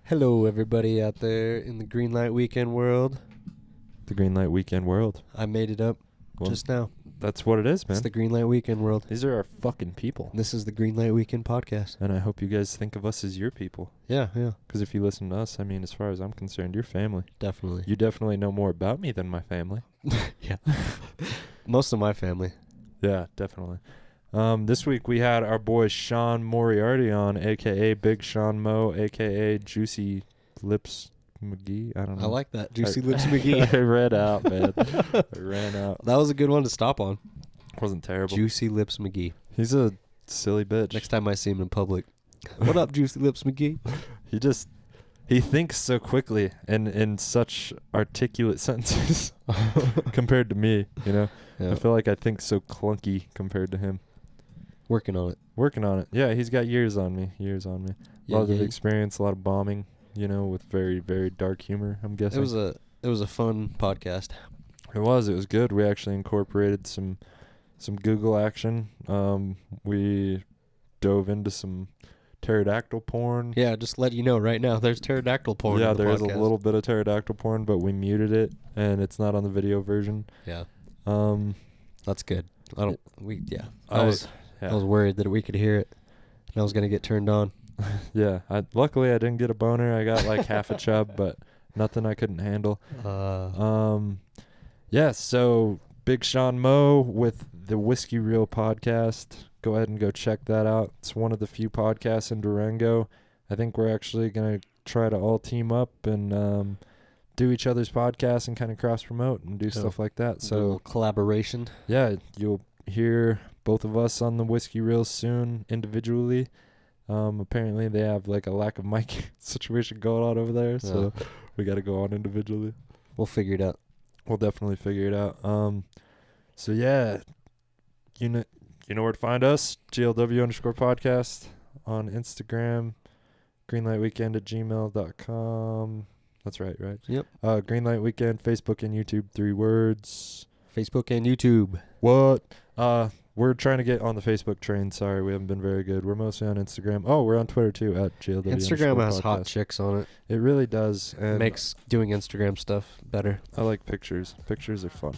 Hello, everybody out there in the Green Light Weekend world. The Green Light Weekend world. I made it up just now. That's what it is, man. It's the Green Light Weekend world. These are our fucking people. This is the Green Light Weekend podcast. And I hope you guys think of us as your people. Yeah. Because if you listen to us, I mean, as far as I'm concerned, you're family. Definitely. You definitely know more about me than my family. Yeah. Most of my family. Yeah, definitely. This week we had our boy Sean Moriarty on, a.k.a. Big Sean Mo, a.k.a. Juicy Lips McGee. I don't know. I like that. Juicy Lips McGee. I ran out, man. I ran out. That was a good one to stop on. Wasn't terrible. Juicy Lips McGee. He's a silly bitch. Next time I see him in public. What up, Juicy Lips McGee? He thinks so quickly and in such articulate sentences compared to me, you know? Yeah. I feel like I think so clunky compared to him. Working on it. Yeah, he's got years on me. A lot of experience, a lot of bombing, you know, with very, very dark humor, I'm guessing. It was a fun podcast. It was good. We actually incorporated some Google action. We dove into some pterodactyl porn. Yeah, just let you know right now, there's pterodactyl porn. Yeah, in the there is a podcast. little bit of pterodactyl porn, but we muted it, and it's not on the video version. Yeah. That's good. I was worried that we could hear it, and I was gonna get turned on. Yeah. Luckily, I didn't get a boner. I got like half a chub, but nothing I couldn't handle. Yeah. So Big Sean Mo with the Whiskey Reel podcast. Go ahead and go check that out. It's one of the few podcasts in Durango. I think we're actually gonna try to all team up and do each other's podcasts and kind of cross promote and do stuff like that. So a little collaboration. Yeah, you'll hear both of us on the Whiskey Reel soon individually. Apparently they have like a lack of mic situation going on over there, so we got to go on individually. We'll figure it out. We'll definitely figure it out. So yeah, you know where to find us. GLW_podcast on Instagram. greenlightweekend@gmail.com. That's right? Yep. Greenlight Weekend, Facebook and YouTube, 3 words. Facebook and YouTube. What? We're trying to get on the Facebook train. Sorry, we haven't been very good. We're mostly on Instagram. Oh, we're on Twitter too, @GLW. Instagram has hot chicks on it. It really does. And makes doing Instagram stuff better. I like pictures. Pictures are fun.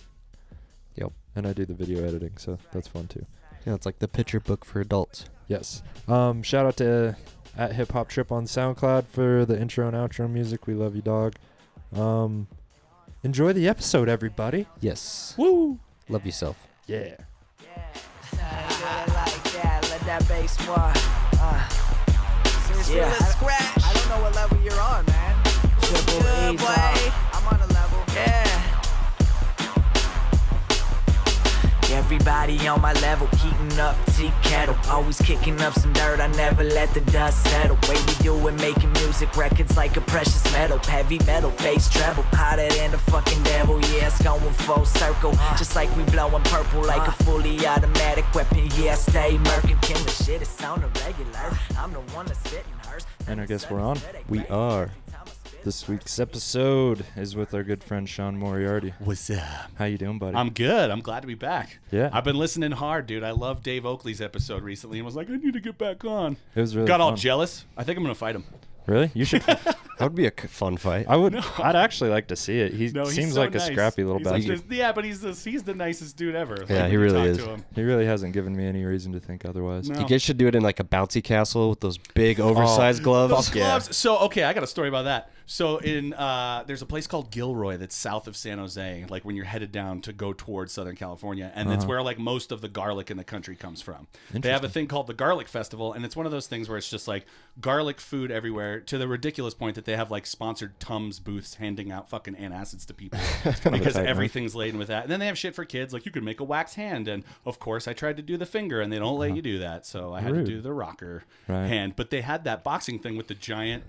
Yep. And I do the video editing, so that's fun too. Yeah, it's like the picture book for adults. Yes. Shout out to @HipHopTrip on SoundCloud for the intro and outro music. We love you, dog. Enjoy the episode, everybody. Yes. Woo! Love yourself. Yeah. Yeah, I don't know what level you're on, man. Good boy. I'm on a level. Yeah. Everybody on my level, heating up tea kettle. Always kicking up some dirt, I never let the dust settle. Way we do it, making music records like a precious metal. Heavy metal, bass treble, hotter than the fucking devil. Yeah, it's going full circle, just like we blowing purple like a fully automatic weapon. Yeah, I stay murking, killing shit, it's on the regular. I'm the one that's sitting hers. And I guess we're on. We are. This week's episode is with our good friend Sean Moriarty. What's up? How you doing, buddy? I'm good. I'm glad to be back. Yeah. I've been listening hard, dude. I love Dave Oakley's episode recently and was like, I need to get back on. It was really Got all fun. jealous. I think I'm going to fight him. Really? You should. That would be a fun fight. I would. I'd actually like to see it. He seems so like nice. a scrappy little He's bastard. like yeah, but he's the nicest dude ever. Yeah, when he you really talk is. to him. He really hasn't given me any reason to think otherwise. No. You guys should do it in like a bouncy castle with those big oversized gloves. Those gloves. So, okay, I got a story about that. So, there's a place called Gilroy that's south of San Jose, like when you're headed down to go towards Southern California, and it's where like most of the garlic in the country comes from. They have a thing called the Garlic Festival, and it's one of those things where it's just like garlic food everywhere, to the ridiculous point that they have like sponsored Tums booths handing out fucking antacids to people because everything's laden with that. And then they have shit for kids, like you could make a wax hand, and of course I tried to do the finger, and they don't let you do that, so I had to do the rocker hand. But they had that boxing thing with the giant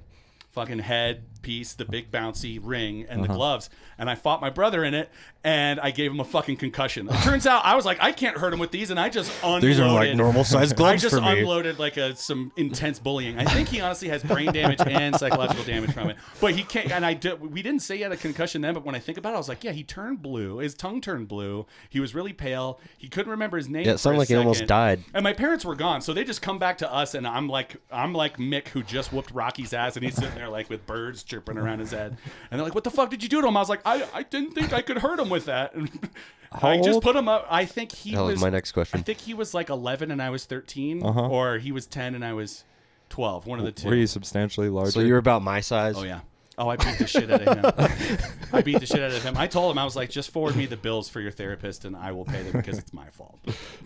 fucking head piece, the big bouncy ring, and the gloves, and I fought my brother in it, and I gave him a fucking concussion. It turns out I was like, I can't hurt him with these, and I just unloaded. These are like normal size gloves I just for me. unloaded like some intense bullying. I think he honestly has brain damage and psychological damage from it. But he can't. And we didn't say he had a concussion then, but when I think about it, I was like, yeah, he turned blue. His tongue turned blue. He was really pale. He couldn't remember his name. Yeah, it sounded like he almost died. And my parents were gone, so they just come back to us, and I'm like Mick, who just whooped Rocky's ass, and he's sitting there there like with birds chirping around his head. And they're like, what the fuck did you do to him? I was like, I didn't think I could hurt him with that. I just put him up. I think that was my next question. I think he was like 11 and I was 13, or he was 10 and I was 12. One of the two. Were you substantially larger? So you're about my size? Oh, yeah. Oh, I beat the shit out of him. I told him, I was like, just forward me the bills for your therapist and I will pay them because it's my fault.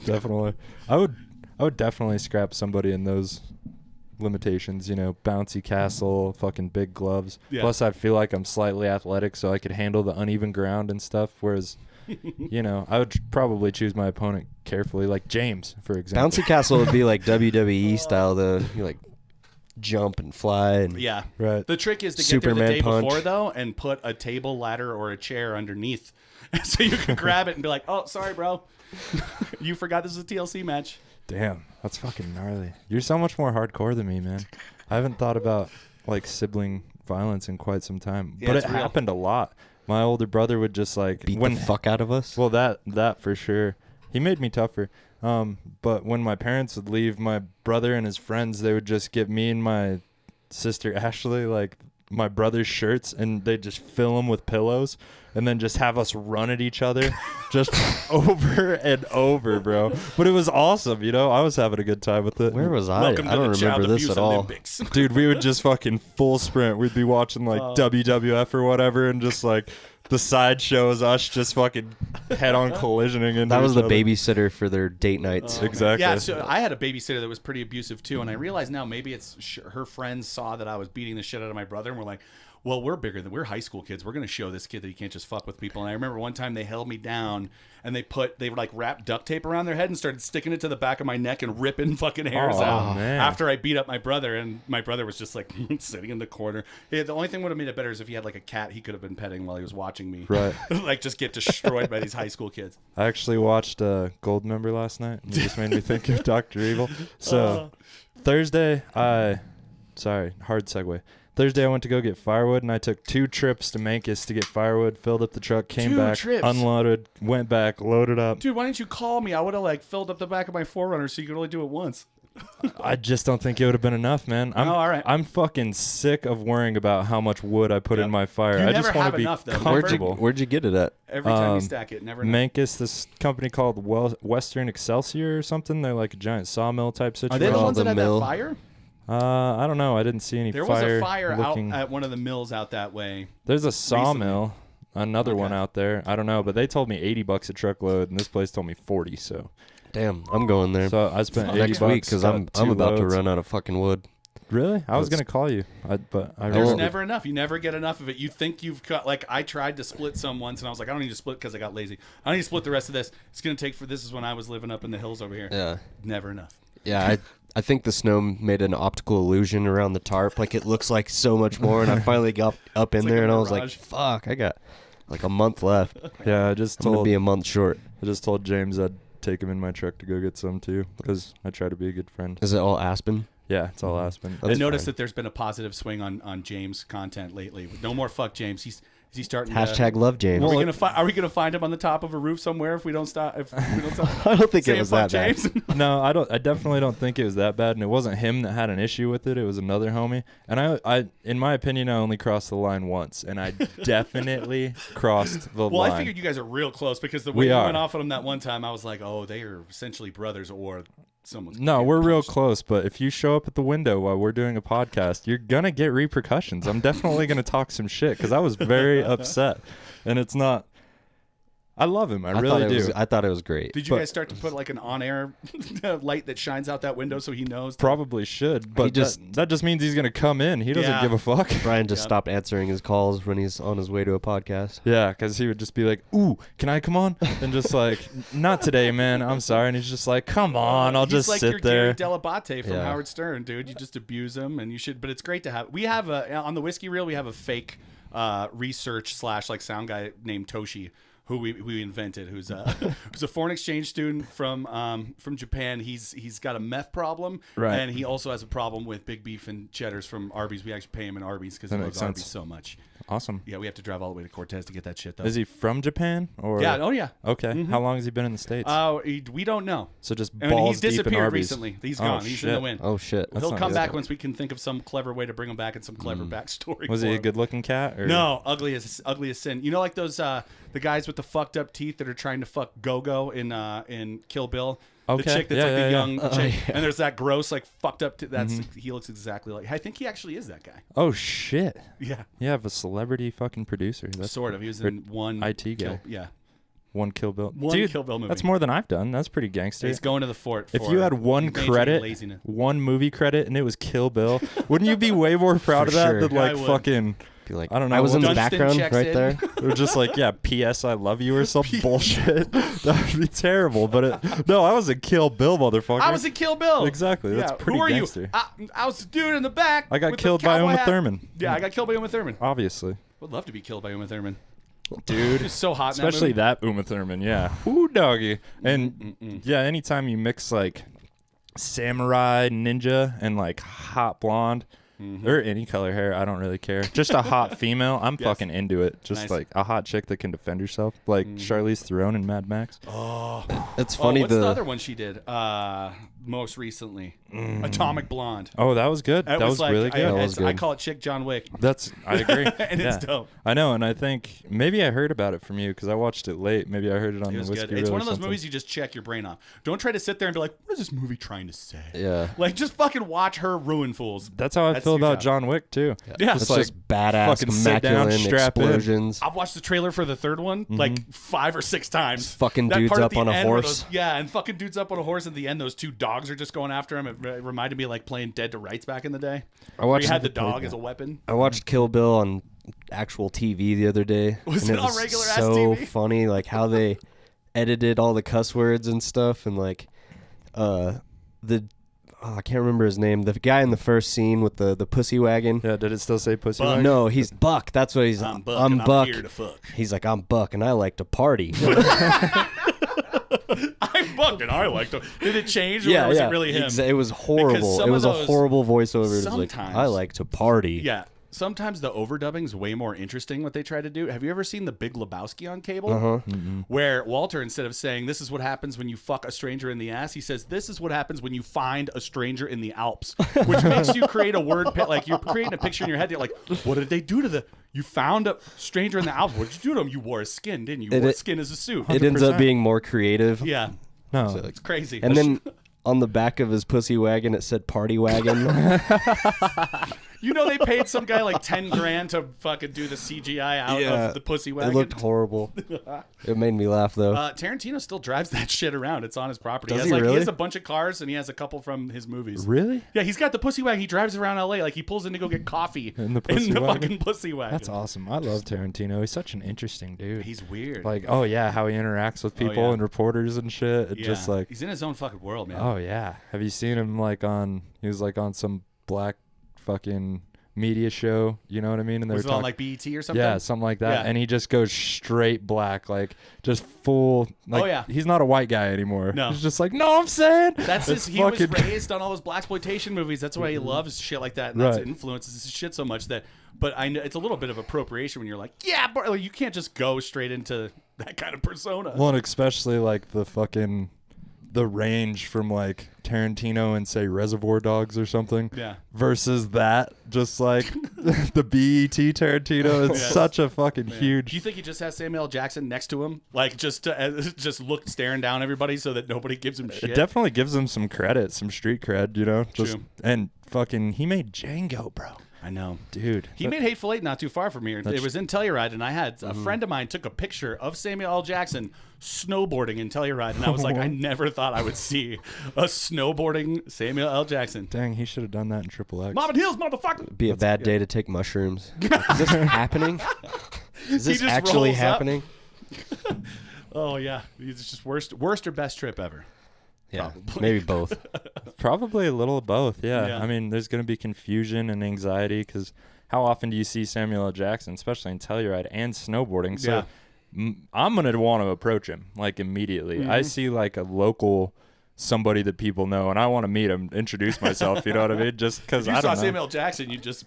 Definitely. I would definitely scrap somebody in those limitations, bouncy castle, fucking big gloves. Yeah. Plus I feel like I'm slightly athletic so I could handle the uneven ground and stuff, whereas I would probably choose my opponent carefully, like James, for example. Bouncy castle would be like WWE style, though. You like jump and fly. And yeah. Right. The trick is to Superman get there the day punch. before, though, and put a table, ladder, or a chair underneath so you can grab it and be like, oh, sorry, bro. You forgot this is a TLC match. Damn, that's fucking gnarly. You're so much more hardcore than me, man. I haven't thought about like sibling violence in quite some time, Yeah, but it's it real. happened a lot. My older brother would just like beat the fuck out of us. Well, that for sure. He made me tougher. But when my parents would leave, my brother and his friends, they would just get me and my sister Ashley like my brother's shirts, and they'd just fill them with pillows, and then just have us run at each other, just over and over, bro. But it was awesome, I was having a good time with it. Where was I? Welcome I to don't the Child remember this Abuse at all. Olympics. Dude, we would just fucking full sprint. We'd be watching like WWF or whatever, and just like the sideshow is us just fucking head-on collisioning into That was each the other. babysitter for their date nights. Exactly. Yeah, so I had a babysitter that was pretty abusive too, and I realize now maybe it's her friends saw that I was beating the shit out of my brother, and we're like, well, we're high school kids. We're going to show this kid that he can't just fuck with people. And I remember one time they held me down and they would like wrap duct tape around their head and started sticking it to the back of my neck and ripping fucking hairs out man. after I beat up my brother. And my brother was just like sitting in the corner. Yeah, the only thing would have made it better is if he had like a cat he could have been petting while he was watching me. Right. Like just get destroyed by these high school kids. I actually watched Goldmember last night, and it just made me think of Dr. Evil. So Thursday, hard segue. Thursday, I went to go get firewood, and I took 2 trips to Mancus to get firewood, filled up the truck, came 2 back, trips? unloaded, went back, loaded up. Dude, why didn't you call me? I would have like filled up the back of my 4Runner so you could only do it once. I just don't think it would have been enough, man. all right. I'm fucking sick of worrying about how much wood I put in my fire. You I never just want have to be enough, though. comfortable. Where'd you get it at? Every time you stack it, never know. Mancus, this company called Western Excelsior or something. They're like a giant sawmill type Are situation. they the Oh, ones the that had mill. that fire? I don't know. I didn't see any There was fire. a fire out looking. at one of the mills out that way. There's a sawmill, another one Okay. out there. I don't know, but they told me $80 a truckload, and this place told me 40. So Damn, I'm going there I spent $80 next week because got I'm 2 about to loads. run out of fucking wood. Really? I was That's- gonna call you, but I There's really never enough. You never get enough of it. You think you've got, like, I tried to split some once, and I was like, I don't need to split because I got lazy. I don't need to split the rest of this. It's going to take this is when I was living up in the hills over here. Yeah. Never enough. Yeah, I think the snow made an optical illusion around the tarp. Like, it looks like so much more, and I finally got up in It's there, like a and I was like, mirage. fuck, I got like a month left. Yeah, I just I'm going to told be a month short. James I'd take him in my truck to go get some too, because I try to be a good friend. Is it all Aspen? Yeah, it's all Aspen. I That's noticed fine. that there's been a positive swing on James' content lately. No more fuck James. Is he starting Hashtag to... love James. Are we gonna find him on the top of a roof somewhere if we don't stop? I don't think it saying was fuck that bad. James? No, I definitely don't think it was that bad, and it wasn't him that had an issue with it. It was another homie, and I in my opinion, I only crossed the line once, and I definitely crossed the Well, line. I figured you guys are real close because the way We you are. went off on him that one time, I was like, oh, they are essentially brothers or someone's. No, getting we're real punched. close, but if you show up at the window while we're doing a podcast, you're going to get repercussions. I'm definitely going to talk some shit because I was very upset. And it's not... I love him. I really do. I thought it was great. Did you guys start to put like an on-air light that shines out that window so he knows? Probably should, but just- that just means he's going to come in. He doesn't Yeah. give a fuck. Brian just Yep. stopped answering his calls when he's on his way to a podcast. Yeah, because he would just be like, ooh, can I come on? And just like, not today, man. I'm sorry. And he's just like, come on. I'll He's just like sit your there. Gary Delabate from Yeah. Howard Stern, dude. You just abuse him, and you should. But it's great to have. We have on the Whiskey Reel. We have a fake research / like sound guy named Toshi, who we invented, who's who's a foreign exchange student from Japan. He's got a meth problem, Right. and he also has a problem with big beef and cheddars from Arby's. We actually pay him in Arby's because he That loves makes Arby's sense. so much. Awesome. Yeah, we have to drive all the way to Cortez to get that shit though. Is he from Japan or? Yeah. Oh yeah. Okay. How long has he been in the States? We don't know. So just And balls he's deep in disappeared Arby's. recently. He's Oh, gone. He's in the shit. wind. Oh shit. He'll not come good. back once we can think of some clever way to bring him back and some clever backstory. Was for he a him. good-looking cat? Or? No, ugly as sin. You know, like those the guys with the fucked up teeth that are trying to fuck Go-Go in Kill Bill. Okay. The chick that's Yeah, like yeah, the yeah. young chick, and there's that gross like fucked up. He looks exactly like. I think he actually is that guy. Oh shit. Yeah, You have a celebrity fucking producer. That's sort of. He was or in one IT guy. Yeah, one Kill Bill. one Dude, Kill Bill movie. that's more than I've done. That's pretty gangster. He's going to the fort. If for you had one major credit, laziness. one movie credit, and it was Kill Bill, wouldn't you be way more proud of that sure. than Yeah, I like would. fucking? Be like, I don't know, I was in the Dunstan background checks right in. there. Or just like, yeah, P.S. I love you or some bullshit. That would be terrible. But no, I was a Kill Bill motherfucker. I was in Kill Bill. Exactly. That's pretty Who are gangster. you? I was the dude in the back. I got with the killed by cowboy Uma hat. Thurman. Yeah, I got killed by Uma Thurman. Obviously. Would love to be killed by Uma Thurman. Dude. She's so hot. Especially in that, that Uma Thurman, yeah. Ooh, doggy. And yeah, anytime you mix like samurai, ninja, and like hot blonde, or any color hair, I don't really care. Just a hot female, I'm fucking into it. Just Nice. like a hot chick that can defend herself, like Charlize Theron in Mad Max. It's funny. what's the other one she did most recently? Atomic Blonde. Oh, that was good. That That was like, really good. That was I good. call it Chick John Wick. I agree. And it's dope. I know, and I think maybe I heard about it from you because I watched it late. Maybe I heard it on It the was Whiskey good. It's Reel one or of those something. movies you just check your brain off. Don't try to sit there and be like, what is this movie trying to say? Yeah. Like, just fucking watch her ruin fools. That's how I That's feel your about job. John Wick too. Yeah. It's like, just badass, fucking sit down, immaculate strap in. explosions. I've watched the trailer for the third one like 5 or 6 times. Fucking That dudes part at up the on a end where horse. and fucking dudes up on a horse. At the end, those 2 dogs are just going after him. It reminded me of like playing Dead to Rights back in the day. I Where watched you had the dog as a weapon. I watched Kill Bill on actual TV the other day. Was and it on was regular-ass so TV? funny, like how they edited all the cuss words and stuff, and like I can't remember his name. The guy in the first scene with the pussy wagon. Yeah, did it still say pussy? Buck. wagon? No, he's Buck. That's what he's. I'm Buck. and Buck. I'm here to fuck. He's like, I'm Buck, and I like to party. I'm Buck and I like to. Did it change? Or was it really him? It was horrible. some It was of a those- horrible voiceover. It was like, sometimes- I like to party. Yeah. Sometimes the overdubbing is way more interesting what they try to do. Have you ever seen The Big Lebowski on cable? Uh-huh. Where Walter, instead of saying, this is what happens when you fuck a stranger in the ass, he says, this is what happens when you find a stranger in the Alps. Which makes you create a word, like you're creating a picture in your head. You're like, what did they do to the, you found a stranger in the Alps. What did you do to him? You wore a skin, didn't you? You wore skin as a suit. It ends up 100%. being more creative. Yeah. No. It's crazy. And then on the back of his pussy wagon, it said party wagon. You know they paid some guy like $10,000 to fucking do the CGI out of the pussy wagon. It looked horrible. It made me laugh, though. Tarantino still drives that shit around. It's on his property. Does he he has really? a bunch of cars and he has a couple from his movies. Really? Yeah, he's got the pussy wagon. He drives around LA like he pulls in to go get coffee In the pussy wagon? fucking pussy wagon. That's awesome. I love Tarantino. He's such an interesting dude. He's weird. Like, oh yeah, how he interacts with people yeah. and reporters and shit. It yeah. just like, he's in his own fucking world, man. oh yeah. Have you seen him like on? He was like on some black fucking media show. You know what I mean? And they Was were it on talking. like BET or something? Yeah, something like that. Yeah. And he just goes straight black, like just full. Like, Oh, yeah. He's not a white guy anymore. No. He's just like, no, I'm saying. That's It's his. He was fucking- raised on all those blaxploitation movies. That's why he loves shit like that. And that's Right. influences his shit so much that. But I know it's a little bit of appropriation when you're like, yeah, but like, you can't just go straight into that kind of persona. Well, and especially like the range from like Tarantino and say Reservoir Dogs or something. Yeah. Versus that, just like the BET Tarantino. It's Yes. such a fucking Do huge. you think he just has Samuel L. Jackson next to him, like just look staring down everybody so that nobody gives him shit? It definitely gives him some credit, some street cred, you know. Just True. and fucking he made Django, bro. I know. Dude, He made Hateful Eight not too far from here. It was in Telluride, and I had a friend of mine took a picture of Samuel L. Jackson snowboarding in Telluride, and I was like, I never thought I would see a snowboarding Samuel L. Jackson. dang, he should have done that in Triple X. Mom and Hills, motherfucker! Be a bad day to take mushrooms. Like, is this happening? Is He this just actually rolls up. happening? Oh yeah, it's just worst or best trip ever. Yeah, Probably. maybe both. Probably a little of both, yeah. Yeah. I mean, there's going to be confusion and anxiety because how often do you see Samuel L. Jackson, especially in Telluride and snowboarding? So Yeah. I'm going to want to approach him like immediately. I see like a local somebody that people know and I want to meet him, introduce myself, you know what I mean? Just because I You don't saw know. Samuel Jackson, you just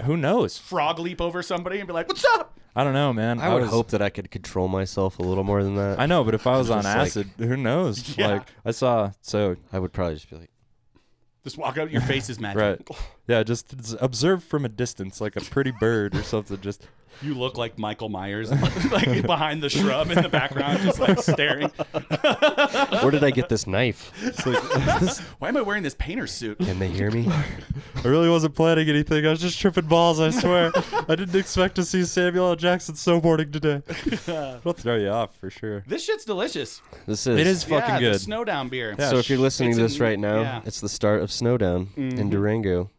Who knows? frog leap over somebody and be like, "What's up?" I don't know, man. I would hope that I could control myself a little more than that. I know, but if I was on Just like- acid, who knows? Yeah. Like I saw, so I would probably just be like, Just walk up, your face is magic. right, yeah, just observe from a distance, like a pretty bird or something. Just You look like Michael Myers, like behind the shrub in the background, just like staring. where did I get this knife? it's like, Why am I wearing this painter suit? Can they hear me? I really wasn't planning anything. I was just tripping balls. I swear. I didn't expect to see Samuel L. Jackson snowboarding today. It'll throw you off for sure. This shit's delicious. This is. It is fucking yeah, good. The Snowdown beer. Yeah. So if you're listening It's to this in- right now, yeah. it's the start of Snowdown in Durango.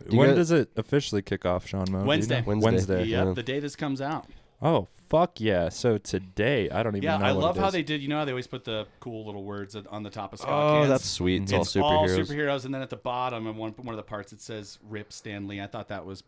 you When got- does it officially kick off, Sean Mo? Do you know? Wednesday. Wednesday. Yep, Yeah. the day this comes out. Oh, fuck yeah. So today, I don't even Yeah, know I what love it how is. they did. You know how they always put the cool little words on the top of Scott Oh, cans? that's sweet. It's all It's superheroes. and then at the bottom, and one of the parts, it says "Rip Stanley." I thought that was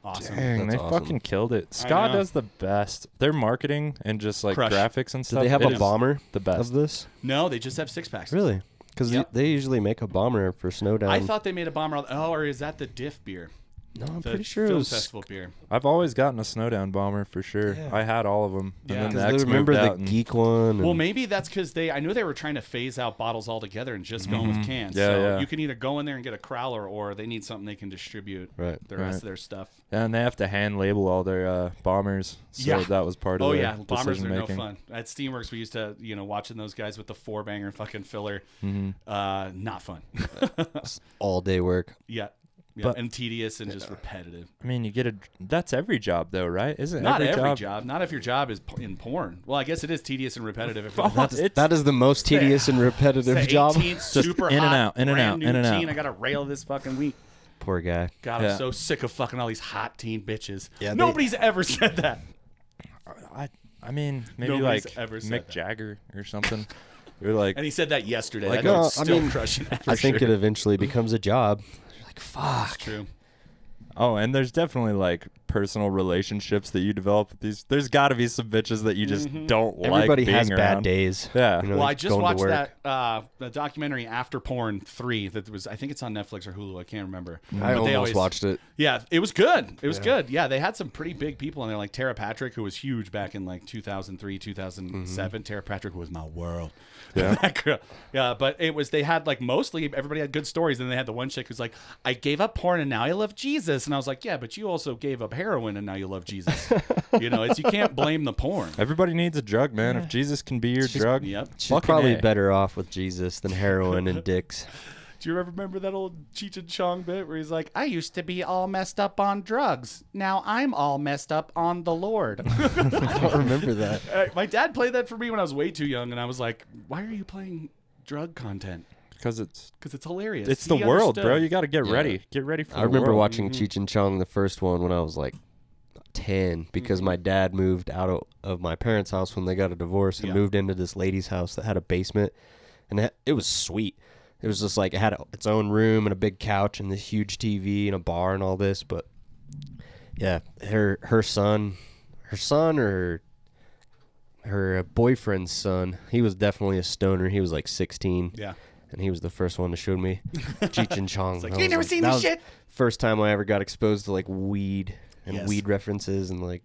awesome. Dang, That's they awesome. fucking killed it. I Scott know. does the best. Their marketing and just like Crush. graphics and Do stuff. they have it a is bomber the best. of this? No, they just have 6-packs. Really? Because Yep. they usually make a bomber for Snowdown. I thought they made a bomber. Oh, or is that the Diff beer? No, I'm The pretty sure it film was. festival beer. I've always gotten a Snowdown bomber for sure. Yeah. I had all of them. Yeah. And then the 'Cause X they remember moved the out and- geek one. Well, and- maybe that's because I knew they were trying to phase out bottles altogether and just going with cans. Yeah, so yeah. you can either go in there and get a crowler, or they need something they can distribute Right. the rest Right. of their stuff. And they have to hand label all their bombers. So Yeah. that was part of Oh their yeah, bombers decision are no making. fun. At Steamworks, we used to, watching those guys with the 4-banger fucking filler. Not fun. all day work. Yeah. But- and tedious and just repetitive. I mean, you get that's every job though, right? Isn't Not every job? job. Not if your job is in porn. Well, I guess it is tedious and repetitive. If Fuck. That is the most tedious and repetitive it's the job. 18th, super in and hot, out, in and brand out, new in and out. teen. I got to rail this fucking week. Poor guy. God, Yeah. I'm so sick of fucking all these hot teen bitches. Yeah, they- Nobody's ever said that. I mean, maybe Nobody's like ever said Mick that. Jagger or something. You're like, And he said that yesterday. Like, that no, dude's I still mean, crushing it. For I think sure. it eventually becomes a job. You're like, fuck. True. oh, and there's definitely like personal relationships that you develop with these. There's got to be some bitches that you just don't like. Everybody being has around. bad days. Yeah. You know, Well, I just going to watched work. that the documentary After Porn 3 that was, I think it's on Netflix or Hulu. I can't remember. I But they almost watched it. Yeah, it was good. It was good. Yeah, they had some pretty big people in there, like Tara Patrick, who was huge back in like 2003, 2007. Tara Patrick was my world. Yeah. That girl. Yeah, but it was, they had like mostly everybody had good stories. And they had the one chick who's like, I gave up porn and now I love Jesus. And I was like, yeah, but you also gave up heroin and now you love Jesus. You can't blame the porn. Everybody needs a drug, man. If Jesus can be your drug, Yep. She's fucking probably A. better off with Jesus than heroin and dicks. Do you ever remember that old Cheech and Chong bit where he's like, I used to be all messed up on drugs. Now I'm all messed up on the Lord. I don't remember that. My dad played that for me when I was way too young, and I was like, why are you playing drug content? because it's Because it's hilarious. it's the He world, bro. understood. You got to get ready. Get ready for. I the remember world. watching Cheech and Chong, the first one, when I was like 10, because my dad moved out of my parents' house when they got a divorce and Yeah. moved into this lady's house that had a basement, and it was sweet. It was just like it had its own room and a big couch and this huge TV and a bar and all this. But yeah, her son or her boyfriend's son, he was definitely a stoner. He was like 16. Yeah. And he was the first one to show me Cheech and Chong. like, I "You was never seen that this was shit?" First time I ever got exposed to like weed and Yes. weed references and like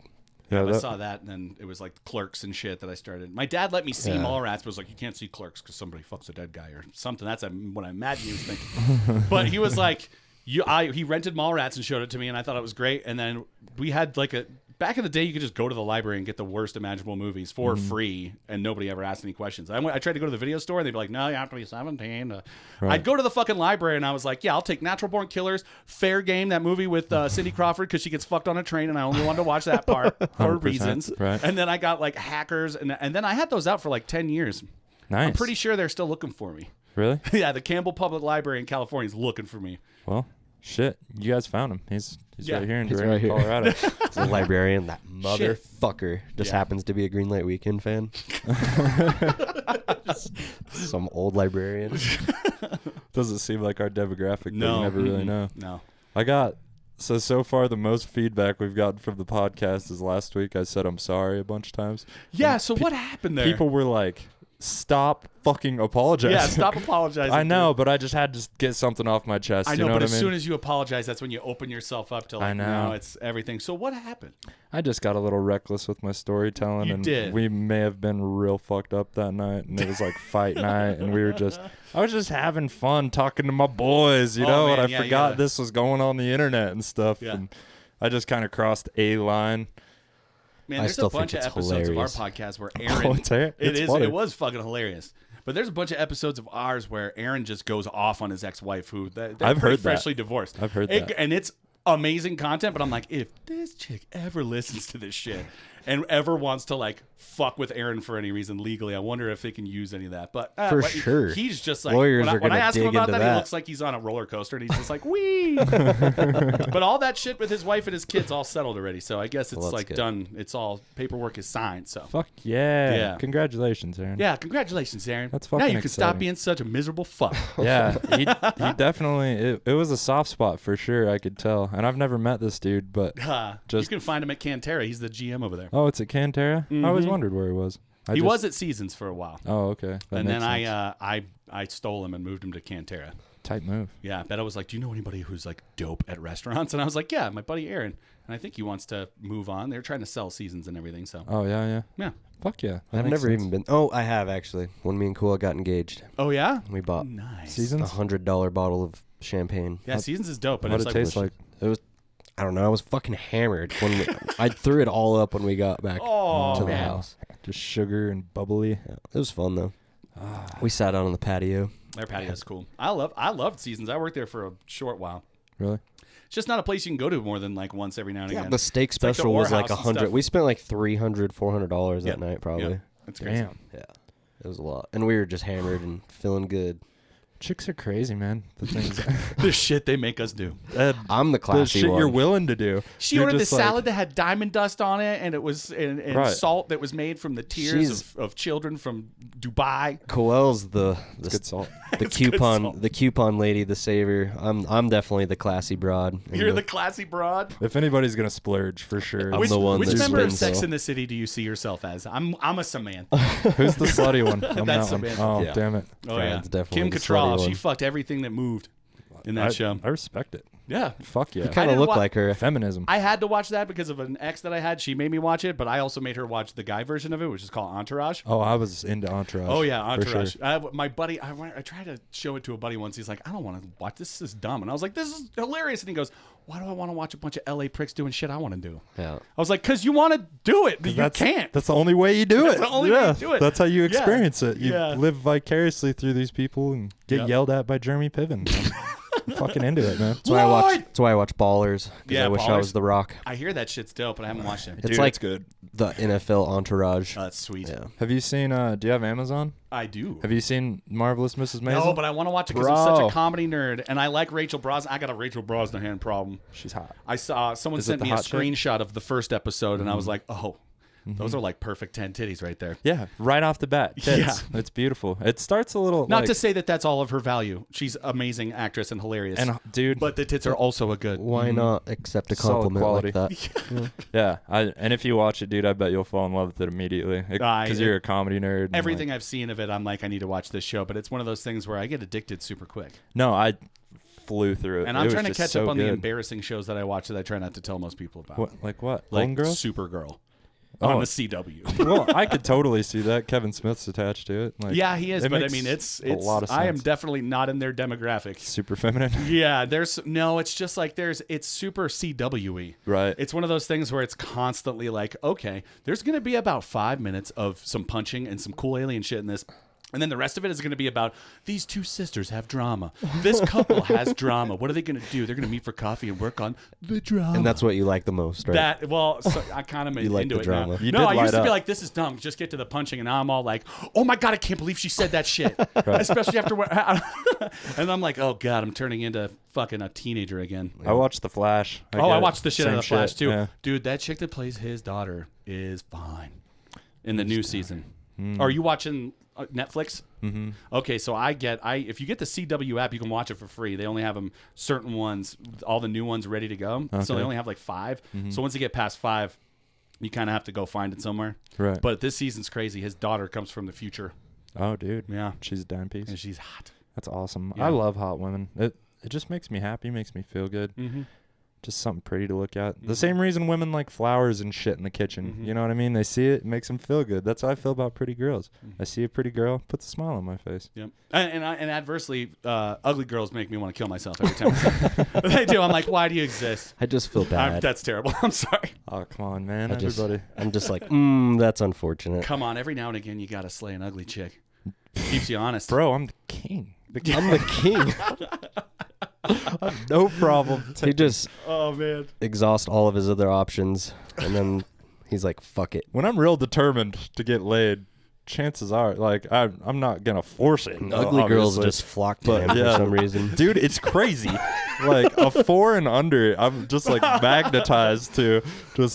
Yeah, I that- saw that, and then it was like Clerks and shit that I started. My dad let me see Mallrats, but was like, you can't see Clerks because somebody fucks a dead guy or something. That's what I imagine he was thinking. But he was like, he rented Mallrats and showed it to me, and I thought it was great. And then we had like back in the day, you could just go to the library and get the worst imaginable movies for free, and nobody ever asked any questions. I tried to go to the video store, and they'd be like, no, you have to be 17. I'd go to the fucking library, and I was like, yeah, I'll take Natural Born Killers, Fair Game, that movie with Cindy Crawford, because she gets fucked on a train, and I only wanted to watch that part for 100%, reasons. right. And then I got like Hackers, and then I had those out for like 10 years. Nice. I'm pretty sure they're still looking for me. Really? Yeah, the Campbell Public Library in California is looking for me. Well, shit. You guys found him. He's Yeah, right here in he's Durango, right here. Colorado. he's a librarian. That motherfucker just Yeah. happens to be a Green Light Weekend fan. Some old librarian. Doesn't seem like our demographic. But No. you never really Mm-mm. know. No. I got So far, the most feedback we've gotten from the podcast is last week I said I'm sorry a bunch of times. Yeah, so what happened there? People were like, stop fucking apologizing. Yeah, stop apologizing. I know, but I just had to get something off my chest. I you know, know but what as I mean? soon as you apologize, that's when you open yourself up to like, I know. no, it's everything. So what happened? I just got a little reckless with my storytelling, You and did. we may have been real fucked up that night, and it was like fight night, and I was just having fun talking to my boys, you know, man, and yeah, I forgot yeah. this was going on the internet and stuff, Yeah. and I just kind of crossed a line. Man, I there's still a bunch think of it's episodes hilarious. of our podcast where Aaron. It's funny. It was fucking hilarious. But there's a bunch of episodes of ours where Aaron just goes off on his ex-wife, who they're I've pretty heard that. freshly divorced. I've heard that. And it's amazing content. But I'm like, if this chick ever listens to this shit and ever wants to like fuck with Aaron for any reason legally, I wonder if they can use any of that. But For sure. he's just like Lawyers are when I gonna ask him dig about into that, he that. looks like he's on a roller coaster and he's just like, wee. But all that shit with his wife and his kids all settled already. So I guess it's Well, that's like good. done. It's all paperwork is signed. So Fuck yeah. Yeah. Congratulations, Aaron. yeah, congratulations, Aaron. That's now fucking you can stop exciting. being such a miserable fuck. Yeah, he definitely, it was a soft spot for sure, I could tell. And I've never met this dude, but, You Just- can find him at Cantera. He's the GM over there. oh, it's at Cantera? I always wondered where he was. He was at Seasons for a while, Oh, okay. That and then makes sense. I stole him and moved him to Cantera. Tight move. Yeah, Beto was like, "Do you know anybody who's like dope at restaurants?" And I was like, "Yeah, my buddy Aaron." And I think he wants to move on. They're trying to sell Seasons and everything. So Oh, yeah. yeah. Fuck yeah. That I've makes never sense. even been. Oh, I have actually. When me and Cool got engaged, Oh yeah. we bought Nice. a Seasons? $100 bottle of champagne. Yeah, Seasons is dope, but What'd it's it like taste like? It was, I don't know. I was fucking hammered when I threw it all up when we got back Oh, to the man. house. Just sugar and bubbly. Yeah, it was fun though. We sat out on the patio. Their patio's cool. I loved Seasons. I worked there for a short while. Really? It's just not a place you can go to more than like once every now and again. The steak It's like the special was Ore like House and 100. stuff. We spent like $300, $400 Yeah. that night probably. Yeah. That's crazy. Damn. Yeah, it was a lot, and we were just hammered and feeling good. Chicks are crazy, man. The things The shit they make us do. I'm the the classy shit one. you're willing to do. She You're ordered the just like- salad that had diamond dust on it, and it was and Right. salt that was made from the tears of children from Dubai. Coel's the Good salt. the It's good coupon salt. the coupon lady, the savior. I'm definitely the classy broad. And You're the classy broad. If anybody's gonna splurge, for sure. I'm Which, the one which that member of spins, Sex though. in the City do you see yourself as? I'm a Samantha. Who's the slutty one? I'm That's that one. Samantha. Oh, Yeah. damn it. Oh Fred's yeah, definitely Kim the Cattrall. slutty She one. fucked everything that moved in that show. I respect it. Yeah, Fuck yeah. You kind I of didn't look wa- like her. Feminism. I had to watch that because of an ex that I had. She made me watch it, but I also made her watch the guy version of it, which is called Entourage. Oh, I was into Entourage. Oh yeah, for Entourage. sure. My buddy, I tried to show it to a buddy once. He's like, I don't want to watch this. This is dumb. And I was like, this is hilarious. And he goes, why do I want to watch a bunch of LA pricks doing shit I want to do? Yeah. I was like, because you want to do it, but you can't. That's the only way you do That's it. the only way you do it. That's how you Yeah. experience it. You Yeah. live vicariously through these people and get Yep. yelled at by Jeremy Piven. I'm fucking into it, man. That's why I watch. Lloyd! That's why I watch Ballers. 'Cause Yeah, I wish I Ballers. was The Rock. I hear that shit's dope, but I haven't watched it. It's Dude, like it's good. the NFL Entourage. Oh, that's sweet. Yeah. Have you seen? Do you have Amazon? I do. Have you seen Marvelous Mrs. Maisel? No, but I want to watch it because I'm such Bro. a comedy nerd, and I like Rachel Brosnahan. I got a Rachel Brosnahan problem. she's hot. I saw someone Is it sent the me a hot chick? screenshot of the first episode, and I was like, oh, those are like perfect 10 titties right there. Yeah, right off the bat. Tits. It's beautiful. It starts a little. Not like, to say that that's all of her value. She's amazing actress and hilarious. and dude, but the tits are also a good. Why not accept a Solid compliment quality. like that? yeah. And if you watch it, dude, I bet you'll fall in love with it immediately because you're a comedy nerd. and, Everything like- I've seen of it, I'm like, I need to watch this show. But it's one of those things where I get addicted super quick. No, I flew through it. And It I'm was trying to just catch so up on the good. embarrassing shows that I watch that I try not to tell most people about. What? Like what? Like Golden Girls? Supergirl Oh. on the CW. Well, I could totally see that. Kevin Smith's attached to it. Like, Yeah, he is, it but I makes mean, it's a lot of sense. I am definitely not in their demographic. super feminine. Yeah, it's just like it's super CW-y. Right. It's one of those things where it's constantly like, okay, there's going to be about 5 minutes of some punching and some cool alien shit in this. And then the rest of it is going to be about these two sisters have drama. This couple has drama. What are they going to do? They're going to meet for coffee and work on the drama. And that's what you like the most, right? So I kind of You like into the it drama. now. You No, did I used light to be up. like, this is dumb. Just get to the punching, and now I'm all like, oh my god, I can't believe she said that shit. Especially after what. And I'm like, oh god, I'm turning into fucking a teenager again. I watched The Flash. I get it. watched the shit out of the Same Flash too, Yeah. dude. That chick that plays his daughter is fine in the new season. Are you watching Netflix? Mm-hmm. Okay, so if you get the CW app, you can watch it for free. They only have them certain ones, all the new ones ready to go. So Okay. they only have like 5. So once you get past 5, you kind of have to go find it somewhere. Right. But this season's crazy. His daughter comes from the future. Oh, dude. Yeah. She's a dime piece. And she's hot. That's awesome. Yeah. I love hot women. It just makes me happy, makes me feel good. Mm-hmm. Just something pretty to look at. The same reason women like flowers and shit in the kitchen. You know what I mean? They see it makes them feel good. That's how I feel about pretty girls. I see a pretty girl, puts a smile on my face. Yep. And adversely, ugly girls make me want to kill myself every time. They do. I'm like, why do you exist? I just feel bad. That's terrible. I'm sorry. Oh, come on, man. I'm Everybody. just like, that's unfortunate. Come on. Every now and again, you got to slay an ugly chick. Keeps you honest. Bro, I'm the king. I'm the king. No problem. He just Oh, man. exhausts all of his other options, and then he's like, fuck it. When I'm real determined to get laid, chances are, like, I'm not going to force it. Ugly girls obviously. just flock to him for some reason. Dude, it's crazy. Like, a 4 and under, I'm just, like, magnetized to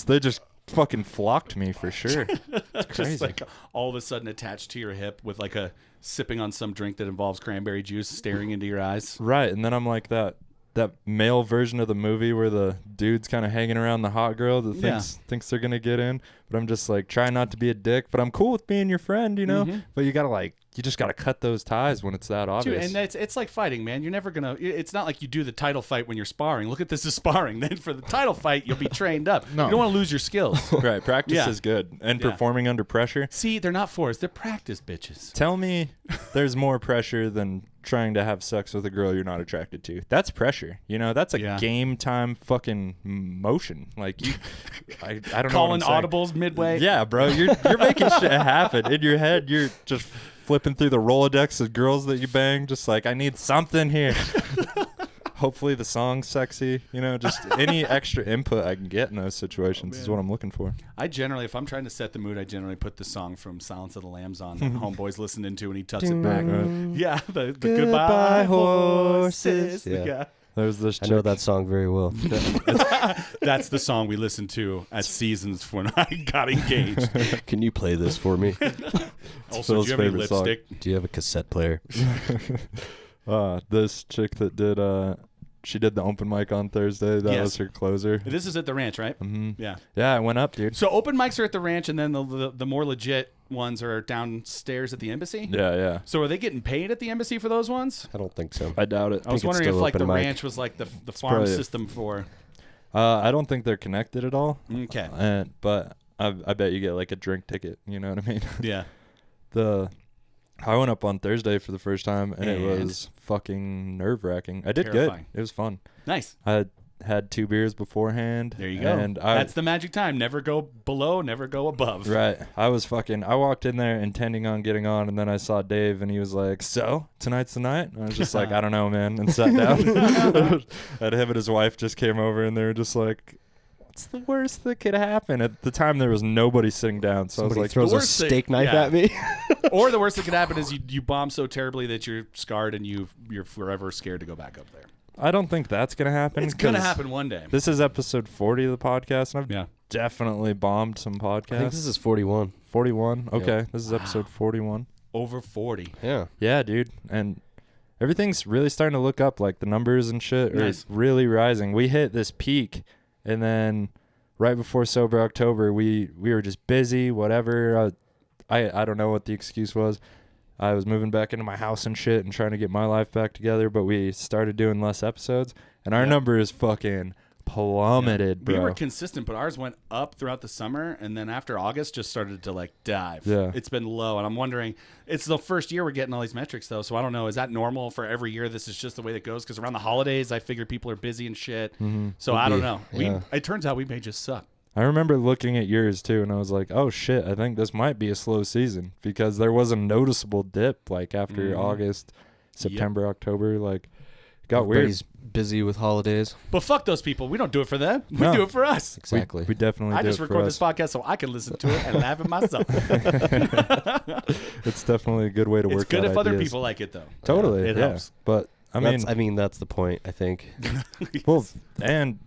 they just fucking flocked me for sure. It's crazy. Just like all of a sudden attached to your hip with like a sipping on some drink that involves cranberry juice, staring into your eyes. Right, and then I'm like that male version of the movie where the dude's kind of hanging around the hot girl that thinks they're gonna get in, but I'm just like trying not to be a dick, but I'm cool with being your friend, you know. But you just gotta cut those ties when it's that obvious. Dude, and it's like fighting, man. You're never gonna. It's not like you do the title fight when you're sparring. Look at this as sparring. Then for the title fight, you'll be trained up. No. You don't want to lose your skills. Right, practice Yeah. is good, and Yeah. performing under pressure. See, they're not forced. They're practice bitches. Tell me, there's more pressure than trying to have sex with a girl you're not attracted to. That's pressure. You know, that's a game time fucking motion. Like, I don't know. Calling what I'm saying. audibles midway. Yeah, bro, you're making shit happen in your head. You're just flipping through the Rolodex of girls that you bang, just like, I need something here. Hopefully the song's sexy. You know, just any extra input I can get in those situations is what I'm looking for. I generally, if I'm trying to set the mood, I generally put the song from Silence of the Lambs on that Homeboy's listening to and he tucks it back. Yeah, the goodbye horses. Yeah. There's this I know chick- that song very well. That's the song we listened to at Seasons when I got engaged. Can you play this for me? Also, Phil's do you have any favorite song. lipstick? Do you have a cassette player? This chick that did she did the open mic on Thursday. That Yes. was her closer. This is at the ranch, right? Mm-hmm. Yeah. Yeah, I went up, dude. So open mics are at the ranch, and then the more legit ones are downstairs at the embassy. Yeah. So are they getting paid at the embassy for those ones? I don't think so. I doubt it. I was it's wondering if still like the open mic. ranch was like the farm probably a- system for. I don't think they're connected at all. Okay. But I bet you get like a drink ticket. You know what I mean? Yeah. I went up on Thursday for the first time, and it And? was fucking nerve-wracking. I did Terrifying. good. It was fun. Nice. I had 2 beers beforehand. There you go. And That's the magic time. Never go below, never go above. Right. I walked in there intending on getting on, and then I saw Dave, and he was like, so, tonight's the night? And I was just like, I don't know, man, and sat down. And him and his wife just came over, and they were just like, what's the worst that could happen? At the time, there was nobody sitting down, so Somebody I was like, throws a worst thing- steak knife yeah. at me. Or the worst that could happen is you bomb so terribly that you're scarred and you're forever scared to go back up there. I don't think that's going to happen. It's gonna 'cause happen one day. This is episode 40 of the podcast, and I've Yeah. definitely bombed some podcasts. I think this is 41. 41. Okay, this is episode 41. Over 40. Yeah. Yeah, dude, and everything's really starting to look up. Like the numbers and shit are Nice. really rising. We hit this peak, and then right before Sober October, we were just busy. Whatever. I don't know what the excuse was. I was moving back into my house and shit and trying to get my life back together, but we started doing less episodes, and our number is fucking plummeted, bro. We were consistent, but ours went up throughout the summer, and then after August, just started to like dive. Yeah. It's been low, and I'm wondering. It's the first year we're getting all these metrics, though, so I don't know. Is that normal for every year? This is just the way that goes. Because around the holidays, I figure people are busy and shit. So I don't know. Yeah. It turns out we may just suck. I remember looking at yours too, and I was like, "Oh shit! I think this might be a slow season," because there was a noticeable dip, like after August, September, October. Like, it got weird. Everybody's busy with holidays. But fuck those people. We don't do it for them. We No. do it for us. Exactly. We definitely. I do just it for record us. this podcast so I can listen to it and laugh at myself. It's definitely a good way to work. It's good out if other ideas. people like it, though. Totally, It yeah. helps. But I mean, I mean, that's the point, I think. well, and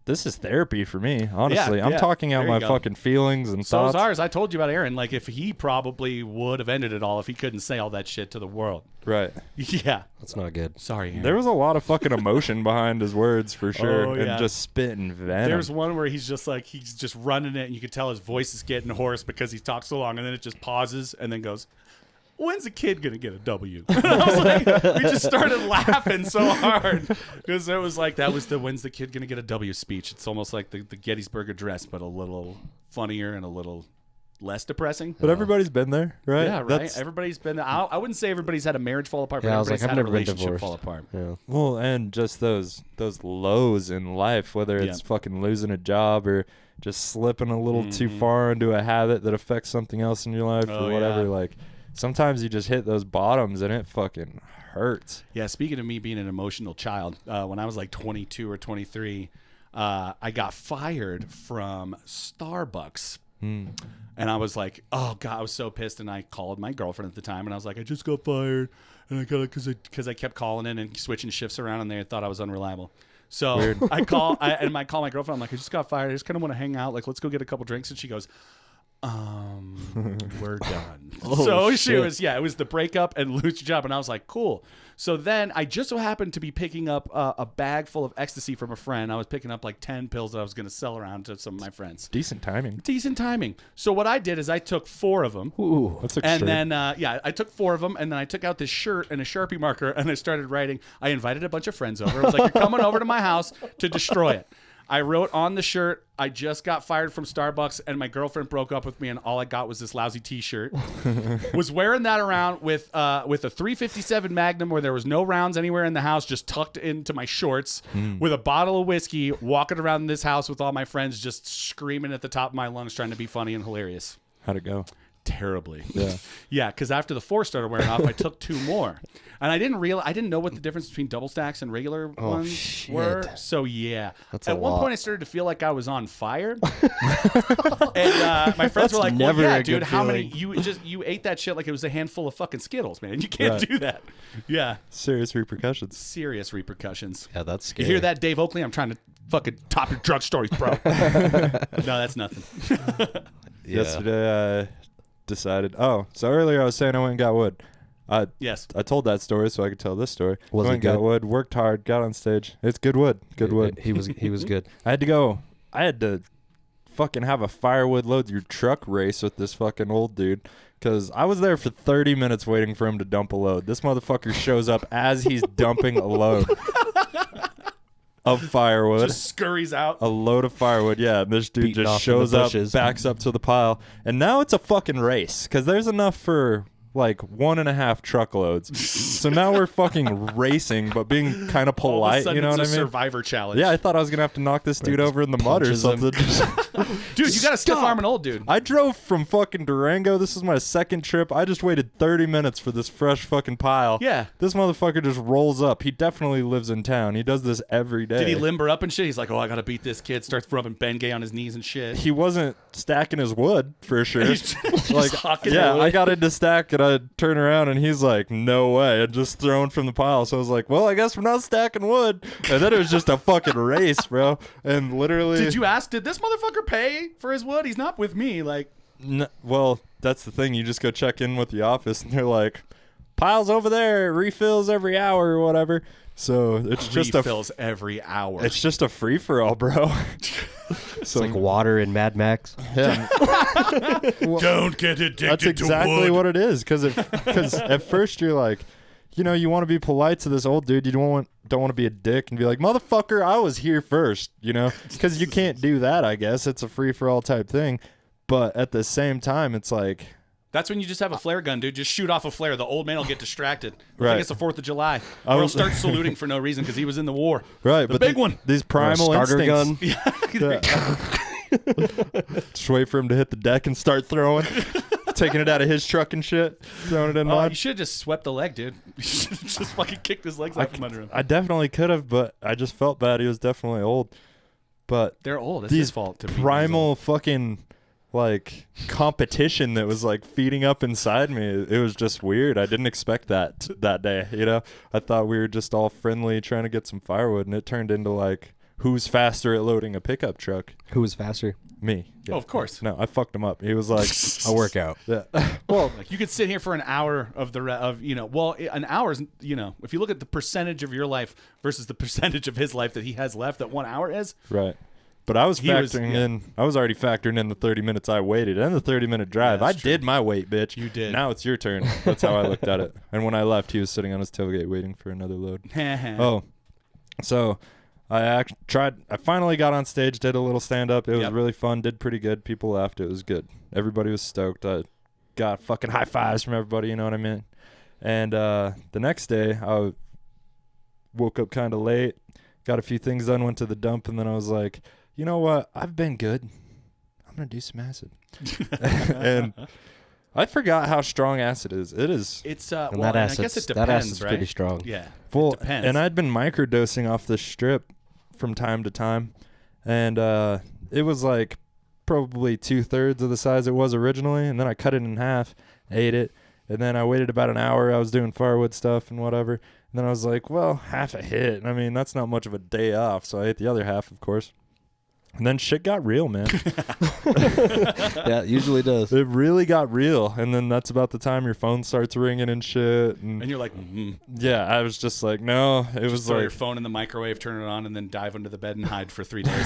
this is therapy for me, honestly. Yeah, I'm yeah. talking out There you my go. fucking feelings and So thoughts. is ours. I told you about Aaron. Like, if he probably would have ended it all if he couldn't say all that shit to the world. Right. Yeah. That's not good. Sorry, Aaron. There was a lot of fucking emotion behind his words for sure, Oh, yeah. and just spitting venom. There's one where he's just running it, and you can tell his voice is getting hoarse because he talks so long, and then it just pauses and then goes, "When's the kid gonna get a W?" I was like, we just started laughing so hard because it was like that was the "When's the kid gonna get a W" speech. It's almost like the Gettysburg Address, but a little funnier and a little less depressing. But everybody's been there, right? Yeah, right. Everybody's been. I wouldn't say everybody's had a marriage fall apart, but Yeah, I was like, everybody's I've had a never been relationship divorced. fall apart. Yeah. Well, and just those lows in life, whether it's Yeah. fucking losing a job or just slipping a little too far into a habit that affects something else in your life Oh, or whatever. yeah. Like sometimes you just hit those bottoms and it fucking hurts. Yeah, speaking of me being an emotional child, when I was like 22 or 23, I got fired from Starbucks. And I was like, oh, God, I was so pissed. And I called my girlfriend at the time, and I was like, I just got fired. And I got because I kept calling in and switching shifts around, and they thought I was unreliable. So I call my girlfriend. I'm like, I just got fired. I just kind of want to hang out. Like, let's go get a couple drinks. And she goes, we're done. So she was, it was the breakup and lose your job. And I was like, cool. So then I just so happened to be picking up a bag full of ecstasy from a friend. I was picking up like 10 pills that I was going to sell around to some of my friends. Decent timing. Decent timing. So what I did is I took 4 of them. Ooh. That's And extreme. then, I took 4 of them, and then I took out this shirt and a Sharpie marker, and I started writing. I invited a bunch of friends over. I was like, you're coming over to my house to destroy it. I wrote on the shirt, I just got fired from Starbucks, and my girlfriend broke up with me, and all I got was this lousy T-shirt. Was wearing that around with a 357 Magnum where there was no rounds anywhere in the house, just tucked into my shorts, with a bottle of whiskey, walking around this house with all my friends, just screaming at the top of my lungs, trying to be funny and hilarious. How'd it go? Terribly. Yeah. Yeah, because after the 4 started wearing off, I took 2 more, and I didn't know what the difference between double stacks and regular ones shit. were. So yeah, That's at a one lot. point I started to feel like I was on fire, and my friends were like, "Well, never yeah, a dude, good how many? feeling. You ate that shit like it was a handful of fucking Skittles, man. You can't Right. do that." Yeah, Serious repercussions. serious repercussions. Yeah, that's You scary. hear that, Dave Oakley? I'm trying to fucking top your drug stories, bro. No, that's nothing. Yeah. Yesterday I decided. Oh, so earlier I was saying I went and got wood. Yes. I told that story so I could tell this story. Was went it and got good? wood, worked hard, got on stage. It's good wood. Good wood. He was good. I had to fucking have a firewood load your truck race with this fucking old dude because I was there for 30 minutes waiting for him to dump a load. This motherfucker shows up as he's dumping a load of firewood. Just scurries out. A load of firewood, yeah. And this dude Beating just off in the shows up, bushes. backs up to the pile, and now it's a fucking race because there's enough for like 1.5 truckloads. So now we're fucking racing, but being kind of All of a polite. sudden, You know it's what a I mean? Survivor challenge. Yeah, I thought I was gonna have to knock this dude over in the mud or punches him. something. Dude, you got to stiff Stop. arm an old dude. I drove from fucking Durango. This is my second trip. I just waited 30 minutes for this fresh fucking pile. Yeah. This motherfucker just rolls up. He definitely lives in town. He does this every day. Did he limber up and shit? He's like, oh, I got to beat this kid. Starts rubbing Bengay on his knees and shit. He wasn't stacking his wood for sure. He's just Like, hawking yeah, wood. I got into stack and I turn around and he's like, no way. And just thrown from the pile. So I was like, well, I guess we're not stacking wood. And then it was just a fucking race, bro. And literally. Did you ask, did this motherfucker pay for his wood? He's not with me. Like, Well, that's the thing. You just go check in with the office and they're like, piles over there, refills every hour or whatever. So it's just refills every hour. it's just a free for all, bro. It's like water in Mad Max. Yeah. Don't get addicted That's exactly what it is. Because at first you're like, you know, you want to be polite to this old dude. You don't want to be a dick and be like, motherfucker, I was here first. You know, because you can't do that. I guess it's a free for all type thing. But at the same time, it's like, That's when you just have a flare gun, dude. Just shoot off a flare. The old man will get distracted. I Right. think it's the 4th of July. Or he'll was- start saluting for no reason because he was in the war. right? The but big one. These primal starter instincts. gun. Just wait for him to hit the deck and start throwing, taking it out of his truck and shit, throwing it in Oh, mine. you should have just swept the leg, dude. You should have just fucking kicked his legs out from under him. I definitely could have, but I just felt bad. He was definitely old. But They're old. It's these his fault. To be primal fucking like competition that was like feeding up inside me, it was just weird. I didn't expect that day. You know, I thought we were just all friendly trying to get some firewood, and it turned into like who's faster at loading a pickup truck. Who was faster? Me. Oh, of course. No, I fucked him up. He was like, A workout. yeah. Well, like you could sit here for an hour of an hour's, if you look at the percentage of your life versus the percentage of his life that he has left, that 1 hour is. Right. But I was factoring in. I was already factoring in the 30 minutes I waited and the 30-minute drive. I did my wait, bitch. You did. Now it's your turn. That's how I looked at it. And when I left, he was sitting on his tailgate waiting for another load. Oh, so I finally got on stage, did a little stand-up. It was really fun. Did pretty good. People laughed. It was good. Everybody was stoked. I got fucking high fives from everybody. You know what I mean? And the next day, I woke up kind of late, got a few things done, went to the dump, and then I was like, you know what? I've been good. I'm going to do some acid. And I forgot how strong acid is. It is. It's, And well, that I guess it that depends, acid's right? pretty strong. Yeah. Well, it depends. and I'd been microdosing off the strip from time to time. And it was like probably 2/3 of the size it was originally. And then I cut it in half, ate it. And then I waited about an hour. I was doing firewood stuff and whatever. And then I was like, well, half a hit. I mean, that's not much of a day off. So I ate the other half, of course. And then shit got real, man. Yeah, it usually does. It really got real. And then that's about the time your phone starts ringing and shit. And you're like, yeah, I was just like, no. It was throw like your phone in the microwave, turn it on, and then dive under the bed and hide for 3 days.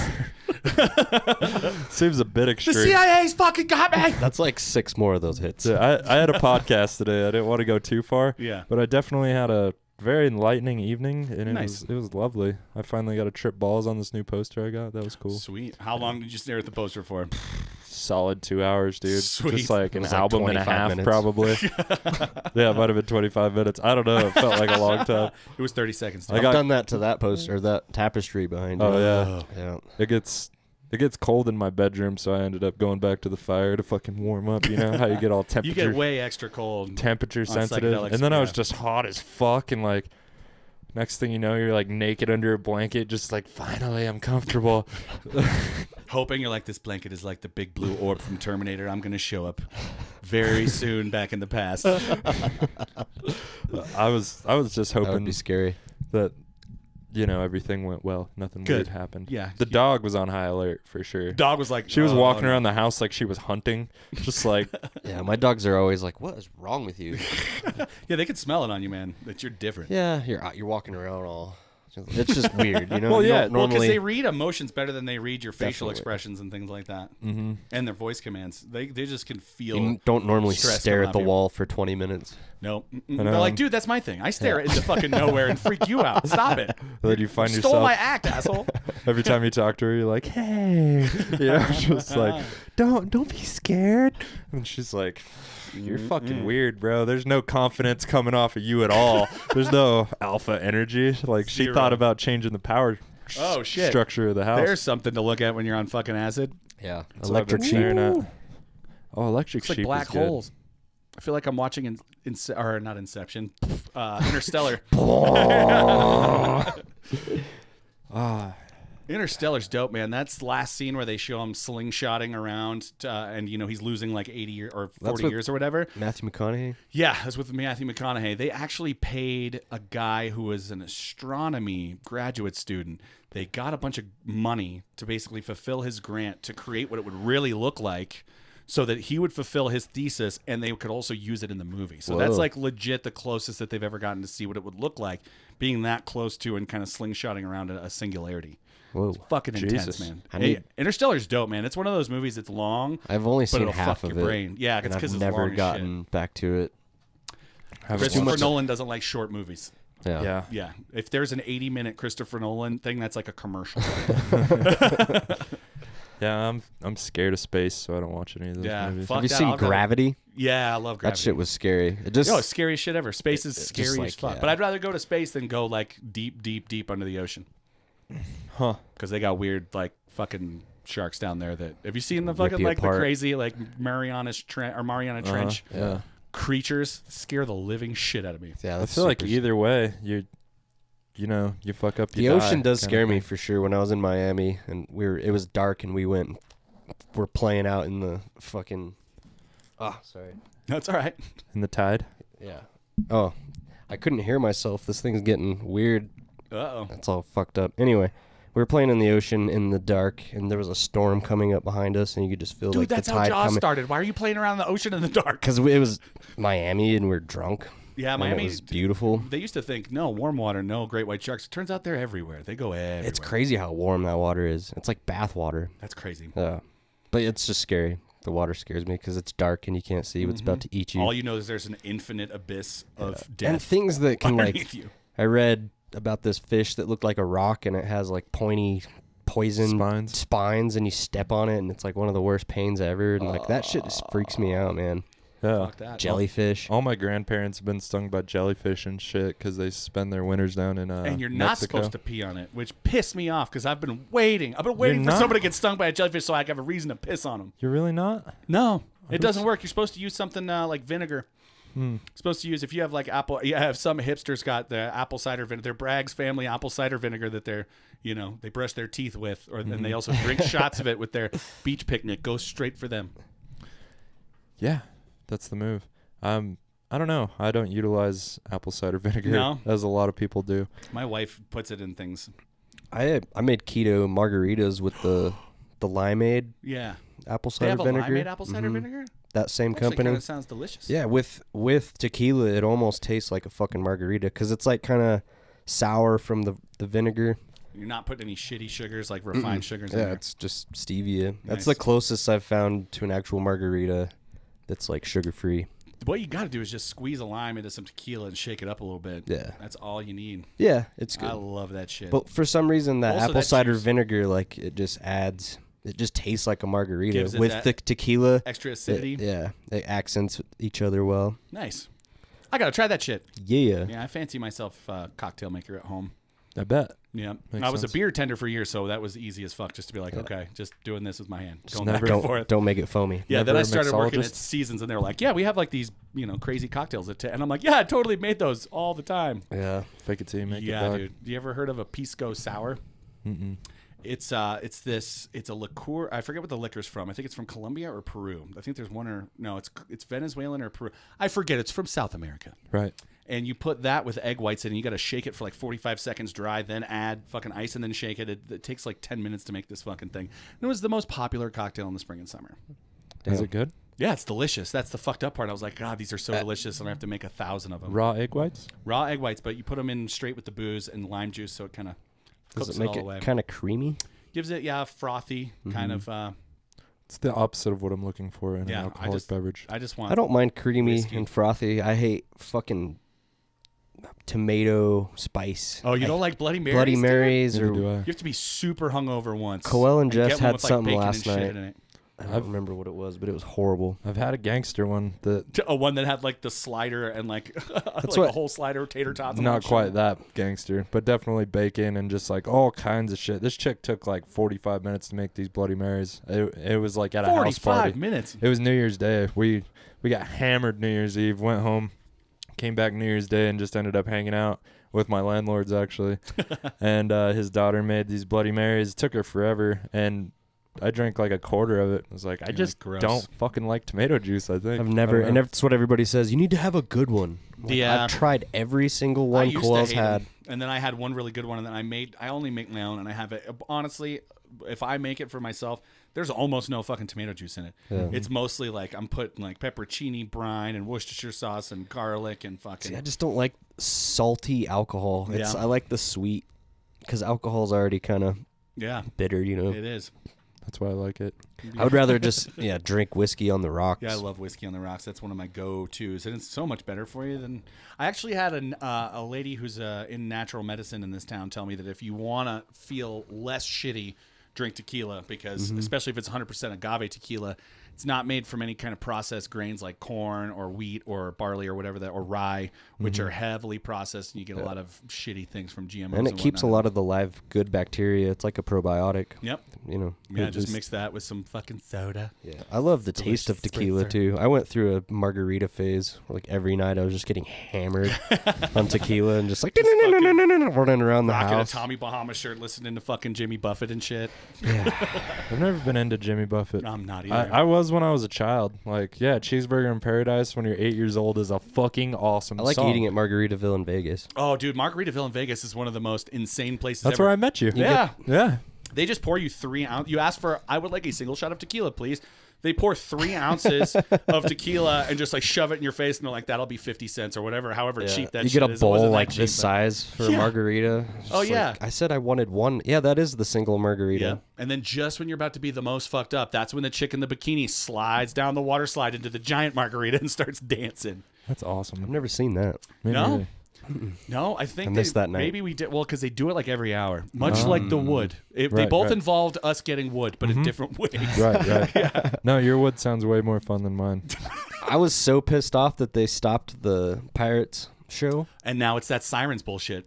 seems a bit extreme. The CIA's fucking got me. That's like 6 more of those hits. Yeah, I had a podcast today. I didn't want to go too far. Yeah. But I definitely had a very enlightening evening, and Nice. it was lovely. I finally got to trip balls on this new poster I got. That was cool. Sweet. How long did you stare at the poster for? Solid 2 hours, dude. Sweet. Just like It an was like album and a 25 half, minutes. probably. Yeah, it might have been 25 minutes. I don't know. It felt like a long time. It was 30 seconds. I I've got- done that to that poster, that tapestry behind you. Oh yeah, Yeah. it gets cold in my bedroom, so I ended up going back to the fire to fucking warm up. You know how you get all You temperature get way extra cold. temperature sensitive, psychedelics, and then I was yeah. just hot as fuck, and like next thing you know, you're like naked under a blanket, just like finally I'm comfortable. Hoping you're like, this blanket is like the big blue orb from Terminator. I'm going to show up very soon back in the past. I was just That would hoping be scary. that everything went well, nothing Good. weird happened. Yeah. The dog was on high alert for sure. Dog was like, She was "Oh, walking no." around the house like she was hunting, just like Yeah, my dogs are always like, "What is wrong with you?" Yeah, they can smell it on you, man, that you're different. Yeah, you're walking around all. It's just weird, you know. Well, You yeah, don't Well, because normally. they read emotions better than they read your facial Definitely. expressions and things like that, mm-hmm. and their voice commands. They just can feel. You don't normally stress stare coming at the off you. wall for 20 minutes. No, And, they're like, dude, that's my thing. I stare into fucking nowhere and freak you out. Stop it. Then you find Stole yourself my act, asshole. every time you talk to her, you're like, "Hey," just like, "Don't be scared." And she's like, "You're fucking weird, bro. There's no confidence coming off of you at all. There's no alpha energy." Like she Zero. thought about changing the power Oh, shit. structure of the house. There's something to look at when you're on fucking acid. Yeah, That's what I've been electric sheep. staring at. Oh, electric It's like sheep black is good. holes. I feel like I'm watching or not Inception, Interstellar. Interstellar's dope, man. That's the last scene where they show him slingshotting around, and he's losing like 80 or 40 what- years or whatever. Matthew McConaughey. Yeah, that's with Matthew McConaughey. They actually paid a guy who was an astronomy graduate student. They got a bunch of money to basically fulfill his grant to create what it would really look like, so that he would fulfill his thesis and they could also use it in the movie. So that's Whoa. like legit the closest that they've ever gotten to see what it would look like, being that close to and kind of slingshotting around a singularity. Whoa. Fucking intense, Jesus. man. I Hey, need- Interstellar's dope, man. It's one of those movies that's long, I've only but seen it'll half fuck of your it. brain. Yeah, it's and because I've it's never long as gotten back to it. Haven't Christopher watched it. Nolan doesn't like short movies. Yeah. Yeah. Yeah, if there's an 80-minute Christopher Nolan thing, that's like a commercial. Yeah, I'm scared of space, so I don't watch any of those Yeah, movies. fuck Have you that. seen I'll go- Gravity? Yeah, I love Gravity. That shit was scary. It just Yo, it's scariest shit ever. Space is It- scary just as like, fuck. yeah. But I'd rather go to space than go like deep, deep, deep under the ocean. Huh. Because they got weird like fucking sharks down there. That have you seen the Rip fucking you like apart. the crazy like Mariana Trench yeah. creatures scare the living shit out of me. Yeah, I that's feel like super either way, you fuck up. The You ocean die does kinda scare me thing. for sure. When I was in Miami and it was dark and we we're playing out in the fucking. Oh, sorry. That's all right. In the tide. Yeah. Oh, I couldn't hear myself. This thing's getting weird. Uh oh. That's all fucked up. Anyway, We were playing in the ocean in the dark, and there was a storm coming up behind us, and you could just feel Dude, like that's the how tide Jaws coming. started. Why are you playing around in the ocean in the dark? Because it was Miami, and we were drunk. Yeah, and Miami it was beautiful. They used to think, no, warm water, no great white sharks. It turns out they're everywhere. They go everywhere. It's crazy how warm that water is. It's like bath water. That's crazy. Yeah, but it's just scary. The water scares me because it's dark and you can't see what's about to eat you. All you know is there's an infinite abyss of death and things that can underneath like. you. I read about this fish that looked like a rock, and it has like pointy poison spines, and you step on it, and it's like one of the worst pains ever. And like that shit just freaks me out, man. Yeah. Fuck that. Jellyfish. All my grandparents have been stung by jellyfish and shit because they spend their winters down in And you're not Mexico. supposed to pee on it, which pissed me off because I've been waiting. I've been waiting for not? somebody to get stung by a jellyfish so I can have a reason to piss on them. You're really not? No, it doesn't work. You're supposed to use something like vinegar. Supposed to use if you have like apple. You have some hipsters got the apple cider vinegar. Their Bragg's family apple cider vinegar that they're they brush their teeth with, or and they also drink shots of it with their beach picnic. Goes straight for them. Yeah, that's the move. I don't know. I don't utilize apple cider vinegar No? as a lot of people do. My wife puts it in things. I made keto margaritas with the limeade Yeah, apple they cider have a vinegar. limeade apple cider vinegar. That same Actually, company. kind of sounds delicious. Yeah, with tequila, it almost tastes like a fucking margarita because it's like kind of sour from the vinegar. You're not putting any shitty sugars like refined sugars in Yeah, there. it's just stevia. That's Nice. the closest I've found to an actual margarita that's like sugar free. What you got to do is just squeeze a lime into some tequila and shake it up a little bit. Yeah. That's all you need. Yeah, it's good. I love that shit. But for some reason, that Also, apple that cider juice- vinegar, like it just adds. It just tastes like a margarita Gives it with that the tequila. Extra acidity. Yeah, it accents each other well. Nice. I got to try that shit. Yeah. Yeah, I fancy myself a cocktail maker at home. I bet. Yeah. Makes I was sense. a beer tender for years, so that was easy as fuck just to be like, okay, just doing this with my hand. Going never- back and forth. Don't make it foamy. Yeah, then never I a started working at mixologist? Seasons, and they were like, yeah, we have like these, crazy cocktails and I'm like, yeah, I totally made those all the time. Yeah. Fake it till you make it, Yeah, dog. dude. You ever heard of a pisco sour? Mm-mm. It's a liqueur. I forget what the liquor's from. I think it's from Colombia or Peru. I think there's one it's Venezuelan or Peru. I forget. It's from South America. Right. And you put that with egg whites in, and you got to shake it for like 45 seconds dry, then add fucking ice, and then shake it. It takes like 10 minutes to make this fucking thing. And it was the most popular cocktail in the spring and summer. Is it good? Yeah, it's delicious. That's the fucked up part. I was like, God, these are so delicious, and I have to make 1,000 of them. Raw egg whites? Raw egg whites, but you put them in straight with the booze and lime juice, so it kind of Does cooks it make all it away. kind of creamy? Gives it, frothy kind of. It's the opposite of what I'm looking for in Yeah, an alcoholic beverage. I just want. I don't mind creamy whiskey. and frothy. I hate fucking tomato spice. Oh, you don't like Bloody Marys? Bloody dude? Marys Neither or do I. You have to be super hungover once. Coel and get Jess one had with, like, something bacon and last shit night. in it. I don't remember what it was, but it was horrible. I've had a gangster one that A one that had like the slider and like, like what- a whole slider, tater tots. and all not that quite shit. that gangster, but definitely bacon and just like all kinds of shit. This chick took like 45 minutes to make these Bloody Marys. It was like at a house 45 party. minutes. It was New Year's Day. We got hammered New Year's Eve, went home, came back New Year's Day, and just ended up hanging out with my landlords actually. And his daughter made these Bloody Marys. It took her forever, and I drank like a quarter of it. I was like, I You're just like, gross. don't fucking like tomato juice. I think I've never, I don't and know. that's what everybody says. You need to have a good one. Like, Yeah. I've tried every single I one used Coel's to hate had. them. And then I had one really good one, and then I only make my own, and I have it. Honestly, if I make it for myself, there's almost no fucking tomato juice in it. Yeah. It's mostly like I'm putting like pepperoncini brine and Worcestershire sauce and garlic and fucking. See, I just don't like salty alcohol. Yeah. I like the sweet because alcohol's already kind of Yeah, bitter, you know. it is. That's why I like it. I would rather just drink whiskey on the rocks. Yeah, I love whiskey on the rocks. That's one of my go-tos, and it's so much better for you than. I actually had a lady who's in natural medicine in this town tell me that if you want to feel less shitty, drink tequila because especially if it's 100% agave tequila, it's not made from any kind of processed grains like corn or wheat or barley or whatever that or rye, which are heavily processed, and you get a lot of shitty things from GMOs. and it keeps a whatnot. lot of the live good bacteria. It's like a probiotic. Yep. You know. Yeah, It just mix that with some fucking soda. Yeah, I love the taste of Delicious tequila spritzer. too. I went through a margarita phase. Like every night, I was just getting hammered on tequila and just like running around the Rocking a house. Tommy Bahama shirt, listening to fucking Jimmy Buffett and shit. I've never been into Jimmy Buffett. I'm not either. I was when I was a child. Like, yeah, Cheeseburger in Paradise when you're 8 years old is a fucking awesome I like song. eating at Margaritaville in Vegas. Oh, dude, Margaritaville in Vegas is one of the most insane places That's ever. where I met you. Yeah. Yeah. They just pour you 3 ounces. You ask for, I would like a single shot of tequila, please. They pour 3 ounces of tequila and just like shove it in your face, and they're like, "That'll be 50 cents or whatever, however cheap that you shit get a is." It wasn't bowl that like cheap, this but- size for a Yeah. margarita. It's Oh, just yeah. like, I said I wanted one. Yeah, that is the single margarita. Yeah. And then just when you're about to be the most fucked up, that's when the chick in the bikini slides down the water slide into the giant margarita and starts dancing. That's awesome. I've never seen that. Me No? neither. No, I think I missed that night. maybe we did. Well, because they do it like every hour, much like the wood. They Right, both right. involved us getting wood, but in different ways. Right. No, your wood sounds way more fun than mine. I was so pissed off that they stopped the Pirates show. And now it's that sirens bullshit.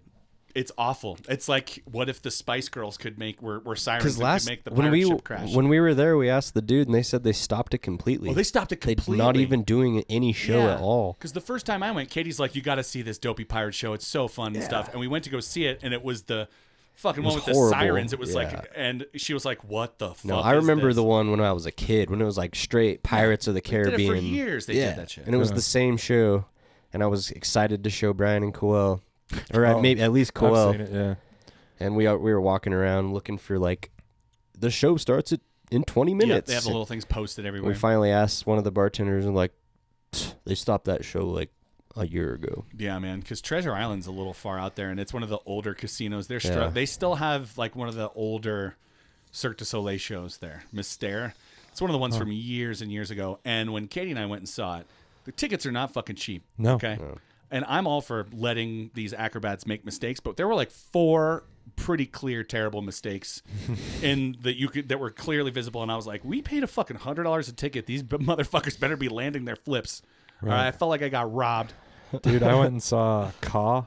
It's awful. It's like, what if the Spice Girls could make were sirens Because that could make the when pirate we ship crash? when we were there, we asked the dude, and they said they stopped it completely. Oh, they stopped it completely. They're not even doing any show at all. Because the first time I went, Katie's like, "You got to see this dopey pirate show. It's so fun and stuff." And we went to go see it, and it was the fucking one with the horrible. sirens. It was Yeah. like, and she was like, "What the fuck?" No, I is remember this? the one when I was a kid, when it was like straight Pirates of the did it for Caribbean. years, they did that shit. And it was the same show, and I was excited to show Brian and Coel, or maybe at least I've Coel. seen it, yeah. And we were walking around looking for like, the show starts in 20 Yeah, minutes. they have the little things posted everywhere. We finally asked one of the bartenders, and like, they stopped that show like a year ago. Yeah, man, because Treasure Island's a little far out there, and it's one of the older casinos. They still have like one of the older Cirque du Soleil shows there, Mystère. It's one of the ones from years and years ago. And when Katie and I went and saw it, the tickets are not fucking cheap. No. Okay. And I'm all for letting these acrobats make mistakes, but there were like 4 pretty clear terrible mistakes that were clearly visible, and I was like, we paid a fucking $100 a ticket. These motherfuckers better be landing their flips. Right. I felt like I got robbed. Dude, I went and saw Ka,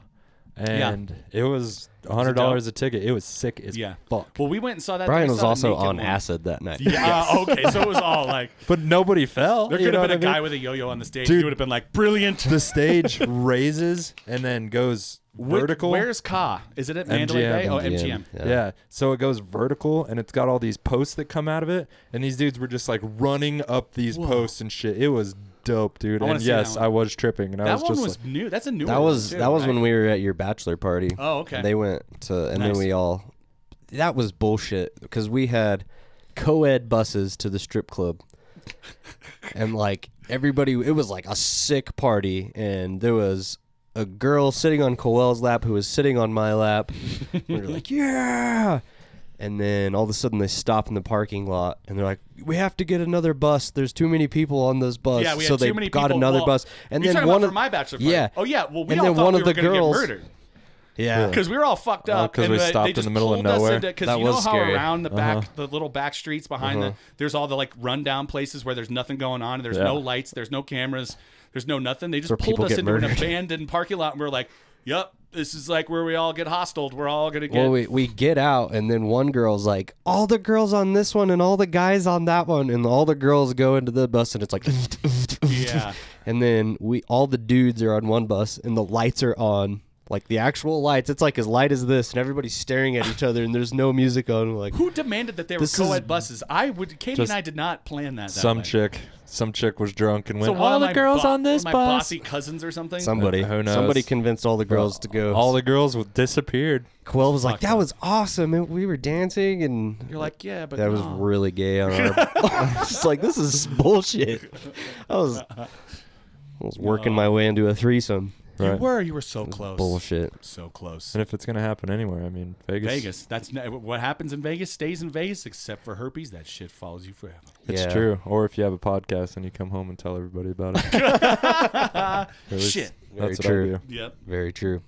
and it was $100 a ticket. It was sick as fuck. Well, we went and saw that. Brian we was saw the also naked on one. acid that night. Yeah. Okay. So it was all like, But nobody fell. there you could know have been a what I mean? guy with a yo-yo on the stage. Dude. He would have been like, brilliant. The stage raises and then goes vertical. Where's Ka? Is it at Mandalay Bay? Oh, MGM. Yeah. So it goes vertical, and it's got all these posts that come out of it, and these dudes were just like running up these posts and shit. It was dope, dude. I wanna And see that yes, one. I was tripping, and I That was one just was like, new. That's a new That one. was too, that was right? when we were at your bachelor party. Oh, okay. They went to, and Nice. then we all. That was bullshit because we had co-ed buses to the strip club, and like everybody, it was like a sick party, and there was a girl sitting on Coel's lap who was sitting on my lap. We were like, yeah. And then all of a sudden they stop in the parking lot, and they're like, "We have to get another bus. There's too many people on this bus." Yeah, we so had they too many got people. another Well, bus, and you're then talking one about of for my bachelor party. yeah. Oh yeah. Well, we And all then thought one we of were the gonna girls- get murdered. Yeah. Because we were all fucked up. 'cause and we they stopped in just the middle of pulled us nowhere. Because That you know was how scary. around the back, the little back streets behind there's all the like rundown places where there's nothing going on, and there's no lights, there's no cameras, there's no nothing. They just where pulled people us get into an murdered. abandoned parking lot, and we're like, "Yep, this is like where we all get hostiled. We're all gonna get." Well, we get out, and then one girl's like, all the girls on this one and all the guys on that one, and all the girls go into the bus, and it's like, Yeah. and then all the dudes are on one bus, and the lights are on, like the actual lights. It's like as light as this, and everybody's staring at each other, and there's no music on. We're like, Who demanded that they were This is- co-ed buses? Katie Just and I did not plan that. some way. chick was drunk and So went, one all of the my girls on this my bus. bossy cousins or something. somebody, Who knows? somebody convinced all the girls to go. All the girls disappeared. Coel was like, Fucked that up. was awesome, and we were dancing, and You're like, yeah, but that was no. really gay on our. I was just like, this is bullshit. I was working my way into a threesome. You were so close. Bullshit. So close. And if it's gonna happen anywhere, I mean, Vegas. Vegas. That's what happens in Vegas stays in Vegas, except for herpes. That shit follows you forever. It's Yeah. true. Or if you have a podcast and you come home and tell everybody about it. At least Shit. Very That's true. what I do. Yep. Very true.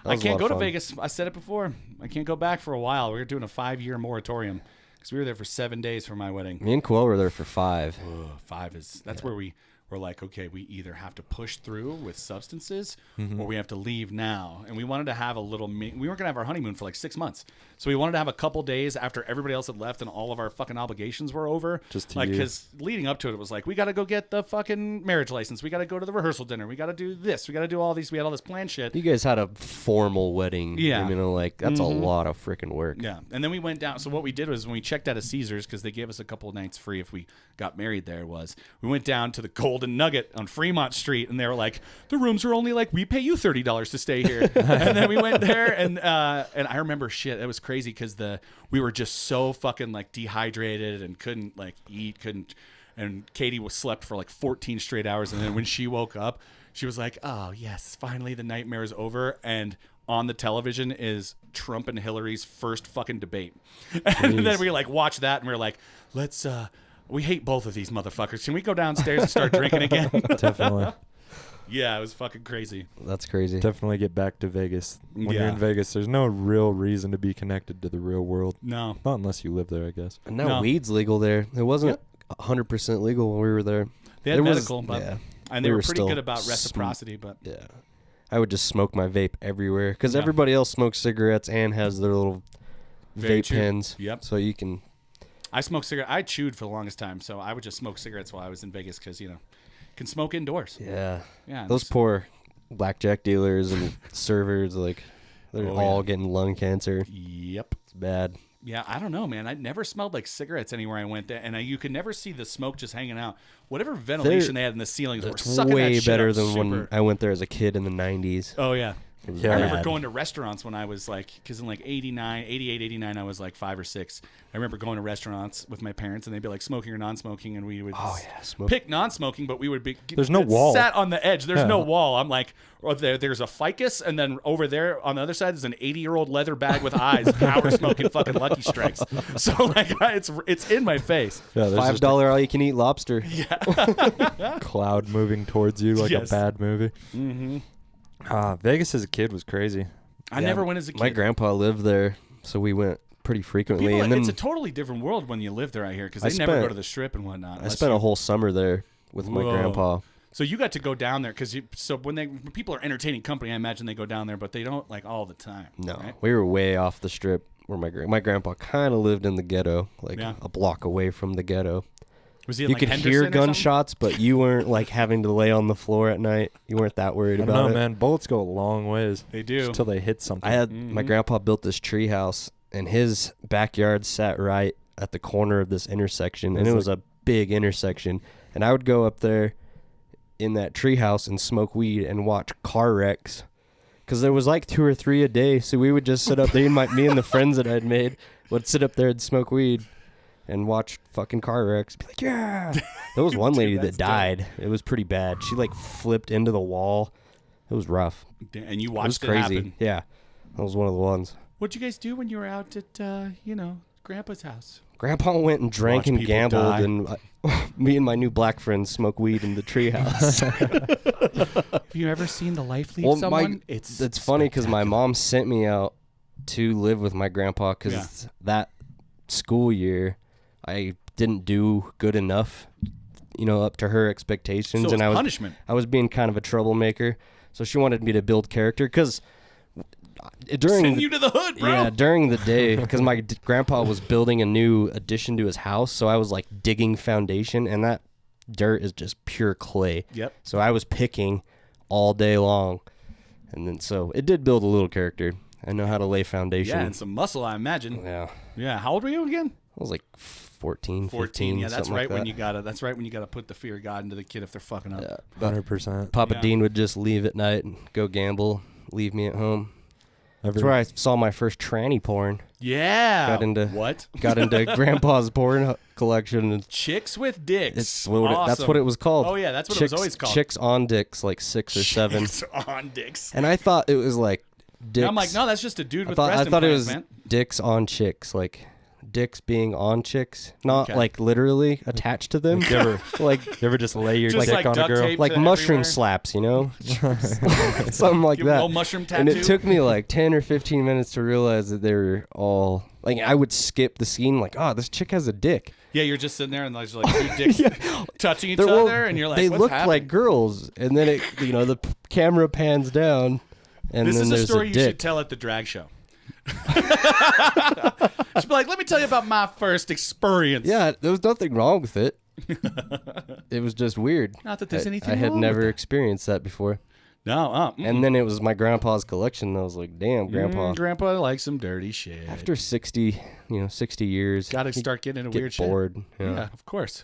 That I was a can't lot go of to fun. Vegas. I said it before. I can't go back for a while. We were doing a 5-year moratorium because we were there for 7 days for my wedding. Me and Coel were there for 5. Ugh, 5 is that's where we we're like, okay, we either have to push through with substances Mm-hmm. or we have to leave now. And we wanted to have a little, we weren't going to have our honeymoon for like 6 months. So we wanted to have a couple days after everybody else had left and all of our fucking obligations were over. Just to like, you. because leading up to it, it was like, we got to go get the fucking marriage license. We got to go to the rehearsal dinner. We got to do this. We got to do all these. We had all this planned shit. You guys had a formal wedding. Yeah. You know, like, that's a lot of freaking work. Yeah, and then we went down. So what we did was when we checked out of Caesars, because they gave us a couple of nights free if we got married there, was we went down to the Golden Nugget on Fremont Street, and they were like, the rooms are only like, we pay you $30 to stay here. And then we went there, and I remember shit. It was crazy because we were just so fucking like dehydrated and couldn't like eat, and Katie was slept for like 14 straight hours, and then when she woke up, she was like, oh yes, finally the nightmare is over. And on the television is Trump and Hillary's first fucking debate. And then we like watch that and we're like, let's we hate both of these motherfuckers. Can we go downstairs and start drinking again? Definitely. Yeah, it was fucking crazy. That's crazy. Definitely get back to Vegas. When you're Yeah. in Vegas, there's no real reason to be connected to the real world. No. Not unless you live there, I guess. And now No. weed's legal there. It wasn't 100% legal when we were there. They had There was- medical, but yeah. and they We were were pretty still good about reciprocity, but Yeah. I would just smoke my vape everywhere because Yeah. everybody else smokes cigarettes and has their little Very vape true. pens. Yep. So you can. I smoked cigarettes. I chewed for the longest time, so I would just smoke cigarettes while I was in Vegas because, you can smoke indoors. Yeah. Yeah. Those there's- poor blackjack dealers and servers, like, they're Oh, all yeah. getting lung cancer. Yep. It's bad. Yeah, I don't know, man. I never smelled like cigarettes anywhere I went there, and you could never see the smoke just hanging out. Whatever ventilation they had in the ceilings were It's sucking way that shit better up than when super. I went there as a kid in the 90s. Oh yeah. It was Yeah. I remember bad. going to restaurants when I was like, because in like 89, 88, 89, I was like 5 or 6. I remember going to restaurants with my parents, and they'd be like smoking or non-smoking, and we would Oh, yeah. Smoke. pick non-smoking, but we would be There's no wall. sat on the edge. There's Yeah. no wall. I'm like, there's a ficus, and then over there on the other side is an 80-year-old leather bag with eyes, power smoking fucking Lucky Strikes. So like, it's in my face. Yeah, there's just $5 all you can eat lobster. a cloud moving towards you like Yes. a bad movie. Mm-hmm. Vegas as a kid was crazy. I Yeah, never went as a kid. My grandpa lived there, so we went pretty frequently. People, and then it's a totally different world when you live there, I hear, because I they never spent- go to the strip and whatnot. I unless spent you- a whole summer there with my Whoa. grandpa. So you got to go down there because when people are entertaining company, I imagine they go down there, but they don't like all the time. No, right? we were way off the strip where my grandpa kind of lived in the ghetto, like Yeah. a block away from the ghetto. Was he in, You like, could Henderson hear or something? gunshots, but you weren't like having to lay on the floor at night. You weren't that worried I don't about know, it. man. Bullets go a long ways They do. until they hit something. I had my grandpa built this tree house, and his backyard sat right at the corner of this intersection, and It's it was a big intersection. And I would go up there in that tree house and smoke weed and watch car wrecks, because there was like 2 or 3 a day. So we would just sit up there. Me and the friends that I'd made would sit up there and smoke weed and watch fucking car wrecks. Be like, yeah. There was one lady that that's dope. died. It was pretty bad. She like flipped into the wall. It was rough. And you It was watched it, crazy. happen. Yeah, that was one of the ones. What'd you guys do when you were out at Grandpa's house? Grandpa went and drank Watch and people gambled, die. and me and my new black friend smoke weed in the treehouse. Have you ever seen the life leave Well, someone? it's funny because my mom sent me out to live with my grandpa because that school year I didn't do good enough, up to her expectations, So and it's punishment. I was being kind of a troublemaker. So she wanted me to build character because during Send you to the hood, bro. Yeah, during the day, because my grandpa was building a new addition to his house, so I was like digging foundation, and that dirt is just pure clay. Yep. So I was picking all day long, and then so it did build a little character. I know how to lay foundation. Yeah, and some muscle, I imagine. Yeah. Yeah. How old were you again? I was like 14, 14. 15, Yeah, that's something right like when that. you gotta. That's right when you gotta put the fear of God into the kid if they're fucking up. Yeah. 100%. Papa Yeah. Dean would just leave at night and go gamble, leave me at home. That's where I saw my first tranny porn. Yeah. Got into what? Got into Grandpa's porn collection. And Chicks with dicks. that's Awesome. what it was called. Oh yeah, that's what Chicks, it was always called. Chicks on dicks, like 6 or 7. Chicks on dicks. And I thought it was like dicks. I'm like, no, that's just a dude with I breast thought it implants, was man. dicks on chicks, like dicks being on chicks, not Okay. like literally attached to them. You ever, like you ever just lay your Just dick like on a duct girl? tape. like to mushroom everywhere. slaps, you know, something like Give 'em a that. little mushroom tattoo. And it took me like 10 or 15 minutes to realize that they were all like, I would skip the scene like, oh, this chick has a dick. Yeah, you're just sitting there and there's like two dicks touching each They're- well, other, and you're like, they what's looked happening? like girls, and then it, you know, the camera pans down, and This then is a there's story a you dick. should tell at the drag show. She'd be like, let me tell you about my first experience. Yeah, there was nothing wrong with it. It was just weird. Not that there's anything I had wrong never with experienced that before. No, And then it was my grandpa's collection. And I was like, damn, Grandpa. Grandpa likes some dirty shit. After 60 years, Got to you start getting into get weird shit. bored. Yeah, of course.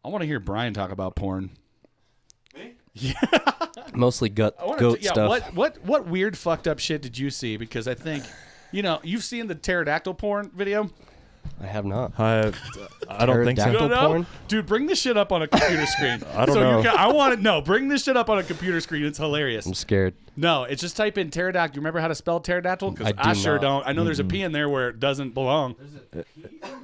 I want to hear Brian talk about porn. Mostly goat Yeah, stuff. what weird fucked up shit did you see? Because I think, you've seen the pterodactyl porn video. I have not. I don't think so. Pterodactyl You don't know? porn? Dude, bring this shit up on a computer screen. I don't know. I want to know. Bring this shit up on a computer screen. It's hilarious. I'm scared. No, it's just type in pterodactyl. You remember how to spell pterodactyl? Because I I do sure not. don't. I know there's a P in there where it doesn't belong.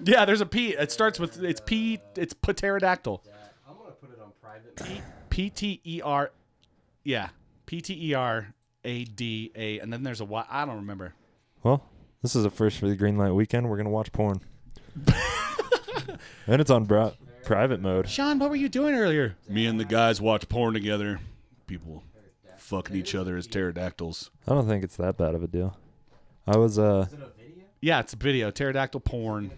Yeah, there's a P. It starts with, it's P, it's pterodactyl. I'm going to put it on private. P-T-E-R, yeah, P-T-E-R-A-D-A, and then there's a Y. I don't remember. Well, this is a first for the Green Light Weekend. We're going to watch porn. And it's on private mode. Sean, what were you doing earlier? Me and the guys watch porn together. People fucking each other as pterodactyls. I don't think it's that bad of a deal. I was, Yeah, it's a video. Pterodactyl porn.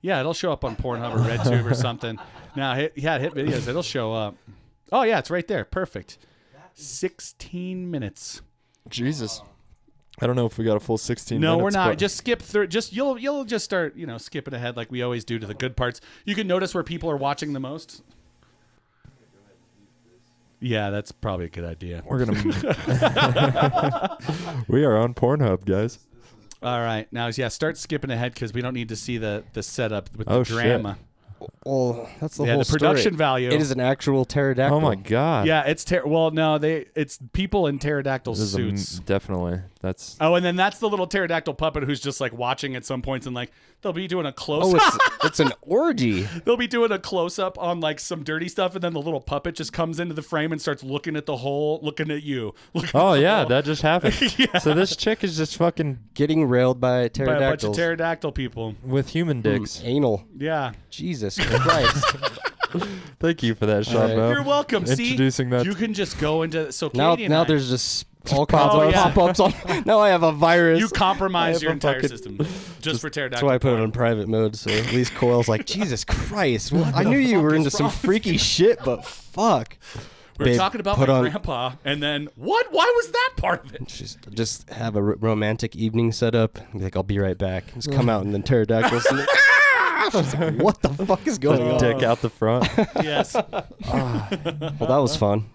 Yeah, it'll show up on Pornhub or RedTube or something. Now, hit videos. It'll show up. Oh, yeah, it's right there. Perfect. 16 minutes. Jesus. I don't know if we got a full 16 No, minutes. we're not. but- Just skip through. You'll just start, skipping ahead like we always do to the good parts. You can notice where people are watching the most. Yeah, that's probably a good idea. We're going to... We are on Pornhub, guys. All right. Now, start skipping ahead because we don't need to see the setup with Oh, the shit. drama. Well, that's the Yeah, whole the production story. value. It is an actual pterodactyl. Oh, my God. Yeah, it's well, no, it's people in pterodactyl This is suits. definitely. That's... Oh, and then that's the little pterodactyl puppet who's just like watching at some points and like they'll be doing a close Oh, up. it's an orgy. They'll be doing a close up on like some dirty stuff, and then the little puppet just comes into the frame and starts looking at the hole, looking at you. Oh, yeah, that just happened. Yeah. So this chick is just fucking Getting railed by by a bunch of pterodactyls. pterodactyl people. with human dicks. Anal. Yeah, Jesus Christ. Thank you for that, Sean right. Bell. you're welcome. See, Introducing that. you can just go into Katie now and now I, there's just all pop kinds of ups. pop-ups on. Now I have a virus. you I compromise have your a entire fucking- system just for That's pterodactyl. why I put it porn. on private mode, so at least Coyle's like, Jesus Christ. Well, I knew you were into some freaky shit, but fuck. We were Babe, talking about put my on- grandpa, and then what? Why was that part of it? Just have a romantic evening set up. Be like, I'll be right back. Just come out and then pterodactyls. And she's like, what the fuck is going on? dick out the front. Yes, Well, that was fun.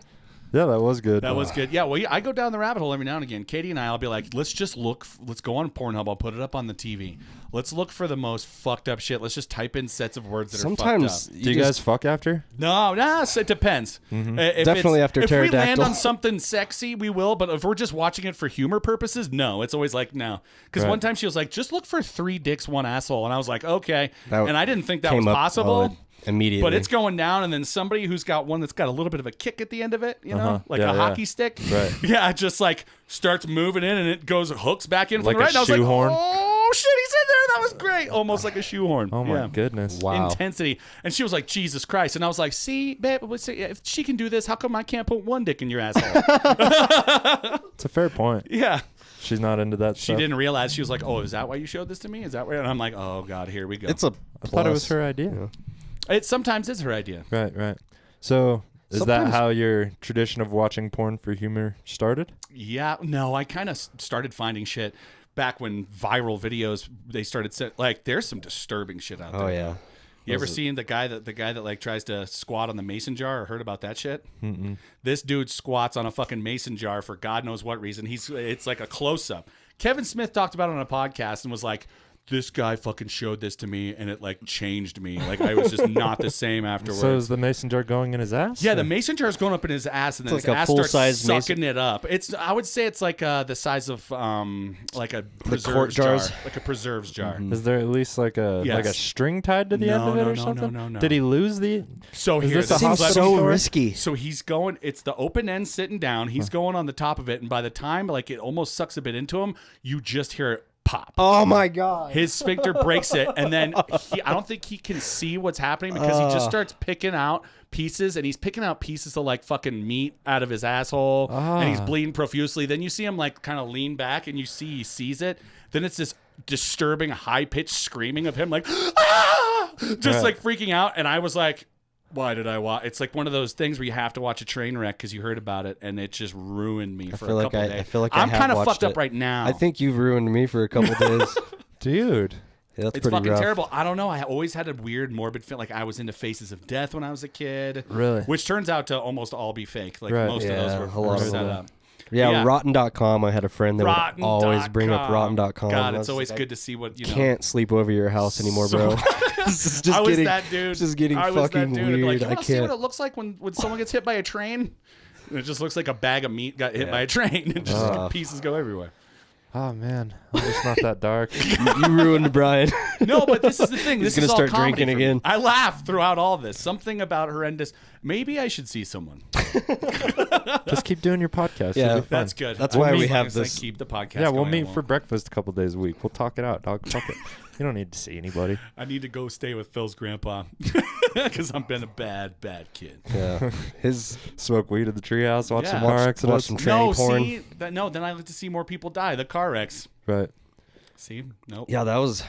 Yeah, that was good. that was good. Yeah, well, I go down the rabbit hole every now and again. Katie and I'll be like, let's go on Pornhub. I'll put it up on the TV. Let's look for the most fucked up shit. Let's just type in sets of words that Sometimes are fucked up. Do you guys fuck after? No, it depends. If Definitely after If we land pterodactyl. on something sexy, we will. But if we're just watching it for humor purposes, no. It's always like, no. Because Right. one time she was like, just look for 3 dicks, 1 asshole. And I was like, okay. That And I didn't think that came was up, possible. immediately. But it's going down, and then somebody who's got one that's got a little bit of a kick at the end of it, like Yeah, a yeah. hockey stick. Right. Yeah, it just like starts moving in, and it goes hooks back in from Like the a right. And I was like, shoehorn? oh shit, he's in there. That was great. Almost like a shoehorn. Oh, my Yeah. goodness. Wow. Intensity. And she was like, Jesus Christ. And I was like, see, babe, if she can do this, how come I can't put 1 dick in your asshole? It's a fair point. Yeah. She's not into that She stuff. didn't realize. She was like, oh, is that why you showed this to me? Is that why? And I'm like, oh, God, here we go. It's a I thought it was plus. her idea. It sometimes is her idea. Right, right. So, is that Sometimes- how your tradition of watching porn for humor started? Yeah, no, I kind of started finding shit back when viral videos they started like there's some disturbing shit out there. Oh yeah. You ever Those are- seen the guy that like tries to squat on the mason jar or heard about that shit? This dude squats on a fucking mason jar for God knows what reason. It's like a close up. Kevin Smith talked about it on a podcast and was like, this guy fucking showed this to me, and it like changed me. Like I was just not the same afterwards. So is the mason jar going in his ass? Yeah, the mason jar is going up in his ass, and then It's his like a ass starts full-size sucking it up. I would say it's like the size of like a quart preserves jar, jars? like a preserves jar. Is there at least like a Yes. string tied to the end No, of it no, or no, something? no. Did he lose the? So Is here, this a this Seems hospital so story? risky. So he's going. It's the open end sitting down. He's going on the top of it, and by the time like it almost sucks a bit into him, you just hear it pop. Oh my god. His sphincter breaks it, and then I don't think he can see what's happening because he just starts picking out pieces, and he's picking out pieces of like fucking meat out of his asshole, and he's bleeding profusely. Then you see him like kind of lean back, and you see he sees it. Then it's this disturbing high pitched screaming of him like, ah! Just like freaking out. And I was like, why did I watch? It's like one of those things where you have to watch a train wreck because you heard about it, and it just ruined me for a couple days. I feel like I'm have kind of watched fucked up it. right now. I think you've ruined me for a couple days. Dude. Yeah, that's it's pretty fucking rough. terrible. I don't know. I always had a weird morbid feel like I was into Faces of Death when I was a kid. Really? Which turns out to almost all be fake. Like Right. most of Yeah, those a were lot of set them. up. Yeah, Yeah. Rotten.com. I had a friend that would always bring up Rotten.com. God, and I it's was always like, good to see what, you know. Can't sleep over your house anymore, bro. This is just I was getting, that dude. This is getting I was fucking that dude. I'd be weird. like, you I want to see what can't. it looks like when someone gets hit by a train? And it just looks like a bag of meat got hit by a train, and just pieces go everywhere. Oh man, I'm just not that dark. You ruined Brian. No, but this is the thing. He's This is gonna all start comedy drinking for me. again. I laugh throughout all this. Something about horrendous. Maybe I should see someone. Just keep doing your podcast. Yeah, You'll be fine. That's good. That's why we As long have as I this- keep the podcast. Yeah, we'll going, I meet won't. for breakfast a couple days a week. We'll talk it out, dog. Fuck it. You don't need to see anybody. I need to go stay with Phil's grandpa because I've been a bad kid. Yeah, his Smoke weed at the treehouse. Watch Yeah. some car watch accidents. some No, tranny porn. see, then I like to see more people die. The car wrecks. Right. See, nope. Yeah, that was.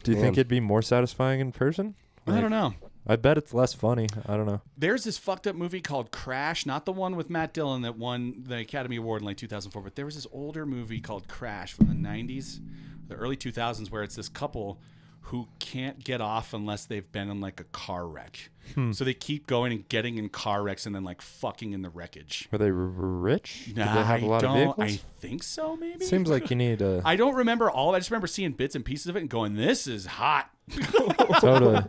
Do you Man. think it'd be more satisfying in person? I don't know. I bet it's less funny. I don't know. There's this fucked up movie called Crash, not the one with Matt Dillon that won the Academy Award in like 2004, but there was this older movie called Crash from the 90s, the early 2000s, where it's this couple who can't get off unless they've been in like a car wreck. So they keep going and getting in car wrecks and then like fucking in the wreckage. Were they rich? Did they Nah, have a lot of I vehicles? think so, maybe. Seems like you need a I don't remember all of it. I just remember seeing bits and pieces of it and going, this is hot. totally.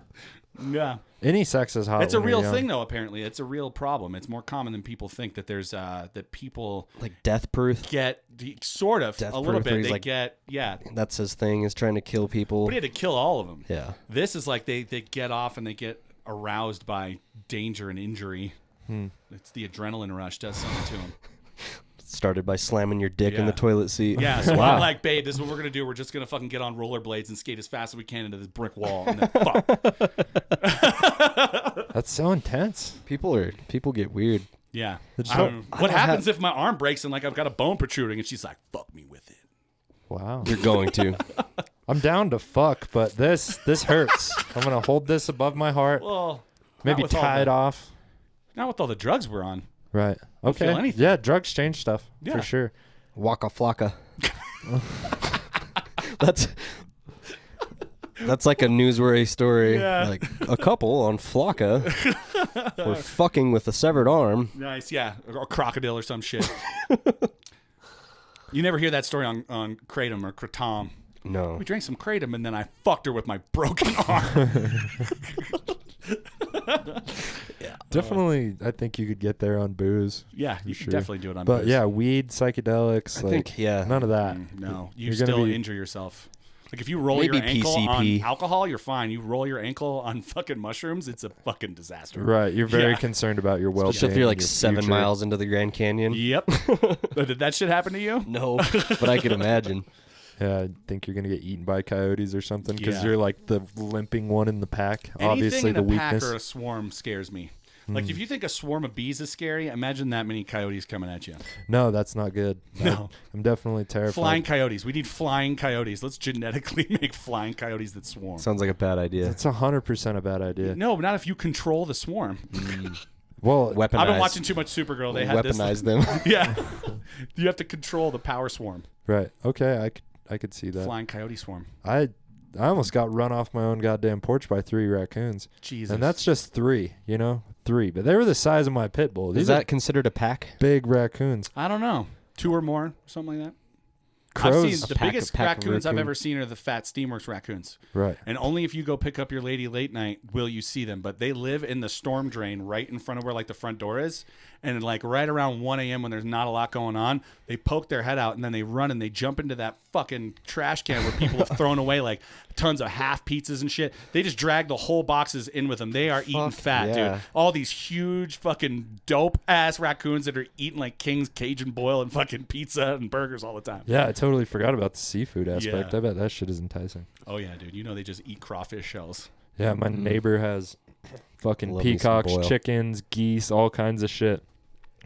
Yeah. Any sex is hot. It's a when you're real young. thing, though, apparently. It's a real problem. It's more common than people think that there's, that people Like Death Proof. get, sort of, Death a little Proof, where bit. he's They like- get, yeah. That's his thing, is trying to kill people. But he had to kill all of them. Yeah. This is like they get off and they get aroused by danger and injury. It's the adrenaline rush does something to them. Started by slamming your dick in the Yeah. toilet seat. Yeah, so I'm like, babe, this is what we're going to do. We're just going to fucking get on rollerblades and skate as fast as we can into this brick wall. And then fuck. That's so intense. People get weird. Yeah. It's I so- don't- what happens if my arm breaks and like I've got a bone protruding and she's like, fuck me with it? Wow. You're going to. I'm down to fuck, but this hurts. I'm gonna hold this above my heart. Well, Maybe not with all tie it the- off. Not with all the drugs we're on. Right. Don't feel Okay. anything. Yeah, drugs change stuff Yeah. for sure. Waka flocka. That's like a newsworthy story. Yeah. Like a couple on Flocka were fucking with a severed arm. Nice, yeah. Or a crocodile or some shit. You never hear that story on Kratom or Kratom. No. We drank some Kratom and then I fucked her with my broken arm. Definitely, I think you could get there on booze. Yeah, you should sure. definitely do it on But booze. yeah, weed, psychedelics, I like, think, yeah. none of that. No, you You're gonna still be- injure yourself. Like if you roll Maybe your ankle PCP. on alcohol, you're fine. You roll your ankle on fucking mushrooms, it's a fucking disaster. Right. You're very Yeah. concerned about your well-being. Especially if you're like and your 7 future. miles into the Grand Canyon. Yep. Did that shit happen to you? No, but I could imagine. Yeah, I think you're gonna get eaten by coyotes or something because Yeah. you're like the limping one in the pack. Anything Obviously, in the a pack weakness. or a swarm scares me. Like if you think a swarm of bees is scary, imagine that many coyotes coming at you. No, that's not good. No. I'm definitely terrified. Flying coyotes. We need flying coyotes. Let's genetically make flying coyotes that swarm. Sounds like a bad idea. That's 100% a bad idea. No, not if you control the swarm. Well, Weaponize. I've been watching too much Supergirl. They had this. Weaponize them. Yeah. You have to control the power swarm. right. Okay, I could see that. Flying coyote swarm. I almost got run off my own goddamn porch by 3 raccoons. Jesus. And that's just 3, 3. But they were the size of my pit bull. These Is are that considered a pack? big raccoons. I don't know. 2 or more, something like that. I've crows. seen the pack- biggest a pack of raccoons I've raccoon. ever seen are the fat Steamworks raccoons. Right. And only if you go pick up your lady late night will you see them. But they live in the storm drain right in front of where like the front door is. And like right around 1 a.m. when there's not a lot going on, they poke their head out and then they run and they jump into that fucking trash can where people have thrown away like tons of half pizzas and shit. They just drag the whole boxes in with them. They are eating fat, yeah. dude. All these huge fucking dope ass raccoons that are eating like King's Cajun boil and fucking pizza and burgers all the time. Yeah, I totally forgot about the seafood aspect. Yeah. I bet that shit is enticing. Oh yeah, dude. You know they just eat crawfish shells. Yeah, my neighbor has fucking Love me some peacocks, boil. chickens, geese, all kinds of shit.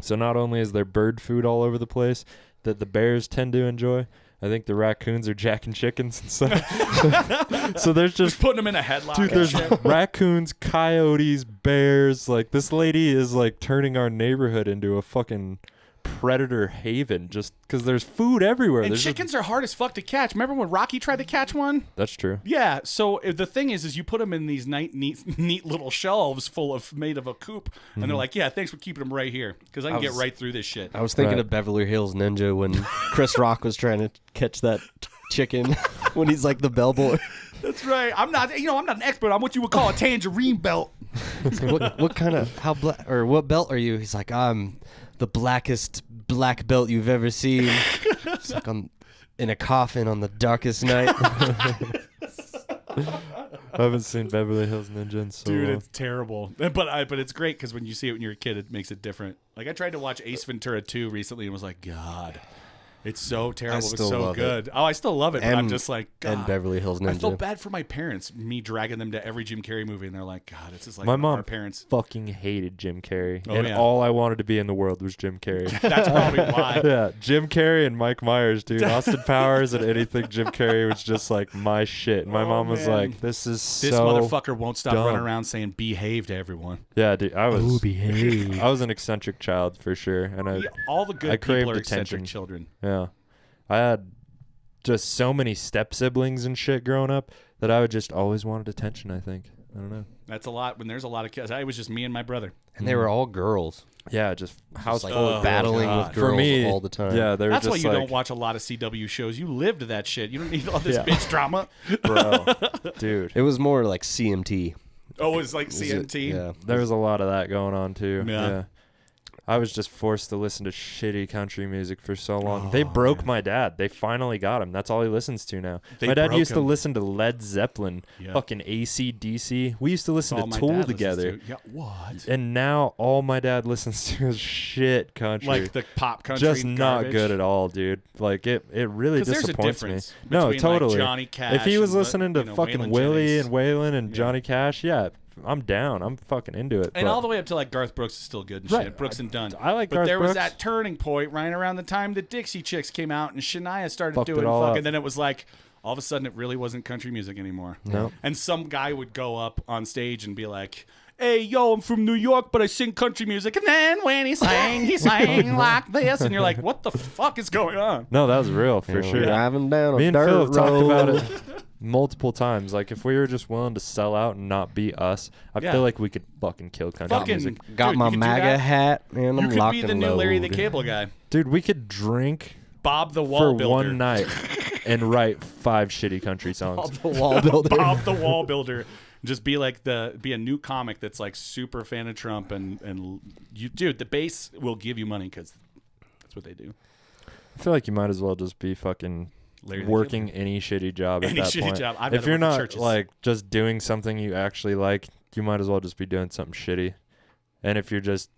So not only is there bird food all over the place that the bears tend to enjoy, I think the raccoons are jacking chickens and stuff. So there's Just just putting them in a headlock. dude, and there's shit. raccoons, coyotes, bears. Like this lady is like turning our neighborhood into a fucking predator haven just because there's food everywhere. And There's just- chickens are hard as fuck to catch. Remember when Rocky tried to catch one? that's true. Yeah. So the thing is you put them in these neat little shelves made of a coop, and they're like, "Yeah, thanks for keeping them right here because I can get right through this shit." I was thinking Right. of Beverly Hills Ninja when Chris Rock was trying to catch that chicken when he's like the bellboy. That's right. I'm not an expert. I'm what you would call a tangerine belt. He's like, what kind of what belt are you? He's like, I'm the blackest black belt you've ever seen. It's like I'm in a coffin on the darkest night. I haven't seen Beverly Hills Ninja in so Dude, long. it's terrible. But it's great because when you see it when you're a kid, it makes it different. Like I tried to watch Ace Ventura 2 recently and was like, God, it's so terrible. It's still so love good. Oh, I still love it, but I'm just like, God. And Beverly Hills Ninja. I feel bad for my parents, me dragging them to every Jim Carrey movie, and they're like, God, this is like My our mom parents. fucking hated Jim Carrey, Oh, and yeah. all I wanted to be in the world was Jim Carrey. That's probably why. Yeah, Jim Carrey and Mike Myers, dude. Austin Powers and anything Jim Carrey was just like my shit. And my Oh, mom was man. like, "This is This so motherfucker won't stop dumb. running around saying behave to everyone. Yeah, dude. I was behave. I was an eccentric child for sure, and I Yeah, all the good I people craved are eccentric attention. children. yeah, I had just so many step siblings and shit growing up that I would just always wanted attention. I think I don't know. That's a lot. When there's a lot of kids, I was just me and my brother. And they were all girls. Yeah, just house Just like full of battling God. with For girls me, all the time. Yeah, they were That's why just you like, don't watch a lot of CW shows. You lived that shit. You don't need all this Yeah. bitch drama. bro, dude. It was more like CMT. Oh, it's like Is it- CMT. Yeah. There was a lot of that going on too. Yeah. Yeah. I was just forced to listen to shitty country music for so long. Oh, they broke man. my dad. They finally got him. That's all he listens to now. They My dad broke used to him. listen to Led Zeppelin, Yeah. fucking AC/DC. We used to listen All my to Tool dad listens together. to. Yeah, what? And now all my dad listens to is shit country. Like the pop country. just not garbage? good at all, dude. Like it really 'Cause there's a disappoints me. difference No, between, totally. Like Johnny Cash if he was and, listening to fucking Waylon Willie Jennings. and Waylon and Yeah. Johnny Cash, yeah, I'm down. I'm fucking into it. And but- all the way up to like Garth Brooks is still good and Right. shit. Brooks and Dunn. I like But Garth there was Brooks. that turning point right around the time the Dixie Chicks came out and Shania started Fucked doing it all fucking. up. Then it was like all of a sudden it really wasn't country music anymore. No. And some guy would go up on stage and be like, "Hey, yo, I'm from New York, but I sing country music." And then when he sang like this, and you're like, "What the fuck is going on?" No, that was real for sure. Driving down a Me and dirt Phil have talked road. about it multiple times. Like if we were just willing to sell out and not be us, I Yeah. feel like we could fucking kill country Fucking music. Got dude, my you could do MAGA that. hat and You I'm could locked be the and new Larry the loaded. Cable Guy, Dude, we could drink Bob the for Wall Builder. one night and write 5 shitty country songs. The wall builder. Bob the Wall Builder. Just be like be a new comic that's like super fan of Trump and you dude, the base will give you money because that's what they do. I feel like you might as well just be fucking Larry the working any shitty job at Any that shitty point. job. I've If gotta you're work in not churches. like just doing something you actually like, you might as well just be doing something shitty. And if you're just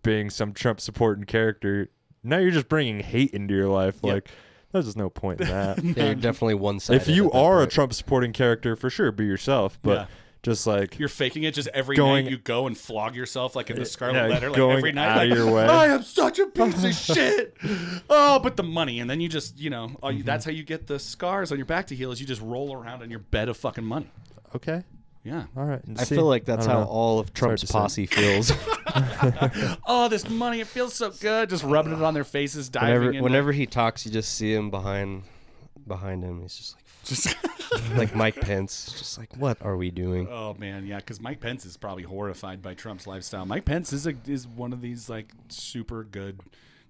being some Trump supporting character, now you're just bringing hate into your life. Yep. Like there's just no point in that. Yeah, you're definitely one sided. If you are a Trump supporting character, for sure, be yourself. But Yeah. just like You're faking it just every Going- night you go and flog yourself like in the Scarlet yeah, Letter, like going every night. out of Like, your way. I am such a piece of shit. Oh, but the money, and then you just, that's how you get the scars on your back to heal. Is you just roll around in your bed of fucking money. okay, Yeah. all right. I feel like that's I how don't know. all of Trump's to say. posse feels. Oh, this money, it feels so good. Just rubbing it on their faces, diving whenever in. whenever he talks, you just see him behind him. He's just like Just like Mike Pence. Just like, what are we doing? oh man, yeah, because Mike Pence is probably horrified by Trump's lifestyle. Mike Pence is one of these like super good,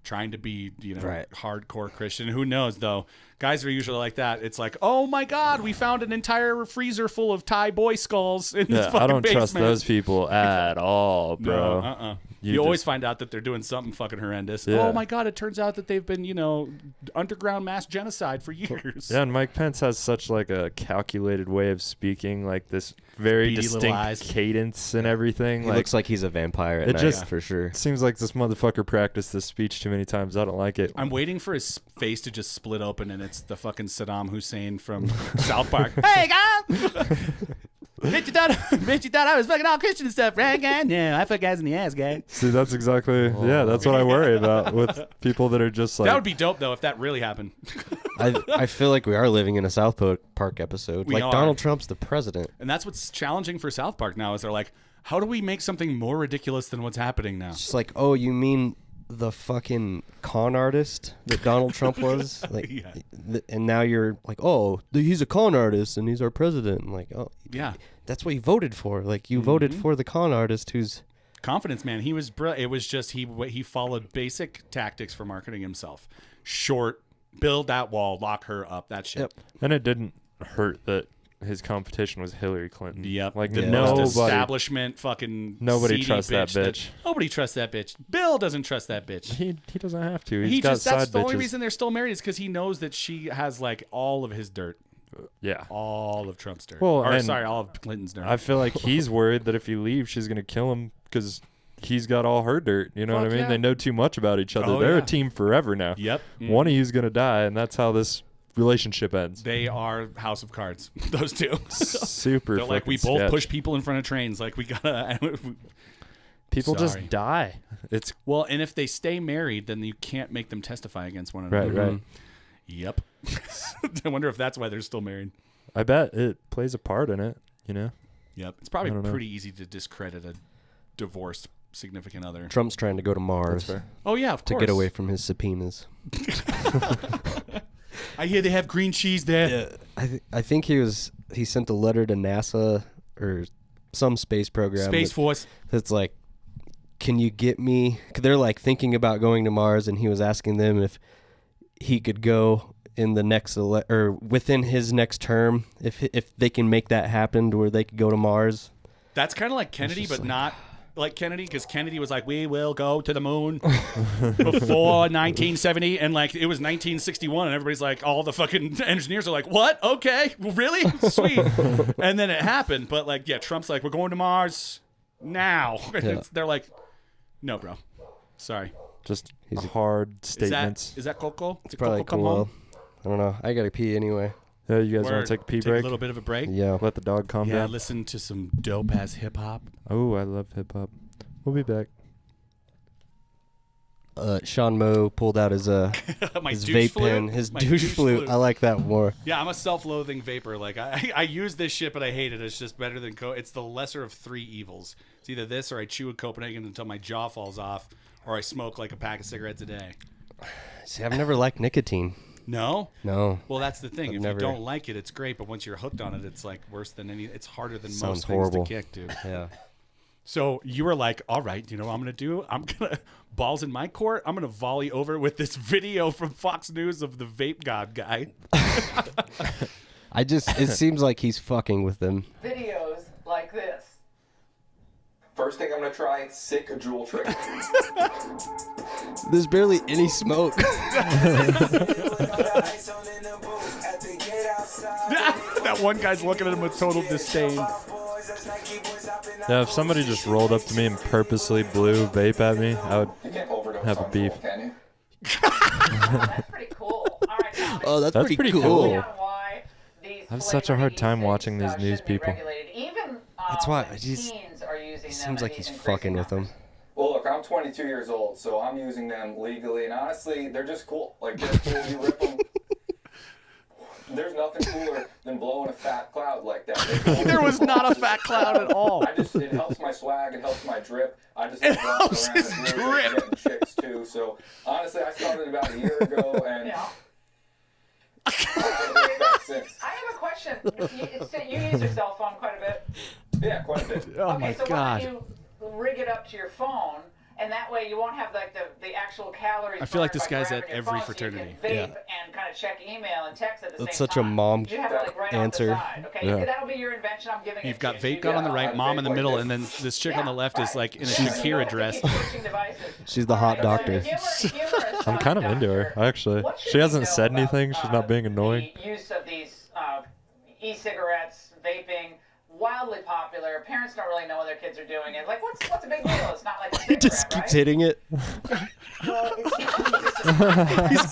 trying to be Right. hardcore Christian. Who knows though? Guys are usually like that. It's like, oh my God, we found an entire freezer full of Thai boy skulls in this fucking I don't basement. trust those people at all, bro. No, You always find out that they're doing something fucking horrendous. Yeah. Oh my God, it turns out that they've been, underground mass genocide for years. Yeah, and Mike Pence has such like a calculated way of speaking, like this very Beady little eyes. distinct cadence and everything. He Like, looks like he's a vampire at It night, just- for sure. seems like this motherfucker practiced this speech too many times. I don't like it. I'm waiting for his face to just split open and it's the fucking Saddam Hussein from South Park. Hey, guys! Bitch, you thought I was fucking all Christian and stuff, right, guy? No, I fuck guys in the ass, guy. See, that's exactly that's what I worry about with people that are just like That would be dope, though, if that really happened. I feel like we are living in a South Park episode. We like are. Donald Trump's the president. And that's what's challenging for South Park now is they're like, how do we make something more ridiculous than what's happening now? It's like, oh, you mean the fucking con artist that Donald Trump was? Like, Yeah. and now you're like, oh, he's a con artist and he's our president. I'm like, oh, Yeah. that's what you voted for. Like, you voted for the con artist who's... Confidence, man. He was brilliant. It was just he followed basic tactics for marketing himself. Short, build that wall, lock her up, that shit. Yep. and it didn't hurt that his competition was Hillary Clinton. Yep. Like the nobody most establishment fucking Nobody seedy trusts that bitch. Nobody trusts that bitch. Bill doesn't trust that bitch. he doesn't have to. He's got That's side the only bitches. reason they're still married is because he knows that she has like all of his dirt. Yeah. All of Trump's dirt. Well, or and sorry, all of Clinton's dirt. I feel like he's worried that if he leaves, she's gonna kill him because he's got all her dirt. You know what I Fuck mean? yeah. They know too much about each other. Oh, They're yeah. a team forever now. Yep. One of you's gonna die, and that's how this relationship ends. They are House of Cards. Those two. Super. They're like, we fucking both sketch. push people in front of trains. Like, we gotta. People Sorry. just die. It's Well, and if they stay married, then you can't make them testify against one another. right. Yep. I wonder if that's why they're still married. I bet it plays a part in it. You know. Yep. It's probably I don't know. pretty easy to discredit a divorced significant other. Trump's trying to go to Mars fair. Oh, yeah, of to course. get away from his subpoenas. I hear they have green cheese there. I think he sent a letter to NASA or some space program. Space Force. That's like, can you get me? 'Cause they're like thinking about going to Mars, and he was asking them if he could go in the next or within his next term, if they can make that happen to where they could go to Mars. That's kind of like Kennedy, just but like- not like Kennedy, because Kennedy was like, we will go to the moon before 1970, and like it was 1961, and everybody's like, all the fucking engineers are like, what? Okay, really? Sweet. And then it happened, but like, yeah, Trump's like, we're going to Mars now. And Yeah. they're like, no, bro. Sorry. Just hard statements. Is that Coco? Did Probably Coco come cool. home? I don't know. I gotta pee anyway. Yeah, you guys want Word. to take a pee Take break? a little bit of a break. Yeah. Let the dog calm Yeah, down. listen to some dope ass hip hop. Oh, I love hip hop. We'll be back. Sean Moe pulled out his My his douche vape flute. pen, his My douche flute. I like that more. Yeah, I'm a self-loathing vapor. Like I use this shit, but I hate it. It's just better than It's the lesser of three evils. It's either this, or I chew a Copenhagen until my jaw falls off, or I smoke like a pack of cigarettes a day. See, I've never liked nicotine. No. No. Well, that's the thing. I've If never- you don't like it, it's great. But once you're hooked on it, it's like worse than any. It's harder than Sounds most horrible. things to kick, dude. Yeah. So you were like, all right, you know what I'm going to do? I'm going to, balls in my court, I'm going to volley over with this video from Fox News of the vape god guy. it seems like he's fucking with them. Videos like this. First thing I'm gonna try, sick jewel trick. There's barely any smoke. That one guy's looking at him with total disdain. Yeah, if somebody just rolled up to me and purposely blew vape at me, I would. You can't overdose Have a on beef. Juul, can you? That's pretty cool. All right, Tommy. Oh, that's pretty pretty cool. cool. On why these I have such a hard time flavor watching these should news be people. regulated. Even That's why when he's- teens are using It them seems at like these he's increasing fucking with them. numbers. Well, look, I'm 22 years old, so I'm using them legally, and honestly, they're just cool. Like, they're cool. You rip them. There's nothing cooler than blowing a fat cloud like that. There was not a fat cloud at all. It helps my swag, it helps my drip. I just It love walking helps around his with drip. and getting chicks too. So honestly, I started about a year ago, and Yeah. I've been doing that since. I have a question. You use your cell phone quite a bit. Yeah, quite a bit. Oh Okay, my so God. why don't you rig it up to your phone and that way you won't have like the actual calories. I feel like burned this by guy's grabbing at your every phone, fraternity. So you can vape Yeah. and kind of check email and text at the That's same such a time. mom You have it like right answer. off the side. Okay, Yeah. that'll be your invention. I'm giving You've it got to you. vape gun on the right, I mom in the vape middle, like and then this chick on the left is like in a Shakira dress. She's the hot doctor. I'm kind of into her, actually. She hasn't said anything. She's not being annoying. The use of these e-cigarettes, vaping, wildly popular. Parents don't really know what their kids are doing it. Like, what's a big deal? It's not like a He cigarette, just keeps right? hitting it. Well, it's He's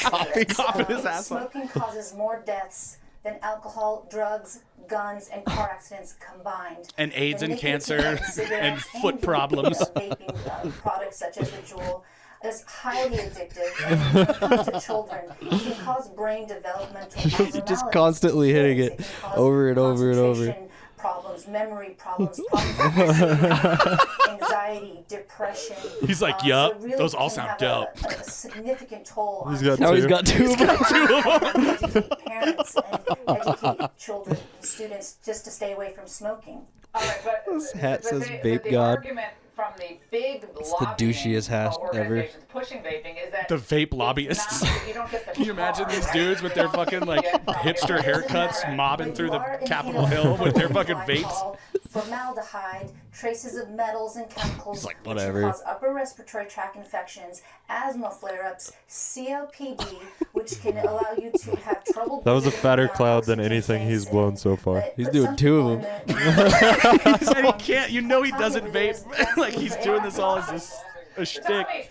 coughing his ass off. Smoking causes more deaths than alcohol, drugs, guns, and car accidents combined. And AIDS The and nicotine cancer of cigarettes and foot the problems. Vaping products such as the Juul is highly addictive and when it comes to children, it can cause brain developmental abnormalities. Just constantly hitting it It can cause over and over and over. concentration problems, memory problems, problems anxiety, depression. He's like, so yup, it really those all can sound have dope. A significant toll He's on got Now he's two. got two of them. educate parents and educate children and students just to stay away from smoking. All right, but, This hat says the vape god. argument from the big It's the douchiest hat ever. organizations pushing vaping is that The vape it's lobbyists. not- you don't get the Can you imagine car, these right? dudes with their fucking like hipster haircuts mobbing through the Capitol Hill with their fucking vapes? Formaldehyde, traces of metals and chemicals like, which whatever. can cause upper respiratory tract infections, asthma flare-ups, COPD, which can allow you to have trouble. That was a breathing fatter without cloud than oxygen anything he's tanks, blown and so far. it He's puts doing some two of people them. in He said he can't. You know he doesn't vape. Like he's doing this all as a shtick. Tommy,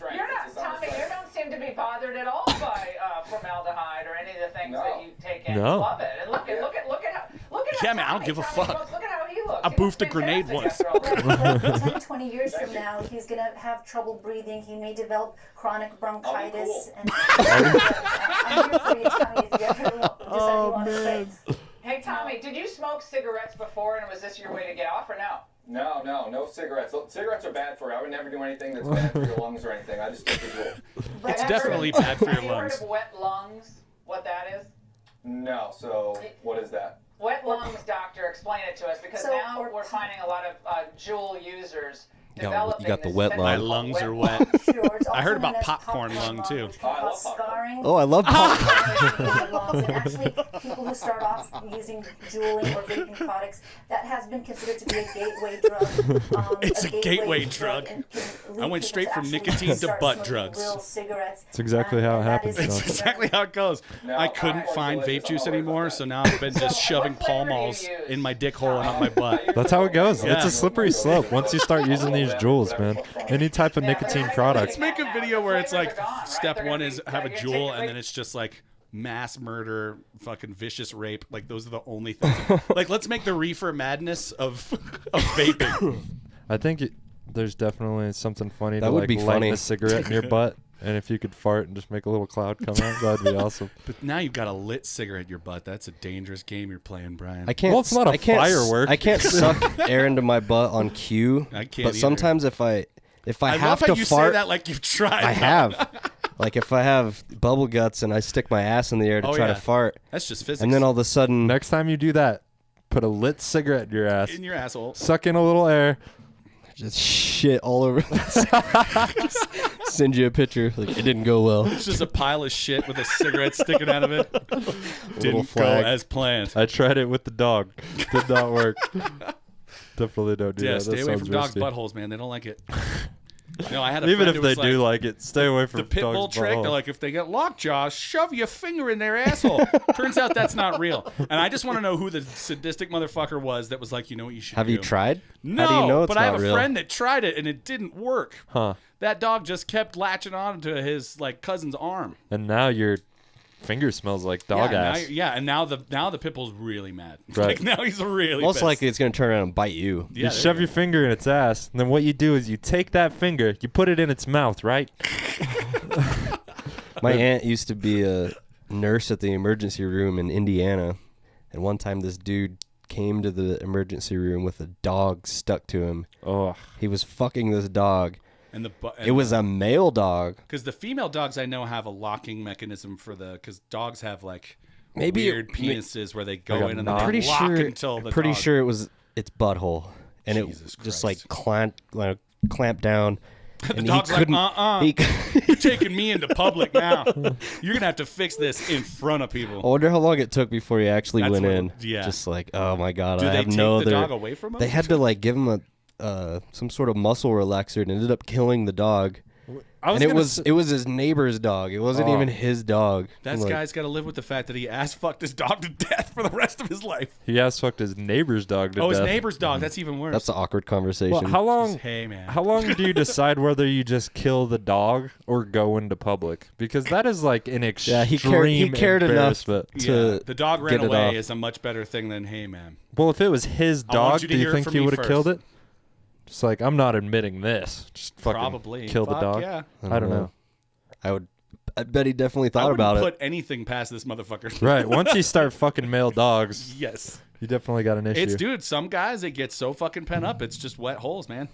Tommy, you don't seem to be bothered at all by formaldehyde or any of the things No. that you take in. No. Love it. And look at Yeah, how man, I don't Tommy give a Tommy fuck. looks. Look at how he looks. I He boofed looks a grenade fantastic once. after all this. 10, 20 years from now, he's going to have trouble breathing. He may develop chronic bronchitis. cool. And I'm here for you, Tommy, if you ever want to faith. Hey, Tommy, did you smoke cigarettes before, and was this your way to get off, or no? No cigarettes. Cigarettes are bad for you. I would never do anything that's bad for your lungs or anything. I just take the Juul. It's Have you definitely heard of- bad for your Have you heard lungs. of wet lungs? What that is? No, so what is that? Wet lungs, doctor, explain it to us, because So, now or- we're finding a lot of Juul users You got- developing you got the this wet thing lung. My called lungs are lung. wet. Sure, it's I heard also about known as popcorn lung, too. which can I love cause popcorn. scarring. Oh, I love pop. And actually, people who start off using juuling or vaping products, that has been considered to be a gateway drug. It's a gateway drug. and can lead I went people straight to from actually nicotine to start butt smoking drugs. real cigarettes. That's exactly how it that happens, is John. That's exactly how it goes. No, I couldn't find vape juice anymore, so now I've been just So, shoving what flavor Pall do you Malls use? in my dick hole and up my butt. That's how it goes. Yeah. It's a slippery slope. Once you start using these Juuls, man, any type of nicotine product. Let's make a video where it's like, Flavors are gone, right? step They're one gonna is be- have a they're gonna Juul, take and then it's just like mass murder, fucking vicious rape. Like those are the only things. Like let's make the reefer madness of vaping. I think there's definitely something funny That to would like be light funny. a cigarette in your butt, and if you could fart and just make a little cloud come out, that'd be awesome. But now you've got a lit cigarette in your butt. That's a dangerous game you're playing, Brian. I can't. Well, it's not a I can't, firework. I can't suck air into my butt on cue. I can't But either. sometimes if I I have love how to you fart, say that like you've tried. I have. Like if I have bubble guts and I stick my ass in the air to Oh, try yeah. to fart, That's just physics. and then all of a sudden, Next time you do that, put a lit cigarette in your ass, in your asshole. suck in a little air. just shit all over. Send you a picture. Like it didn't go well. It's just a pile of shit with a cigarette sticking out of it. Didn't go flag. as planned. I tried it with the dog. Did not work. Definitely don't do Yeah, that. stay that away sounds from dogs' risky. buttholes, man. They don't like it. No, I had a Even friend if who they was do like it, stay away from the pit bull dogs' trick. They're buttholes. like, if they get lockjaw, shove your finger in their asshole. Turns out that's not real. And I just want to know who the sadistic motherfucker was that was like, you know what you should Have do. you tried? No, How do you know it's but I have not a real? friend that tried it and it didn't work. Huh. That dog just kept latching on to his like cousin's arm. And now your finger smells like dog yeah, ass. and now the pit bull's really mad. Right. Like now he's really Most pissed. likely, it's gonna turn around and bite you. Yeah, You there shove go. your finger in its ass, and then what you do is you take that finger, you put it in its mouth, right? My aunt used to be a nurse at the emergency room in Indiana, and one time this dude came to the emergency room with a dog stuck to him. Oh, He was fucking this dog. And It was a male dog. because the female dogs I know have a locking mechanism for the because dogs have like Maybe weird penises where they go Like a in and knot? they Pretty lock sure. until the Pretty dog. sure it was its butthole, and Jesus it just Christ. like clamped down. The And dog's like, he you're taking me into public now. You're going to have to fix this in front of people. I wonder how long it took before he actually That's went what- in. yeah. Just like, oh my god, Do I they have take no the other. dog away from him? They had to like give him a some sort of muscle relaxer and ended up killing the dog. And it was his neighbor's dog. It wasn't even his dog. That Like, guy's got to live with the fact that he ass fucked his dog to death for the rest of his life. He ass fucked his neighbor's dog to Oh, his death. neighbor's dog. That's even worse. that's an awkward conversation. Well, how long? Hey, man. How long do you decide whether you just kill the dog or go into public? Because that is like an extreme he cared enough embarrassment. to the dog ran get it away off. is a much better thing than hey, man. Well, if it was his I want dog, you to do you hear it think from he me would have killed first. it? Just like, I'm not admitting this. Just fucking Probably. kill the Fuck dog. yeah. I don't know. I bet he definitely I thought wouldn't about put it. anything past this motherfucker. Right. Once you start fucking male dogs, Yes. you definitely got an issue. It's, dude, some guys, it gets so fucking pent up. It's just wet holes, man.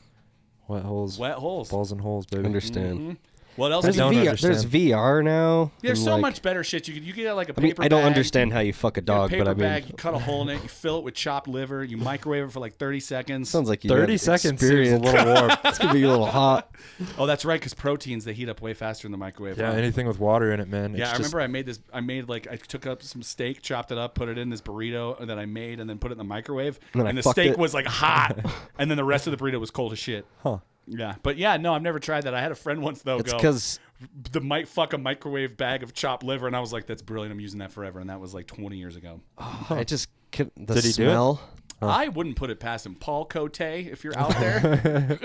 Wet holes. Wet holes. Balls and holes, baby. Understand. What else? There's, don't there's understand. VR now. There's and, so like, much better shit. You get like a I mean, paper I don't bag. understand how you fuck a You get a dog, paper but I mean, bag, you cut a hole in it, you fill it with chopped liver, you microwave it for like 30 seconds. sounds like you 30 have seconds seems a experience. little warm. It's gonna be a little hot. Oh, that's right, because proteins, they heat up way faster in the microwave. Yeah, huh? anything with water in it, man. Yeah, It's I just- remember I took up some steak, chopped it up, put it in this burrito that I made, and then put it in the microwave. And then I And the fucked steak it. was like hot, and then the rest of the burrito was cold as shit. Huh. Yeah, but yeah, no, I've never tried that. I had a friend once though It's go, because fuck a microwave bag of chopped liver, and I was like, that's brilliant. I'm using that forever, and that was like 20 years ago. I just the Did he do it? smell. I wouldn't put it past him. Paul Cote, if you're out there.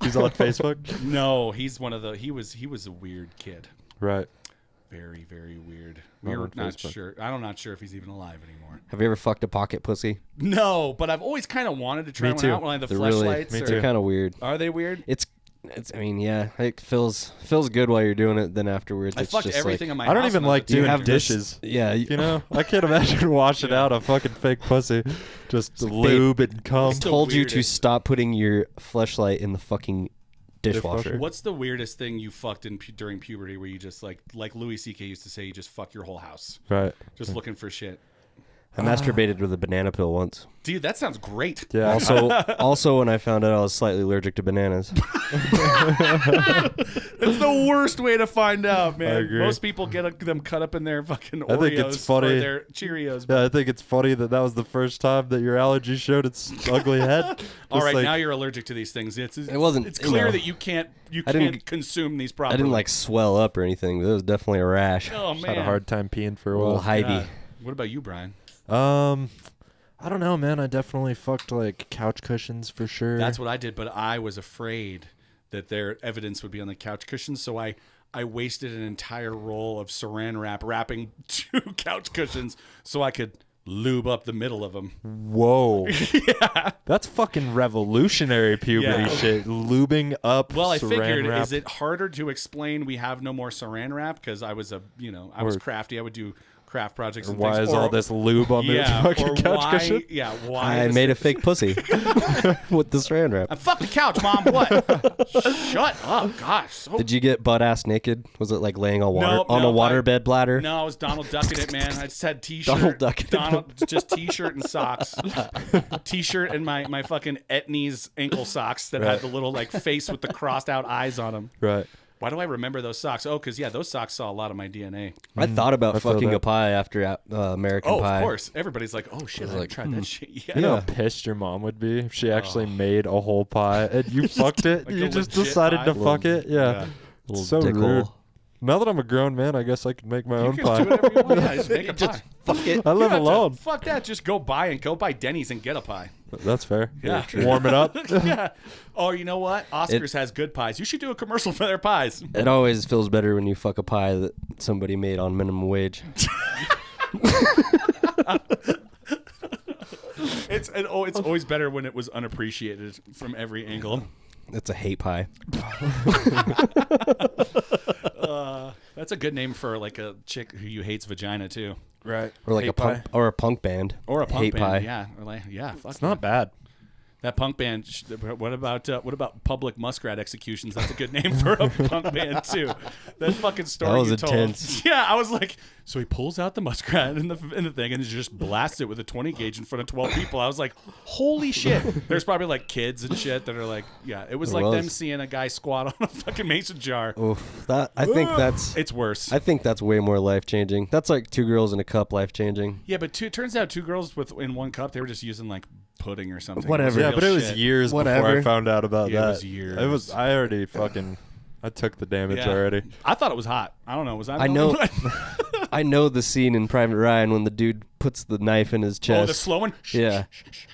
He's on Facebook. No, he's one of the. He was a weird kid. Right. Very, very weird. Not We're on not Facebook. sure. I'm not sure if he's even alive anymore. Have you ever fucked a pocket pussy? No, but I've always kind of wanted to try Me one too. out when I had the They're really, fleshlights. Me or- too. they're kind of weird. Are they weird? It's. I mean, yeah, it feels good while you're doing it. Then afterwards, I it's fucked just everything like, in my I don't house even when I was like a do you doing have this- dishes. Yeah, You know, I can't imagine washing out a fucking fake pussy. Just lube and cum. the told you to weirdest. stop putting your fleshlight in the fucking dishwasher. Dishwasher? What's the weirdest thing you fucked in during puberty where you just like Louis C.K. used to say, you just fuck your whole house, Right. just looking for shit? I masturbated with a banana peel once. Dude, that sounds great. Yeah. Also, when I found out I was slightly allergic to bananas. It's the worst way to find out, man. I agree. Most people get them cut up in their fucking Oreos I think it's funny. or their Cheerios. Yeah, I think it's funny that was the first time that your allergy showed its ugly head. All Just right, like- now you're allergic to these things. It's wasn't, It's you clear know, that you can't I didn't- consume these I properly. didn't like swell up or anything, but it was definitely a rash. Oh had man. a hard time peeing for A a little while. Heidi. God. What about you, Brian? I don't know, man. I definitely fucked like couch cushions for sure. That's what I did, but I was afraid that their evidence would be on the couch cushions, so I wasted an entire roll of saran wrap wrapping 2 couch cushions so I could lube up the middle of them. Whoa. Yeah. That's fucking revolutionary puberty Yeah. shit. Lubing up. Well, I saran figured, wrap. is it harder to explain we have no more saran wrap? Because I was Or- crafty. I would do craft projects and Why things. is all this lube on the yeah, fucking or couch why, cushion? Yeah, why? I this- made a fake pussy with the saran wrap. I fucked the couch, Mom. What? Shut up. Gosh. So Did you get butt ass naked? Was it like laying on water Nope, on a nope, waterbed bladder? No, I was Donald Ducking it, man. I just had t-shirt. Donald Ducking it. just t-shirt and socks. T-shirt and my fucking Etnies ankle socks that Right. had the little like face with the crossed out eyes on them. Right. Why do I remember those socks? Oh, because those socks saw a lot of my DNA. I thought about I feel fucking that. a pie after American Oh, Pie. of course. Everybody's like, oh shit, I like, tried that shit. Yeah. You know how pissed your mom would be if she actually made a whole pie and you fucked it? Like You a just legit decided pie? to fuck it? Yeah. Yeah. Little So dickhole. rude. Now that I'm a grown man, I guess I can make my You own can pie. do whatever you want. Yeah, just make a pie. Fuck it. I live You don't have to- alone. Fuck that. Just go buy Denny's and get a pie. That's fair. Yeah. Warm it up. Yeah. Oh, you know what? Oscars has good pies. You should do a commercial for their pies. It always feels better when you fuck a pie that somebody made on minimum wage. It's always better when it was unappreciated from every angle. It's a hate pie. That's a good name for like a chick who hates vagina too, Right. Or like Hate a punk pie. or a punk band. or a punk hate band. pie. Yeah, or like, yeah. Fuck It's not bad. That punk band. What about public muskrat executions? That's a good name for a punk band too. That fucking story That was you told. intense. Yeah, I was like, so he pulls out the muskrat in the thing and just blasts it with a 20 gauge in front of 12 people. I was like, holy shit. There's probably like kids and shit that are like, yeah. It was like them seeing a guy squat on a fucking mason jar. Oof, I think that's. It's worse. I think that's way more life changing. That's like 2 girls in a cup, life changing. Yeah, but it turns out 2 girls in 1 cup. They were just using like pudding or something. Whatever. Yeah, Real but it was shit. years before Whatever. I found out about Yeah, that. it was years. I already fucking. I took the damage Yeah. already. I thought it was hot. I don't know. Was I? I know. I know the scene in Private Ryan when the dude puts the knife in his chest. Oh, the slow one. Yeah.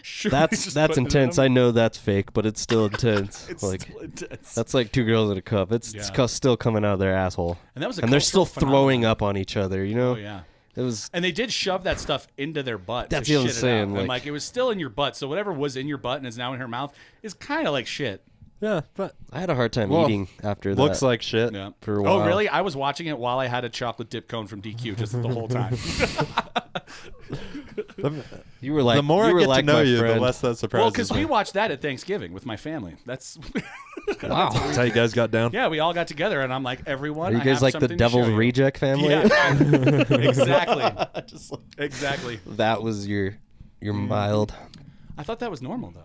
He's That's just putting it in intense. him. I know that's fake, but it's still intense. It's like still intense. that's like 2 girls in a cup. It's Yeah. still coming out of their asshole. And that was a they're still cultural throwing phenomenon. up on each other. You know. Oh yeah. It was. And they did shove that stuff into their butt. That's to what I'm shit it saying, out. And like- like it was still in your butt, so whatever was in your butt and is now in her mouth is kind of like shit. Yeah, but I had a hard time Well, eating after that. looks like shit. Yeah. For a while. Oh really? I was watching it while I had a chocolate dip cone from DQ just the whole time. You were like The more you I were get like to know my you, friend. the less that surprises Well, because me. we watched that at Thanksgiving with my family. That's Wow. That's how you guys got down. yeah. We all got together, and I'm like, everyone. Are you I guys have like the something to Devil's show you. Reject family? Yeah, exactly. Exactly. That was your mild. I thought that was normal though.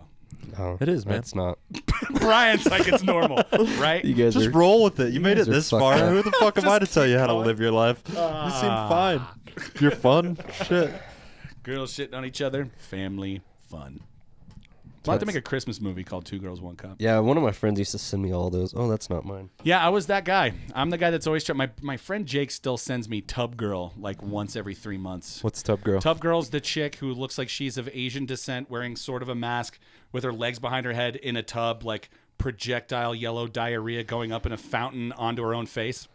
Oh, It is, man. That's not. Brian's like it's normal, right? You guys Just are. roll with it. You made it guys are this fucked far. up. Who the fuck am I to Just tell you how to going. live your life? You seem fine. You're fun. Shit. Girls shitting on each other. Family fun. I'd like to make a Christmas movie called 2 Girls, 1 Cup. Yeah, one of my friends used to send me all those. Oh, that's not mine. Yeah, I was that guy. I'm the guy that's always trying. My friend Jake still sends me Tub Girl like once every 3 months. What's Tub Girl? Tub Girl's the chick who looks like she's of Asian descent, wearing sort of a mask with her legs behind her head in a tub, like projectile yellow diarrhea going up in a fountain onto her own face.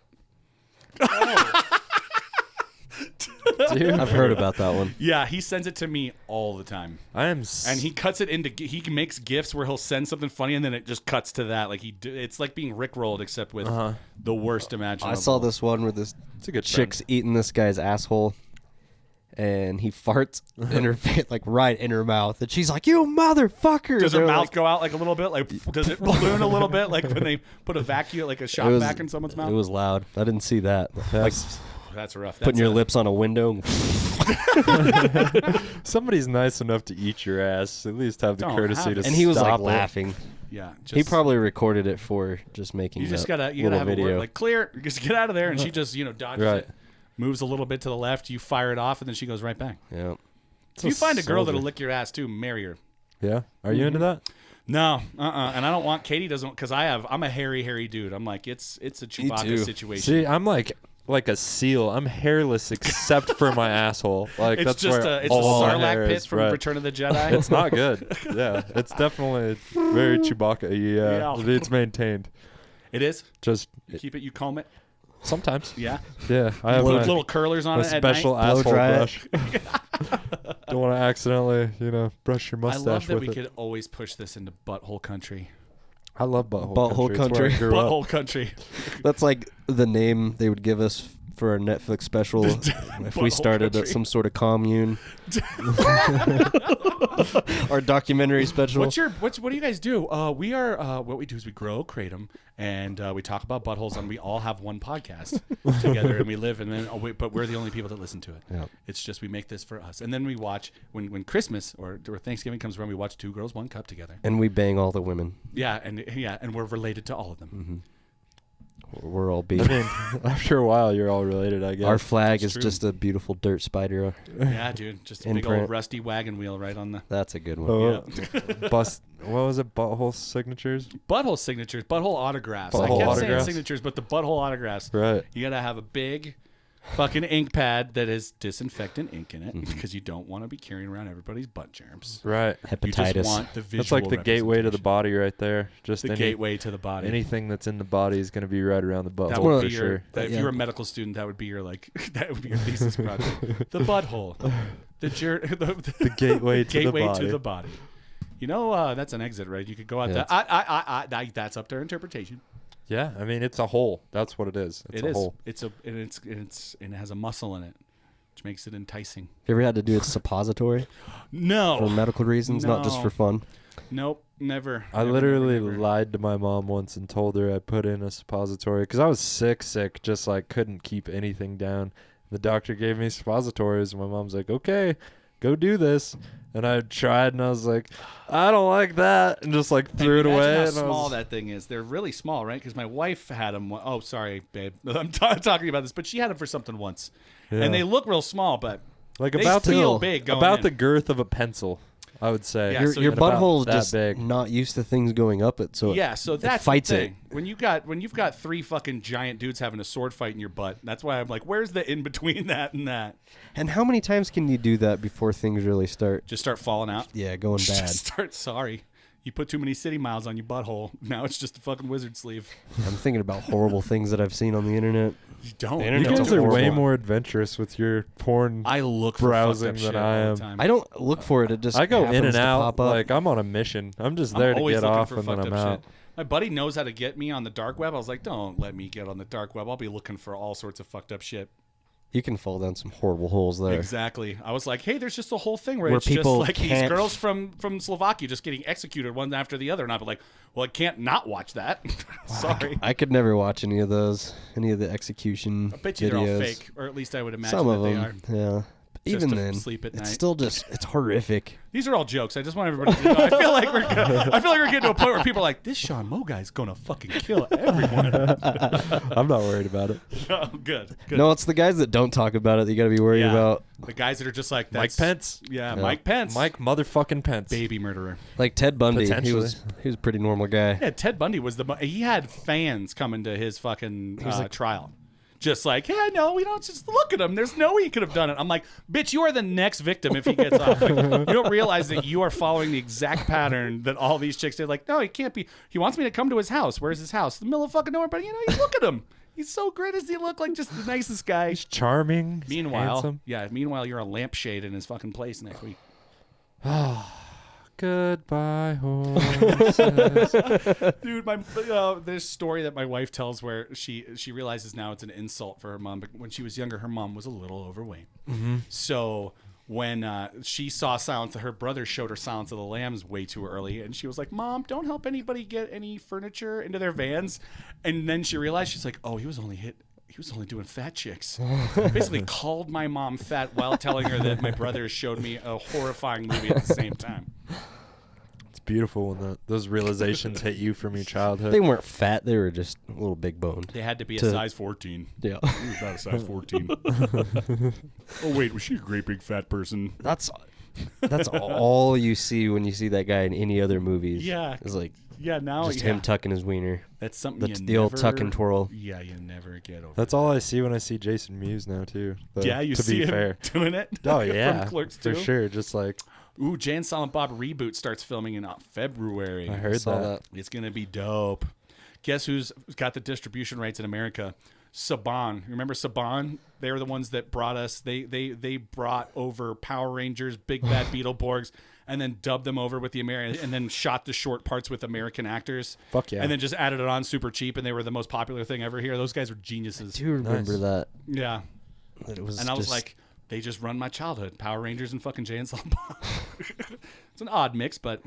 Dude, I've heard about that one. Yeah, he sends it to me all the time. I am. And he cuts it into. He makes gifs where he'll send something funny and then it just cuts to that. Like it's like being rickrolled except with the worst imaginable. I saw this one where this It's a good chick's eating this guy's asshole, and he farts in her face, like right in her mouth, and she's like, "You motherfucker!" Does her They're mouth like- go out like a little bit? Like does it balloon a little bit? Like when they put a vacuum, like a It shop was- vac in someone's mouth. It was loud. I didn't see that. Like That's rough. putting That's your a- lips on a window. Somebody's nice enough to eat your ass. At least have the Don't courtesy have to it. And he was like stop it. laughing. Yeah. Just, He probably recorded it for just making. You just that gotta little have a video. word like clear. Just get out of there, and she just dodges Right. it, moves a little bit to the left. You fire it off, and then she goes right back. Yeah. If you find a girl that'll soldier. lick your ass too, marry her. Yeah. Are you into that? No, and I don't want Katie doesn't because I'm a hairy dude. I'm like it's a Chewbacca too. situation. See, I'm like a seal. I'm hairless except for my asshole. Like It's that's just where a all my Sarlacc hair pit is. from Right. Return of the Jedi. It's not good. Yeah, it's definitely very Chewbacca. Yeah, Yeah. it's maintained. It is. Just You keep it. You comb it. sometimes. Yeah. Yeah, I have Put my, little curlers on my it at special night. asshole dry it. brush. Don't want to accidentally, brush your I mustache love that with we it. could always push this into butthole country. I love butthole, Butthole country. It's where I grew up. Butthole country. That's like the name they would give us for our Netflix special if we Butthole started country. some sort of commune. Our documentary special. What do you guys do? We are what we do is we grow kratom and we talk about buttholes and we all have one podcast together and we live and then but we're the only people that listen to it. Yeah. It's just we make this for us and then we watch when Christmas or Thanksgiving comes around we watch 2 Girls 1 Cup together. And we bang all the women. And we're related to all of them. We're all beat. I mean, after a while, you're all related, I guess. Our flag It's is true. just a beautiful dirt spider. Yeah, dude, just a big Imprint. old rusty wagon wheel right on the That's a good one. Oh, bust. What was it? Butthole signatures. butthole signatures, butthole autographs. I Butthole kept saying autographs? signatures, but the butthole autographs. Right. You gotta have a big fucking ink pad that has disinfectant ink in it because you don't want to be carrying around everybody's butt germs. Right. You just Hepatitis. want the visual That's like the gateway to the representation. body right there. Just The gateway to the body. anything that's in the body is going to be right around the butthole that would for be your. sure. If Yeah. you were a medical student, that would be your that would be your thesis project. The butthole, the gateway to the gateway body. to the body. That's an exit, right? You could go out Yeah, that. That's up to interpretation. Yeah, I mean it's a hole. That's what it is. It's It a is. hole. And it has a muscle in it, which makes it enticing. You ever had to do a suppository No. for medical reasons, not just No. for fun? Nope, never. I Never, literally never. lied to my mom once and told her I put in a suppository because I was sick, just like couldn't keep anything down. The doctor gave me suppositories, and my mom's like, "Okay, go do this." And I tried, and I was like, "I don't like that," and just like threw it Imagine away. how and small that thing is. They're really small, right? Because my wife had them. Oh, sorry, babe. I'm talking about this, but she had them for something once, and they look real small, but like they about feel the big. Going about in. the girth of a pencil, I would say. Yeah, so Your you're about butthole's that just big. not used to things going up it, so Yeah, so that's fights the it. thing. When you've got 3 fucking giant dudes having a sword fight in your butt, that's why I'm like, where's the in between that and that? And how many times can you do that before things really start? Just start falling out. Yeah, going bad. Just start. Sorry, you put too many city miles on your butthole. Now it's just a fucking wizard sleeve. I'm thinking about horrible things that I've seen on the internet. You don't. The You internet's guys are way horrible. more adventurous with your porn. I look for browsing fucked up than shit I all am. the time. I don't look for it. It just I go in happens and to out pop up. like I'm on a mission. I'm just I'm there to always get looking off for and then fucked I'm up out. shit. My buddy knows how to get me on the dark web. I was like, don't let me get on the dark web. I'll be looking for all sorts of fucked up shit. You can fall down some horrible holes there. Exactly. I was like, hey, there's just a whole thing where Where it's just people like these can't- girls from Slovakia just getting executed one after the other. And I'd be like, well, I can't not watch that. Sorry. I could never watch any of those, any of the execution I bet you videos. they're all fake, or at least I would imagine Some that of they them, are. yeah. Just Even to then, sleep at it's night. still just it's horrific. These are all jokes. I just want everybody to know. I feel like we're getting to a point where people are like, this Sean Moe guy's gonna fucking kill everyone. I'm not worried about it. Oh, good. No, it's the guys that don't talk about it that you got to be worried Yeah. about. The guys that are just like Mike that's, Pence. Yeah, Mike Pence. Mike motherfucking Pence. baby murderer. Like Ted Bundy, he Potentially. was a pretty normal guy. Yeah, Ted Bundy was he had fans coming to his fucking trial. Just like, yeah, no, we don't just look at him. There's no way he could have done it. I'm like, bitch, you are the next victim if he gets off. Like, you don't realize that you are following the exact pattern that all these chicks did. Like, no, he can't be. He wants me to come to his house. Where's his house? The middle of fucking nowhere. But, you look at him. He's so great. Does he look like just the nicest guy? He's charming. He's Meanwhile, handsome. meanwhile, you're a lampshade in his fucking place next week. Goodbye, horses. Dude, this story that my wife tells where she realizes now it's an insult for her mom, but when she was younger, her mom was a little overweight. Mm-hmm. So when she saw her brother showed her Silence of the Lambs way too early, and she was like, Mom, don't help anybody get any furniture into their vans. And then she realized, she's like, oh, he was only doing fat chicks. Basically called my mom fat while telling her that my brother showed me a horrifying movie at the same time. It's beautiful when those realizations hit you from your childhood. They weren't fat; they were just a little big boned. They had to be a To- size 14. Yeah, He was about a size 14. Oh, wait, was she a great big fat person? that's all you see when you see that guy in any other movies. Yeah. it's like Yeah, now just him tucking his wiener. That's something That's you the never, old tuck and twirl. Yeah, you never get over. That's all I see when I see Jason Mewes now, too. Yeah, you to see be him fair. doing it. Oh, yeah. From Clerks for 2. sure. Just like, Ooh, Jay and Silent Bob reboot starts filming in February. I heard Saw that. that. It's gonna be dope. Guess who's got the distribution rights in America? Saban. Remember Saban? They were the ones that brought us. They brought over Power Rangers, Big Bad Beetleborgs, and then dubbed them over with the American, and then shot the short parts with American actors. Fuck yeah. And then just added it on super cheap, and they were the most popular thing ever here. Those guys were I geniuses. do remember Nice. that. Yeah. It was And I was just- like, they just run my childhood. Power Rangers and fucking Jay and Silent Bob. It's an odd mix, but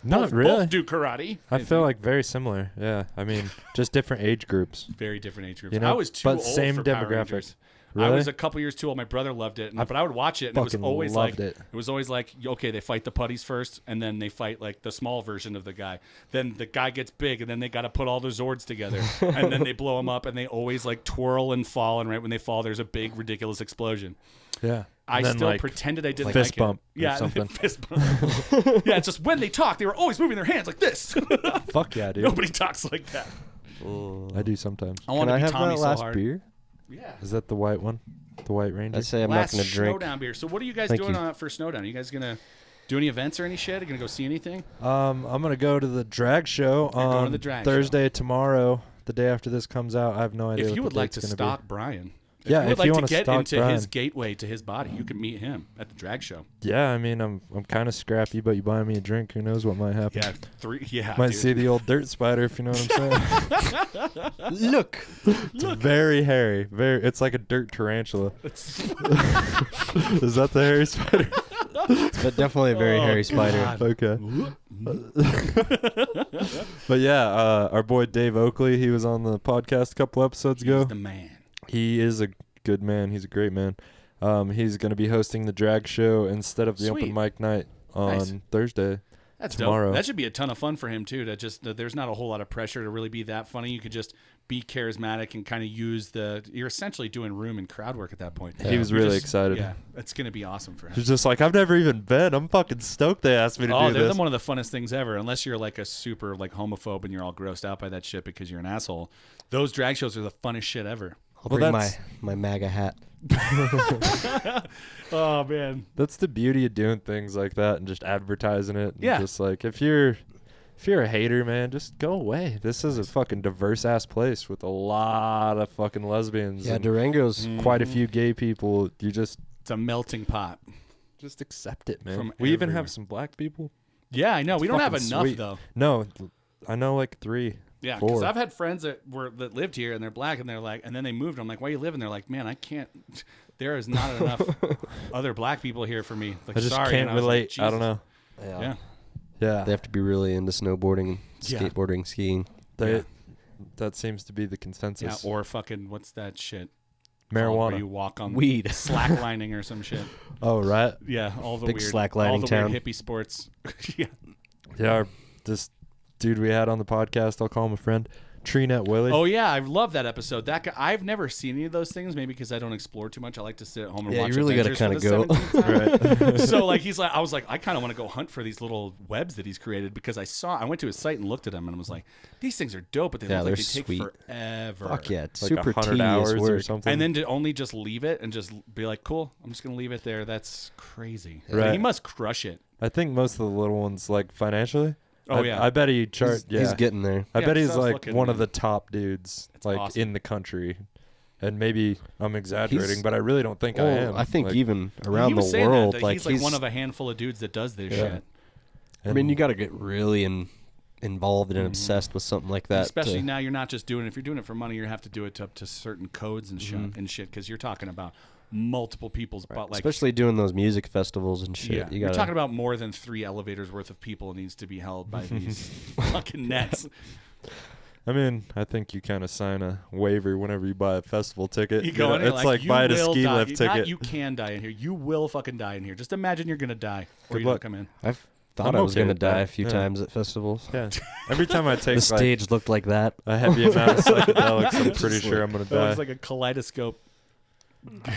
Not both, really. both do karate. I feel like very similar. Yeah. I mean, just different age groups. Very different age groups. You know, I was too but old same for Power demographic. Rangers. I Really? was a couple years too old. My brother loved it, but I would watch it, and it was fucking always loved like it. was always like, okay, they fight the putties first, and then they fight like the small version of the guy. Then the guy gets big, and then they got to put all the Zords together, and then they blow him up, and they always like twirl and fall, and right when they fall, there's a big ridiculous explosion. Yeah. I And then, still like, pretended I didn't fist like bump it. or Yeah, something. fist bump. Yeah, it's just when they talk, they were always moving their hands like this. Fuck yeah, dude. Nobody talks like that. I do sometimes. I want Can to I be have Tommy that so last hard. beer? Yeah. Is that the white one? The White Ranger? I say I'm Last not going to drink. Snowdown beer. So what are you guys Thank doing you. for Snowdown? Are you guys gonna do any events or any shit? Are you gonna go see anything? I'm gonna go to the drag show You're going on to the drag Thursday tomorrow. The day after this comes out, I have no idea. If what you the would like date's to gonna be. stalk Brian, Yeah, you would if like you to wanna get stalk into Brian. his gateway to his body, you can meet him at the drag show. Yeah, I mean, I'm kind of scrappy, but you buy me a drink, who knows what might happen? Yeah, Might dude. see the old dirt spider, if you know what I'm saying. Look. It's very hairy. It's like a dirt tarantula. Is that the hairy spider? But definitely a very hairy spider. Okay. But yeah, our boy Dave Oakley, he was on the podcast a couple episodes ago. He's the man. He is a good man. He's a great man. He's going to be hosting the drag show instead of the Sweet. open mic night on Nice. Thursday. That's tomorrow. dope. That should be a ton of fun for him too. That there's not a whole lot of pressure to really be that funny. You could just be charismatic and kind of use you're essentially doing room and crowd work at that point. He was really excited. Yeah, it's gonna be awesome for him. He's just like, I've never even been. I'm fucking stoked they asked me to do they're this. one of the funnest things ever. Unless you're like a super like homophobe and you're all grossed out by that shit because you're an asshole. Those drag shows are the funnest shit ever. I'll Well, bring that's- my MAGA hat. Oh man. That's the beauty of doing things like that and just advertising it. And Yeah. Just like if you're a hater, man, just go away. This is a fucking diverse ass place with a lot of fucking lesbians. Yeah, and Durango's quite a few gay people. You just It's a melting pot. accept it, man. From We even everywhere. have some black people. Yeah, I know. We don't have fucking enough sweet. though. No, I know like 3. Yeah, because 4. I've had friends that lived here and they're black and they're like, and then they moved. I'm like, why you live? And they're like, man, I can't. There is not enough other black people here for me. Like, I just sorry. can't And I was like, relate. I don't Jesus. know. Yeah. Yeah, They have to be really into snowboarding, Yeah. skateboarding, skiing. that seems to be the Yeah, consensus. or fucking what's that shit? Marijuana. Where you walk on Weed. slacklining or some shit. Oh right. Yeah, all the Big weird slacklining all the town. weird hippie sports. Yeah. Yeah, this dude we had on the podcast, I'll call him a friend, Treenet Willie. Oh yeah, I love that episode. That guy, I've never seen any of those things. Maybe because I don't explore too much. I like to sit at home and Yeah, watch. you really gotta Avengers kinda for the 17th time. Right. So like I was like, I kind of want to go hunt for these little webs that he's created because I went to his site and looked at them and I was like, these things are dope, but they Yeah, look like they're they take sweet. forever. Fuck yeah, it's Like super 100 tedious hours work. or something. And then to only just leave it and just be like, cool, I'm just gonna leave it there. That's crazy. Right. He must crush it. I think most of the little ones, like financially. Oh, I, yeah. I bet he chart. He's getting there. I Yeah, bet 'cause he's I was like looking, one of man. the top dudes, like awesome. in the country. And maybe I'm exaggerating, He's- but I really don't think I am. I think Like, even He around was the saying world, that like he's like one of a handful of dudes that does this shit. I mean, you got to get really involved and obsessed with something like that. Especially to- now, you're not just doing it. If you're doing it for money, you have to do it up to certain codes and shit. Because you're talking about multiple people's, but like especially doing those music festivals and shit. yeah, You you're gotta, talking about more than 3 elevators worth of people needs to be held by these fucking nets. I mean, I think you kind of sign a waiver whenever you buy a festival ticket. You go know, in here it's like you buying a will ski die. lift Not ticket. you can die in here. You will fucking die in here. Just imagine you're gonna die or Good you don't luck. come in. I've thought I'm I was okay going to with that. die a few Yeah. times at festivals. Yeah. Every time I take The like stage looked like that. a heavy amount of psychedelics, I'm pretty sure I'm gonna That die. was like a kaleidoscope.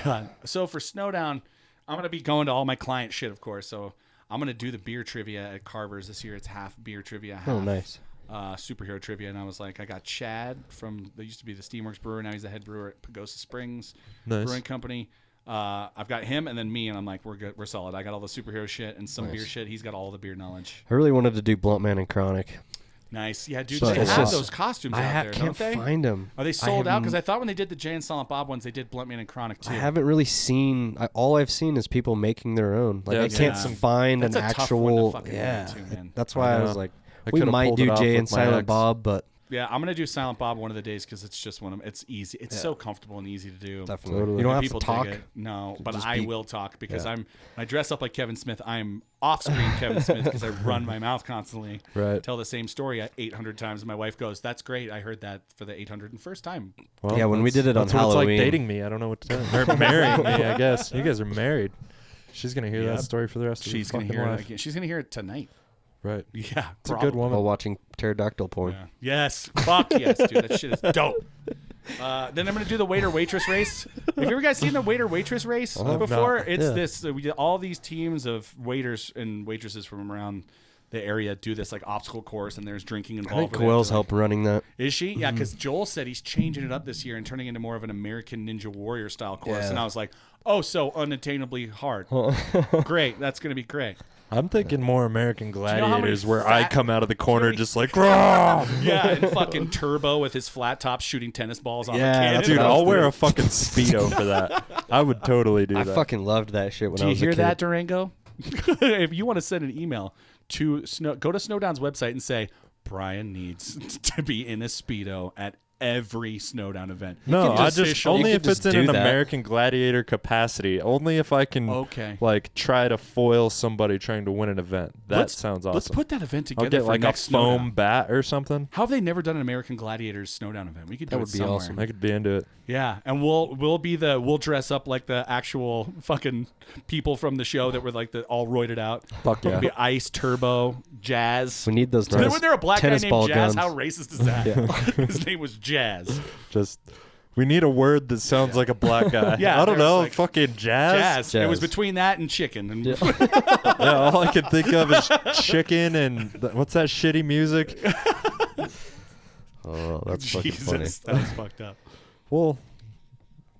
God. So for Snowdown, I'm gonna be going to all my client shit, of course. So I'm gonna do the beer trivia at Carver's this year. It's half beer trivia, half Oh, nice. superhero trivia. And I was like, I got Chad from they used to be the Steamworks brewer. Now he's the head brewer at Pagosa Springs Nice. Brewing Company. I've got him and then me, and I'm like, we're good, we're solid. I got all the superhero shit and some beer shit. He's got all the beer knowledge. I really wanted to do Blunt Man and Chronic. Nice, yeah, dude. So They it's have just- those costumes I out there, can't don't they? find them. Are they sold out? Because I thought when they did the Jay and Silent Bob ones, they did Blunt Man and Chronic too. I haven't really seen. All I've seen is people making their own. Like Yeah, I I've can't seen some- find That's an a tough one to actual. fucking Yeah, do too, man. that's why I I was know. like, I we could've might pulled it do off Jay with and my Silent ex. Bob, but Yeah, I'm gonna do Silent Bob one of the days because it's just one of it's easy. It's so comfortable and easy to do. definitely Totally. you don't And have people to talk. dig it. No, but Just I be- will talk because Yeah. when I dress up like Kevin Smith, I'm off-screen Kevin Smith because I run my mouth constantly. Right. Tell the same story 800 times, and my wife goes, "That's great. I heard that for the 801st time." Well, Yeah, when we that's- did it on that's what it's Halloween. like dating me. I don't know what to tell her. Or marrying me, I guess. You guys are married. She's gonna hear Yep. that story for the rest of She's her gonna fucking hear life. it again. She's gonna hear it tonight. Right. Yeah, It's a good woman. While watching pterodactyl porn. Yeah. Yes. Fuck yes, dude. That shit is dope. Then I'm gonna do the waiter waitress race. Have you ever guys seen the waiter waitress race before? not. It's Yeah. this. We did all these teams of waiters and waitresses from around the area do this like obstacle course, and there's drinking I involved. think with it. Coel's Like- help running that. Is she? Yeah, because Joel said he's changing it up this year and turning into more of an American Ninja Warrior style course. Yeah. And I was like, oh, so unattainably hard. Great. That's gonna be great. I'm thinking more American know how many Gladiators, where I fat- come out of the corner many just like, "Rah!" Yeah, and fucking Turbo with his flat top shooting tennis balls off Yeah, a cannon. that's dude, what I I'll was wear doing. a fucking speedo for that. I would totally do I that. fucking loved that shit when Do I you was a hear kid. that, Durango? If you want to send an email to go to Snowdown's website and say Brian needs to be in a Speedo at every Snowdown event. No, can I just- just official- only you if can it's just in do an that. American Gladiator capacity. Only if I can Okay. like try to foil somebody trying to win an event. That sounds awesome. Let's put that event together I'll get for like a next foam Snowdown. bat or something. How have they never done an American Gladiators Snowdown event? We could do That it would be somewhere. awesome. I could be into it. Yeah, and we'll dress up like the actual fucking people from the show that were like the all roided out. Fuck yeah. It'll be Ice, Turbo, Jazz. We need those Was there a black guy tennis named ball Jazz? guns. How racist is that? His name was Jazz. Just we need a word that sounds like a black guy. Yeah, I don't there's know. like- fucking jazz. Jazz. It was Jazz. between that and chicken. And Yeah, all I can think of is chicken and what's that shitty music? Oh, that's fucking funny. Jesus, that was fucked up. Well,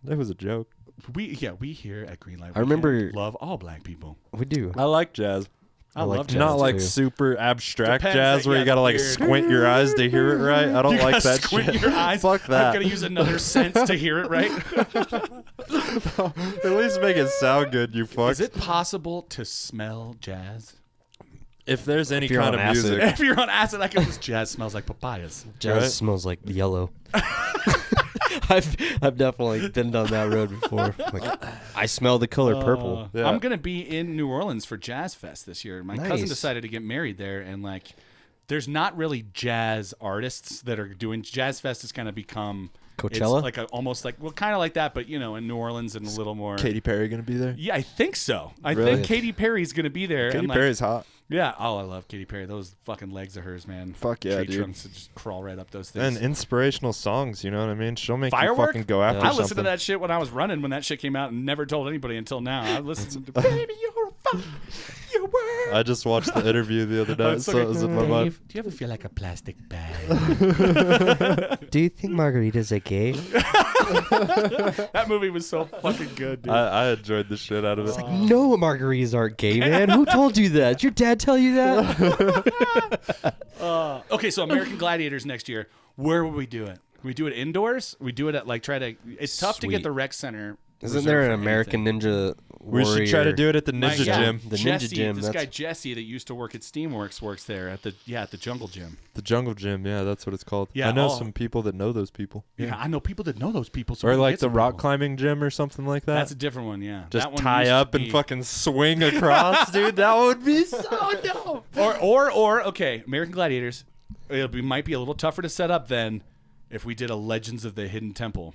it was a joke. We here at Greenlight. I remember- Weekend love all black people. We do. I like jazz. I like love jazz. jazz. Not like too. super abstract Depends, jazz where yeah, you gotta like weird. squint your eyes to hear it right. I don't You like gotta that squint shit. your eyes. Fuck that. I'm gonna use another sense to hear it right. At least make it sound good, you fuck. Is it possible to smell jazz? If there's any you're kind on of acid. music, If you're on acid, I can just jazz smells like papayas. Jazz Right? smells like yellow. I've definitely been down that road before. Like, I smell the color purple. Yeah. I'm gonna be in New Orleans for Jazz Fest this year. My cousin Nice. decided to get married there, and like, there's not really jazz artists that are doing Jazz Fest. Has kind of become Coachella? It's like almost like kind of like that, but in New Orleans and a little more. Katy Perry gonna be there? Yeah, I think so. I Really? think Katy Perry's gonna be there. Katy and like, Perry's hot. Yeah. Oh, I love Katy Perry. Those fucking legs of hers, man. Fuck yeah, Tree dude. trunks that just crawl right up those things. And inspirational songs, you know what I mean? She'll make Firework? you fucking go after I something. listened to that shit when I was running when that shit came out and never told anybody until now. I listened to Baby You're a Fuck You Were. I just watched the interview the other night, so it was in my mind. Do you ever feel like a plastic bag? Do you think margaritas are gay? That movie was so fucking good, dude. I enjoyed the shit out of it. No, margaritas aren't gay, man. Who told you that? Did your dad tell you that? Okay, so American Gladiators next year. Where would we do it? We do it indoors. We do it at It's tough to get Sweet. the rec center. Isn't reserved there for an American anything. Ninja We Warrior? should try to do it at the My- Ninja yeah, Gym. The Ninja Jesse, Gym, This that's- guy Jesse that used to work at Steamworks works there at the Jungle Gym. The Jungle Gym, yeah, that's what it's called. Yeah, I know oh. some people that know those people. Yeah, I know people that know those people. So we Or can like get the some rock people. climbing gym or something like that. That's a different one, yeah. Just That one tie used to up and be- fucking swing across, dude. That would be so dope. Or okay, American Gladiators. Might be a little tougher to set up than if we did a Legends of the Hidden Temple.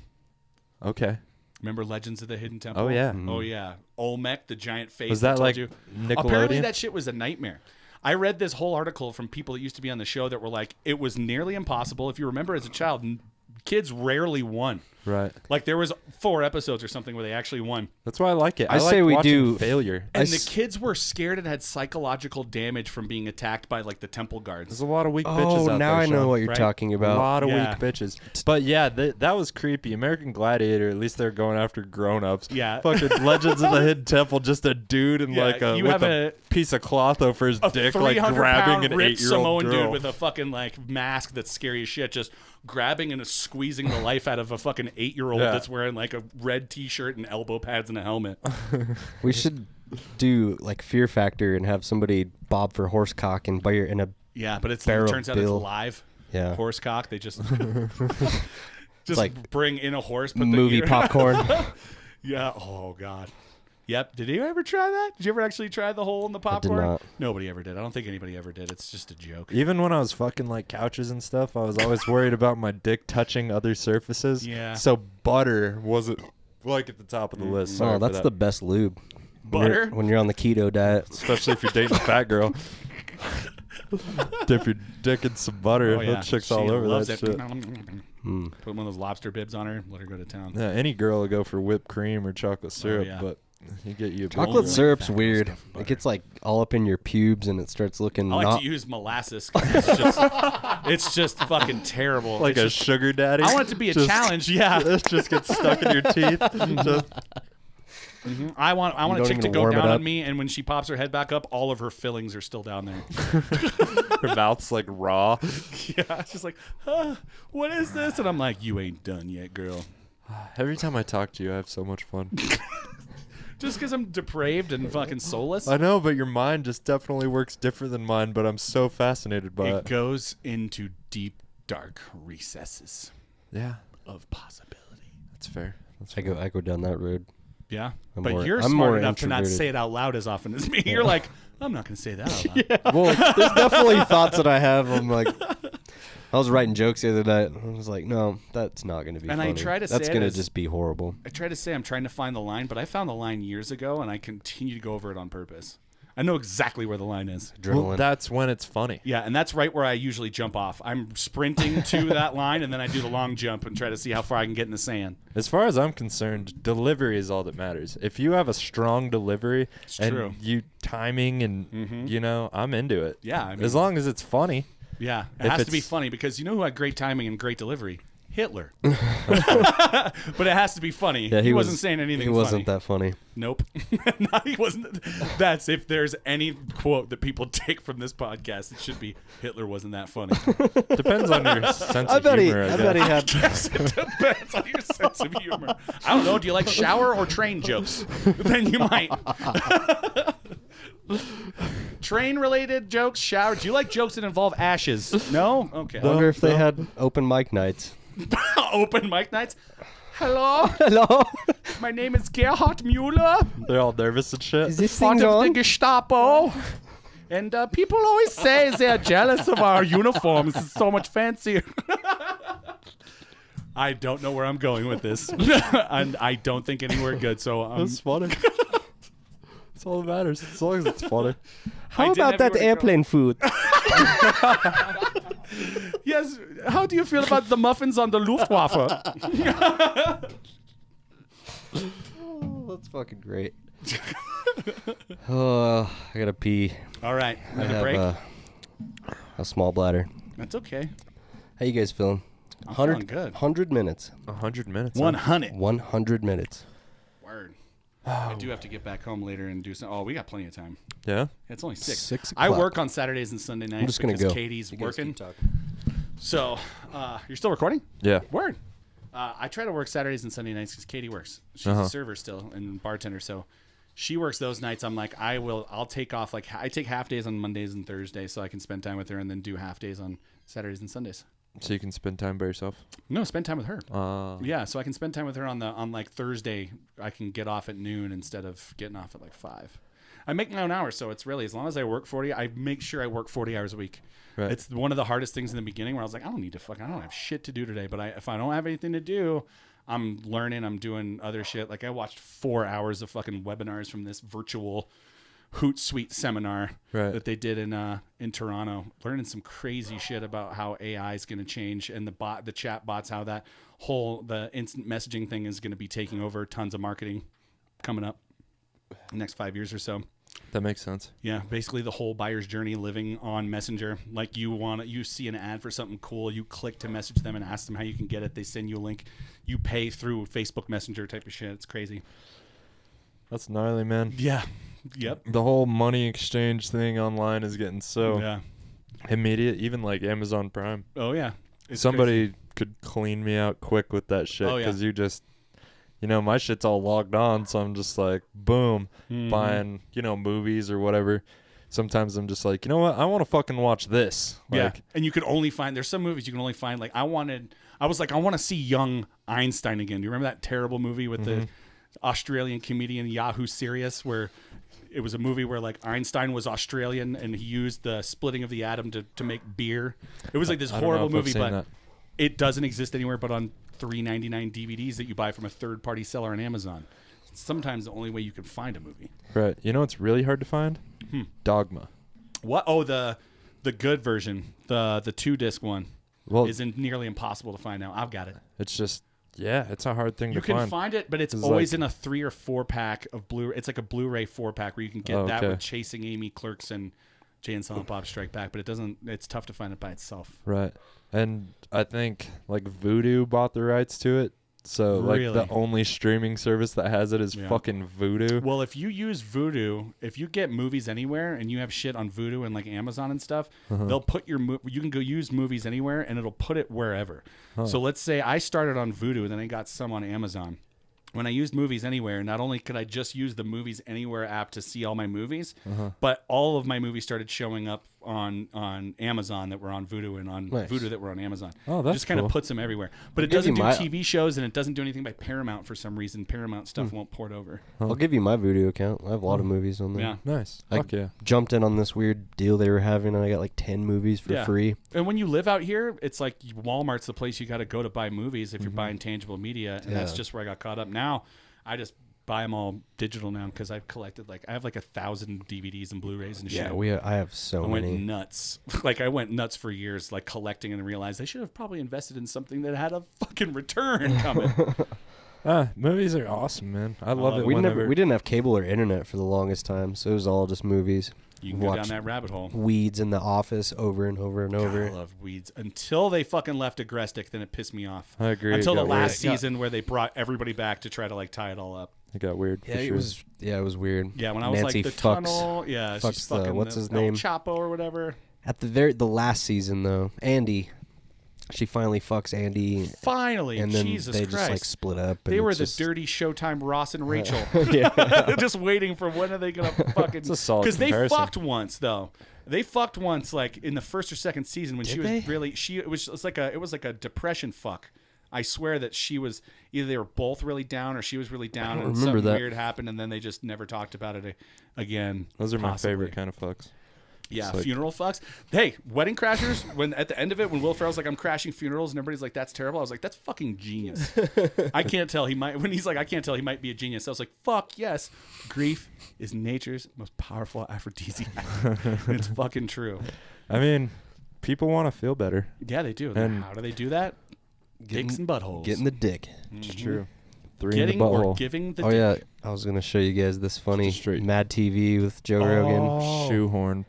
Okay. Remember Legends of the Hidden Temple? Oh, yeah. Oh yeah. Olmec, the giant face. Was that told like you. Nickelodeon? Apparently that shit was a nightmare. I read this whole article from people that used to be on the show that were like, it was nearly impossible. If you remember as a child, kids rarely won. Right. Like there was 4 episodes or something where they actually won. That's why I like it. I like say we watching do- failure. And I the s- kids were scared and had psychological damage from being attacked by like the temple guards. There's a lot of weak bitches Oh, out now there, I know Sean. what you're right? talking A about. lot of Yeah. weak bitches. But yeah, that was creepy. American Gladiator, at least they're going after grown-ups. Yeah. Fucking Legends of the Hidden Temple, just a dude and Yeah, like you with have a piece of cloth over his A dick, like 300-pound grabbing an ripped 8-year-old Samoan girl. dude with a fucking like mask that's scary as shit, just grabbing and squeezing the life out of a fucking 8-year-old Yeah. that's wearing like a red T-shirt and elbow pads and a helmet. We should do like Fear Factor and have somebody bob for horsecock and bite in a Yeah, but it Barrel turns out bill. it's live. Yeah. Horse cock. They just like bring in a horse. Put movie the ear- popcorn. Yeah. Oh God. Yep. Did you ever try that? Did you ever actually try the hole in the popcorn? not. Nobody ever did. I don't think anybody ever did. It's just a joke. Even when I was fucking like couches and stuff, I was always worried about my dick touching other surfaces. Yeah. So butter wasn't like at the top of the list. Sorry Oh, for that's that. the best lube. When you're- Butter? when you're on the keto diet. Especially if you're dating a fat girl. Dip your dick in some butter. Oh, yeah. That chick's She all over loves that it. shit. Put one of those lobster bibs on her. Let her go to town. Yeah, any girl will go for whipped cream or chocolate syrup, yeah. but you get you a Chocolate Only syrup's fat girls weird. stuff with butter. It gets like all up in your pubes and it starts looking I like not. to use molasses. 'Cause it's just fucking terrible. like It's a just- sugar daddy. I want it to be a Just- challenge. Yeah. It just gets stuck in your teeth. Just- I want a don't chick to even go warm it down up? on me, and when she pops her head back up, all of her fillings are still down there. her mouth's like raw. Yeah, she's like, what is this? And I'm like, you ain't done yet, girl. Every time I talk to you, I have so much fun. Just because I'm depraved and fucking soulless, I know, but your mind just definitely works different than mine, but I'm so fascinated by it it. goes into deep, dark recesses. Yeah, of possibility. that's fair. I go down that road. Yeah, I'm but more- you're I'm smart more enough to not introverted. say it out loud as often as me. You're like, I'm not going to say that out loud. Well, there's definitely thoughts that I have. I'm like, I was writing jokes the other night. I was like, no, that's not going to be And I funny. try to That's say it going to as- just be horrible. I try to say I'm trying to find the line, but I found the line years ago, and I continue to go over it on purpose. I know exactly where the line is. Adrenaline. Well, that's when it's funny. Yeah, and that's right where I usually jump off. I'm sprinting to that line, and then I do the long jump and try to see how far I can get in the sand. As far as I'm concerned, delivery is all that matters. If you have a strong delivery and true. you timing and you know, I'm into it. Yeah, I mean- as long as it's funny. Yeah, it If has to be it's- funny because you know who had great timing and great delivery? Hitler. But it has to be funny. Yeah, he wasn't saying anything He wasn't funny. that funny. Nope. No, he wasn't. That's if there's any quote that people take from this podcast, it should be Hitler wasn't that funny. Depends on your sense I of bet he. humor. I bet he had. Yes, it depends on your sense of humor. I don't know. Do you like shower or train jokes? Then you might. Train related jokes, shower. Do you like jokes that involve ashes? No? Okay. I wonder if they had open mic nights. Open mic nights. Hello, Hello. my name is Gerhard Mueller, They're all nervous and shit. Is this part thing of the on? Gestapo. And people always say they're jealous of our uniforms. It's so much fancier. I don't know where I'm going with this. And I don't think anywhere good. So That's funny. That's all that matters. As long as it's funny. How didn't about have that anywhere to go. airplane food? Yes. How do you feel about the muffins on the Luftwaffe? Oh, that's fucking great. Oh, I gotta pee. All right. I Another have break. a small bladder. That's okay. How you guys feeling? I'm feeling good. 100 minutes. 100 minutes. 100. 100 minutes. Word. I do have to get back home later and do some. Oh, we got plenty of time. Yeah? It's only 6. 6 I o'clock. work on Saturdays and Sunday nights. I'm just gonna because go. Katie's You guys working. keep talking. So, you're still recording? Yeah. Word. I try to work Saturdays and Sunday nights because Katie works. She's Uh-huh. a server still and bartender, so she works those nights. I'm like, I'll take off. Like, I take half days on Mondays and Thursdays so I can spend time with her, and then do half days on Saturdays and Sundays. So you can spend time by yourself? No, spend time with her. Uh, Yeah, so I can spend time with her on like Thursday. I can get off at noon instead of getting off at like 5. I make my own hours, so it's really, as long as I work 40, I make sure I work 40 hours a week. Right. It's one of the hardest things in the beginning where I was like, I don't have shit to do today. But if I don't have anything to do, I'm learning, I'm doing other shit. Like I watched 4 hours of fucking webinars from this virtual Hootsuite seminar Right. that they did in Toronto, learning some crazy shit about how AI is going to change and the chat bots, how that the instant messaging thing is going to be taking over tons of marketing coming up the next 5 years or so. that makes sense. Yeah, basically the whole buyer's journey living on Messenger. Like you see an ad for something cool, you click to message them and ask them how you can get it. They send you a link. You pay through Facebook Messenger type of shit. It's crazy. That's gnarly, man. Yeah. Yep. The whole money exchange thing online is getting so Yeah. immediate. Even like Amazon Prime. Oh yeah. It's Somebody crazy. could clean me out quick with that shit Oh, yeah. because you just, you know, my shit's all logged on, so I'm just like, boom, Mhm. buying, you know, movies or whatever. Sometimes I'm just like, you know what, I want to fucking watch this. Yeah, Like, and you could only find, there's some movies you can only find, like I want to see young Einstein again. Do you remember that terrible movie with the Australian comedian Yahoo Serious, where it was a movie where like Einstein was Australian and he used the splitting of the atom to make beer. It was like this I don't know horrible if I've movie, seen but that. it doesn't exist anywhere but on $3.99 DVDs that you buy from a third-party seller on Amazon. It's sometimes the only way you can find a movie. right. You know what's really hard to find? Dogma. What? Oh, the good version, the 2-disc one, Well, isn't nearly impossible to find now. I've got it. it's just, yeah, it's a hard thing You to can find. find it, but it's It's always like- in a 3 or 4 pack of Blu. It's like a Blu-ray 4-pack where you can get Oh, that okay. with Chasing Amy, Clerks, and Jay and Silent Bob Strike Back. But it doesn't. It's tough to find it by itself. Right. And I think like Vudu bought the rights to it. So like Really? the only streaming service that has it is Yeah. fucking Vudu. Well, if you use Vudu, if you get Movies Anywhere and you have shit on Vudu and like Amazon and stuff, they'll put your you can go use Movies Anywhere and it'll put it wherever. So let's say I started on Vudu and then I got some on Amazon. When I used Movies Anywhere, not only could I just use the Movies Anywhere app to see all my movies, but all of my movies started showing up on Amazon that were on Vudu and on Nice. Vudu that were on Amazon. Oh, that's just kind of cool. puts them everywhere. But it give you doesn't do my- TV shows and it doesn't do anything by Paramount for some reason. Paramount stuff won't port over. I'll give you my Voodoo account. I have a lot of movies on there. Yeah. Nice. I Fuck yeah. jumped in on this weird deal they were having, and I got like 10 movies for Yeah. free. And when you live out here, it's like Walmart's the place you got to go to buy movies if you're buying tangible media, and that's Yeah. just where I got caught up. Now, I just buy them all digital now because I've collected I have like 1,000 DVDs and Blu-rays and shit. Yeah, I have so I went many. nuts. Like I went nuts for years, like collecting, and realized I should have probably invested in something that had a fucking return coming. Movies are awesome, man. I love it. We whenever didn't have cable or internet for the longest time, so it was all just movies. You can go down Watch that rabbit hole. Weeds in the Office over and over and over. I love Weeds until they fucking left Agrestic. Then it pissed me off. I agree. Until it the got last weird. season where they brought everybody back to try to like tie it all up. It got weird. Yeah, for it sure. was. Yeah, it was weird. Yeah, when I was Nancy like the fucks- tunnel. Yeah, fucks she's the- fucking what's his El name? Chapo or whatever. At the last season though, Andy, she finally fucks Andy, Finally, and then Jesus they Christ. just like split up. They and were it's the just- dirty Showtime Ross and Rachel. Yeah. Just waiting for when are they gonna fucking? It's a solid Because they comparison. fucked once though. They fucked once, like in the first or second season when Did she was they? really it was like a depression fuck. I swear that she was either they were both really down or she was really down don't and remember something that. weird happened and then they just never talked about it again. Those are my possibly. favorite kind of fucks. Yeah, It's like- funeral fucks. Hey, Wedding Crashers. When at the end of it, when Will Ferrell's like, "I'm crashing funerals," and everybody's like, "That's terrible," I was like, "That's fucking genius." I can't tell he might. When he's like, "I can't tell he might be a genius," I was like, "Fuck yes." Grief is nature's most powerful aphrodisiac. It's fucking true. I mean, people want to feel better. Yeah, they do. And- How do they do that? Dicks and buttholes. Getting the dick. It's true. 3 Getting in the or butthole. giving the Oh dick. yeah, I was gonna show you guys this funny Just straight- Mad TV with Joe Rogan. Oh. Shoehorn.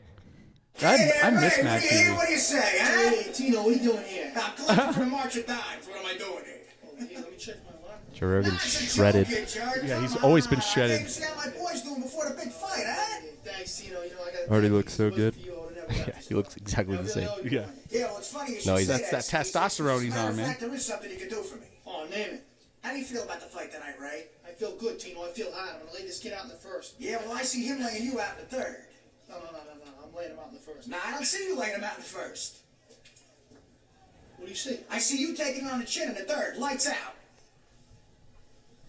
I miss Mad TV. What do you say, huh? Hey, Tino, what are you doing here? I'm collecting for the March of Dimes. What am I doing here? Oh, here, let me check my watch. Joe Rogan's That's a shredded. joke, George. Yeah, he's Come always been on. shredded. Hey, see how my boy's doing before the big fight, huh? Thanks, Tino. You know, I gotta Already thank looks you. so good. Yeah, he looks exactly the same. Yeah. Yeah, well, it's funny you should No, say he's- That's that Steve. testosterone he's As a matter on, of man. fact, there is something you can do for me. Oh, name it. How do you feel about the fight tonight, Ray? I feel good, Tino. I feel hot. I'm gonna lay this kid out in the first. Yeah, well, I see him laying you out in the third. No. I'm laying him out in the first. Nah, I don't see you laying him out in the first. What do you see? I see you taking on the chin in the third. Lights out.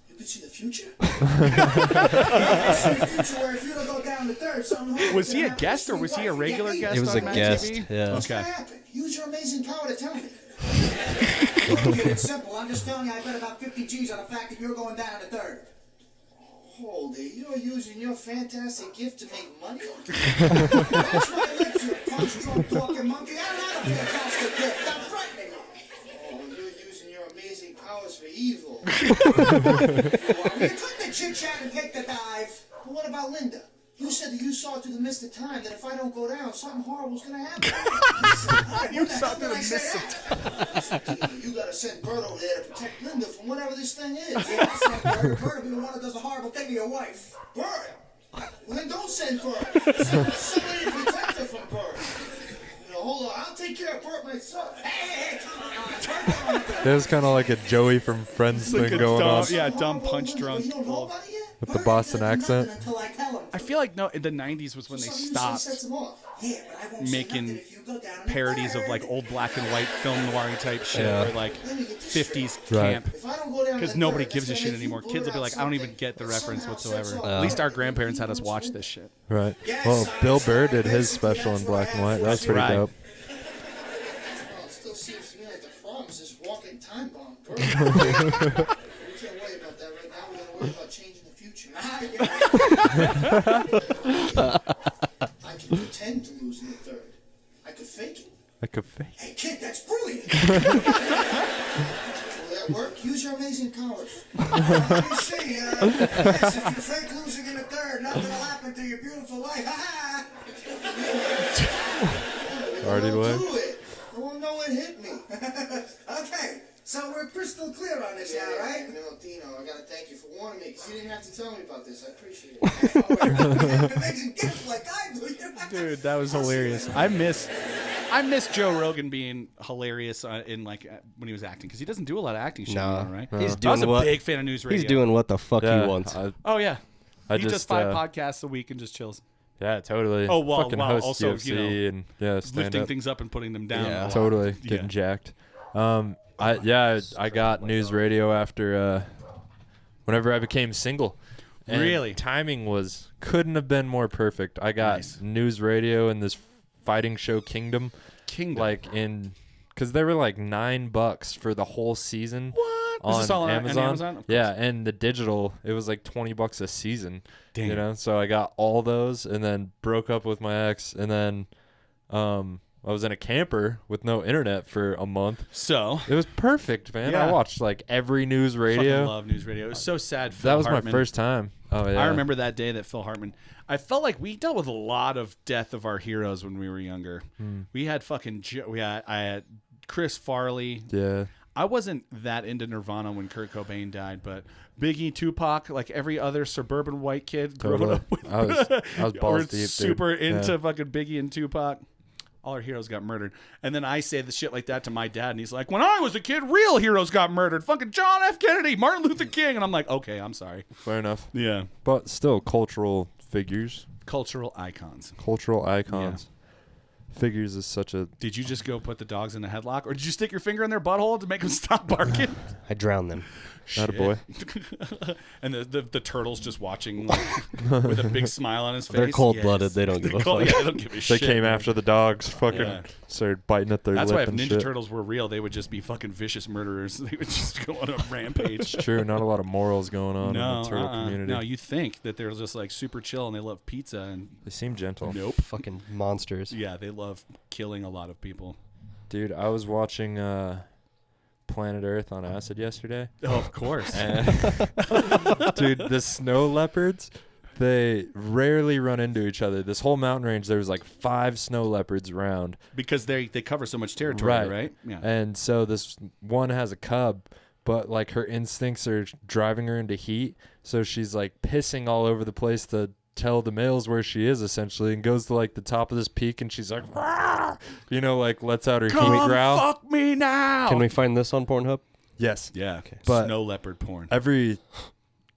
You can see the future? You can see the future where if you don't go down the third, something horrible Was he can a happen. guest or was he a regular Yeah, guest It was on a Mad guest, TV? yeah. What's Okay. gonna happen? Use your amazing power to tell me. Look, kid, it's simple. I'm just telling you I bet about 50 G's on the fact that you're going down to third. Hold it. You're using your fantastic gift to make money? Watch my lips, you punch-drunk talking monkey. I don't have a fantastic gift. Stop threatening me. Oh, you're using your amazing powers for evil. Well, you took the chit-chat and take the dive. But what about Linda? You said that you saw through the mist of time that if I don't go down, something horrible's gonna happen. You saw through the mist of time. You gotta send Bert over there to protect Linda from whatever this thing is. Yeah, I'll send Bert. Bert will be the one that does a horrible thing to your wife. Bert! Well, then don't send Bert. Send somebody to protect her from Bert. You know, hold on. I'll take care of Bert myself. Hey, come on. Bert, There's kind of like a Joey from Friends Like thing a going dumb- on. yeah, dumb punch drunk. You don't know about it yet? With the Bert Boston ain't gonna do accent. nothing until I tell him. I feel like in the 90s was when they stopped making parodies of like old black and white film noir type shit Yeah. or like 50s Right. camp. Because nobody gives a shit anymore. Kids will be like, I don't even get the reference whatsoever. At least our grandparents had us watch this shit. Right. Well, Bill Burr did his special in black and white. That was pretty right. dope. Well, it still seems to me like the problem is this walking time bomb. We can't worry about that right now. We're going to worry about changing the future. I can pretend to lose in the third. I could fake it. I could fake. Hey, kid, that's brilliant. Will that work? Use your amazing powers. Let me see. Yes, if you fake losing in the third, nothing will happen to your beautiful wife. Ha ha! Already Well, away. do it. I won't know it hit me. Okay, so we're crystal clear on this now, right? No, Dino, I gotta thank you for warning me, because you didn't have to tell me about this. I appreciate it. Amazing gift like I do. Dude, that was hilarious. I miss Joe Rogan being hilarious in like when he was acting because he doesn't do a lot of acting shit No. anymore, right? He's I was doing a what big fan of news radio. he's doing what the fuck Yeah, he wants. Oh yeah, I he does just, 5 podcasts a week and just chills. Yeah, totally. Oh, well, fucking wow, host also, UFC you know, and stand lifting up. things up and putting them down. Yeah. Totally getting jacked. I got news radio after whenever I became single. And Really? timing couldn't have been more perfect. I got Nice. news radio in this fighting show Kingdom. Because they were like $9 for the whole season. What? On Is this all on Amazon? Amazon? Of Yeah, course. and the digital, it was like $20 a season. Damn. You know, so I got all those, and then broke up with my ex, and then I was in a camper with no internet for a month. So It was perfect, man. Yeah. I watched like every news fucking radio. love news radio. It was so sad. Phil That was Hartman. my first time. Oh yeah. I remember that day that Phil Hartman. I felt like we dealt with a lot of death of our heroes when we were younger. We had I had Chris Farley. Yeah. I wasn't that into Nirvana when Kurt Cobain died, but Biggie, Tupac, like every other suburban white kid growing Totally. up with, I was balls were deep, dude. super into Yeah. fucking Biggie and Tupac. All our heroes got murdered. And then I say the shit like that to my dad, and he's like, when I was a kid, real heroes got murdered. Fucking John F. Kennedy, Martin Luther King. And I'm like, okay, I'm sorry. Fair enough. Yeah. But still, cultural figures, Cultural icons. cultural icons. Figures is such a. Did you just go put the dogs in a headlock, or did you stick your finger in their butthole to make them stop barking? I drowned them. Not a boy. And the turtle's just watching like, with a big smile on his face. They're cold-blooded. Yes. They don't give a Cold- fuck. Yeah, they don't give a They shit. came man. after the dogs. Fucking Yeah. started biting at their That's lip why if and Ninja shit. Turtles were real, they would just be fucking vicious murderers. They would just go on a rampage. True. Not a lot of morals going on No, in the turtle community. no, you think that they're just like super chill and they love pizza, and They seem gentle. nope. Fucking monsters. Yeah, they love killing a lot of people. Dude, I was watching Planet Earth on acid yesterday. Oh, of course. And dude, the snow leopards, they rarely run into each other. This whole mountain range, there was like 5 snow leopards around. Because they cover so much territory, right? Yeah. And so this one has a cub, but like her instincts are driving her into heat. So she's like pissing all over the place to tell the males where she is essentially, and goes to like the top of this peak and she's like, "Rah!" You know, like lets out her heat Come growl. fuck me now. Can we find this on Pornhub? Yes. Yeah. But- Snow leopard porn.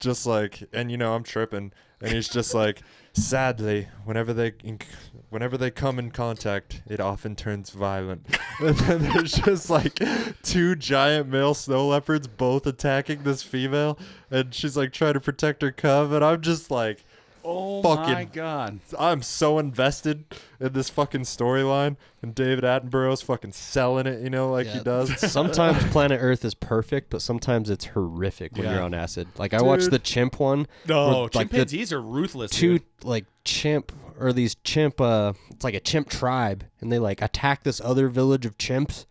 Just like, and you know, I'm tripping, and he's just like, sadly, whenever they come in contact, it often turns violent. And then there's just like 2 giant male snow leopards both attacking this female, and she's like trying to protect her cub, and I'm just like, Oh fucking- my god. I'm so invested in this fucking storyline, and David Attenborough's fucking selling it, you know, like he Yeah. does. Sometimes Planet Earth is perfect, but sometimes it's horrific when Yeah. you're on acid. Like I watched Dude. the chimp one. No, where, like, the chimpanzees are ruthless. two dude. like chimp or these chimp it's like a chimp tribe, and they like attack this other village of chimps,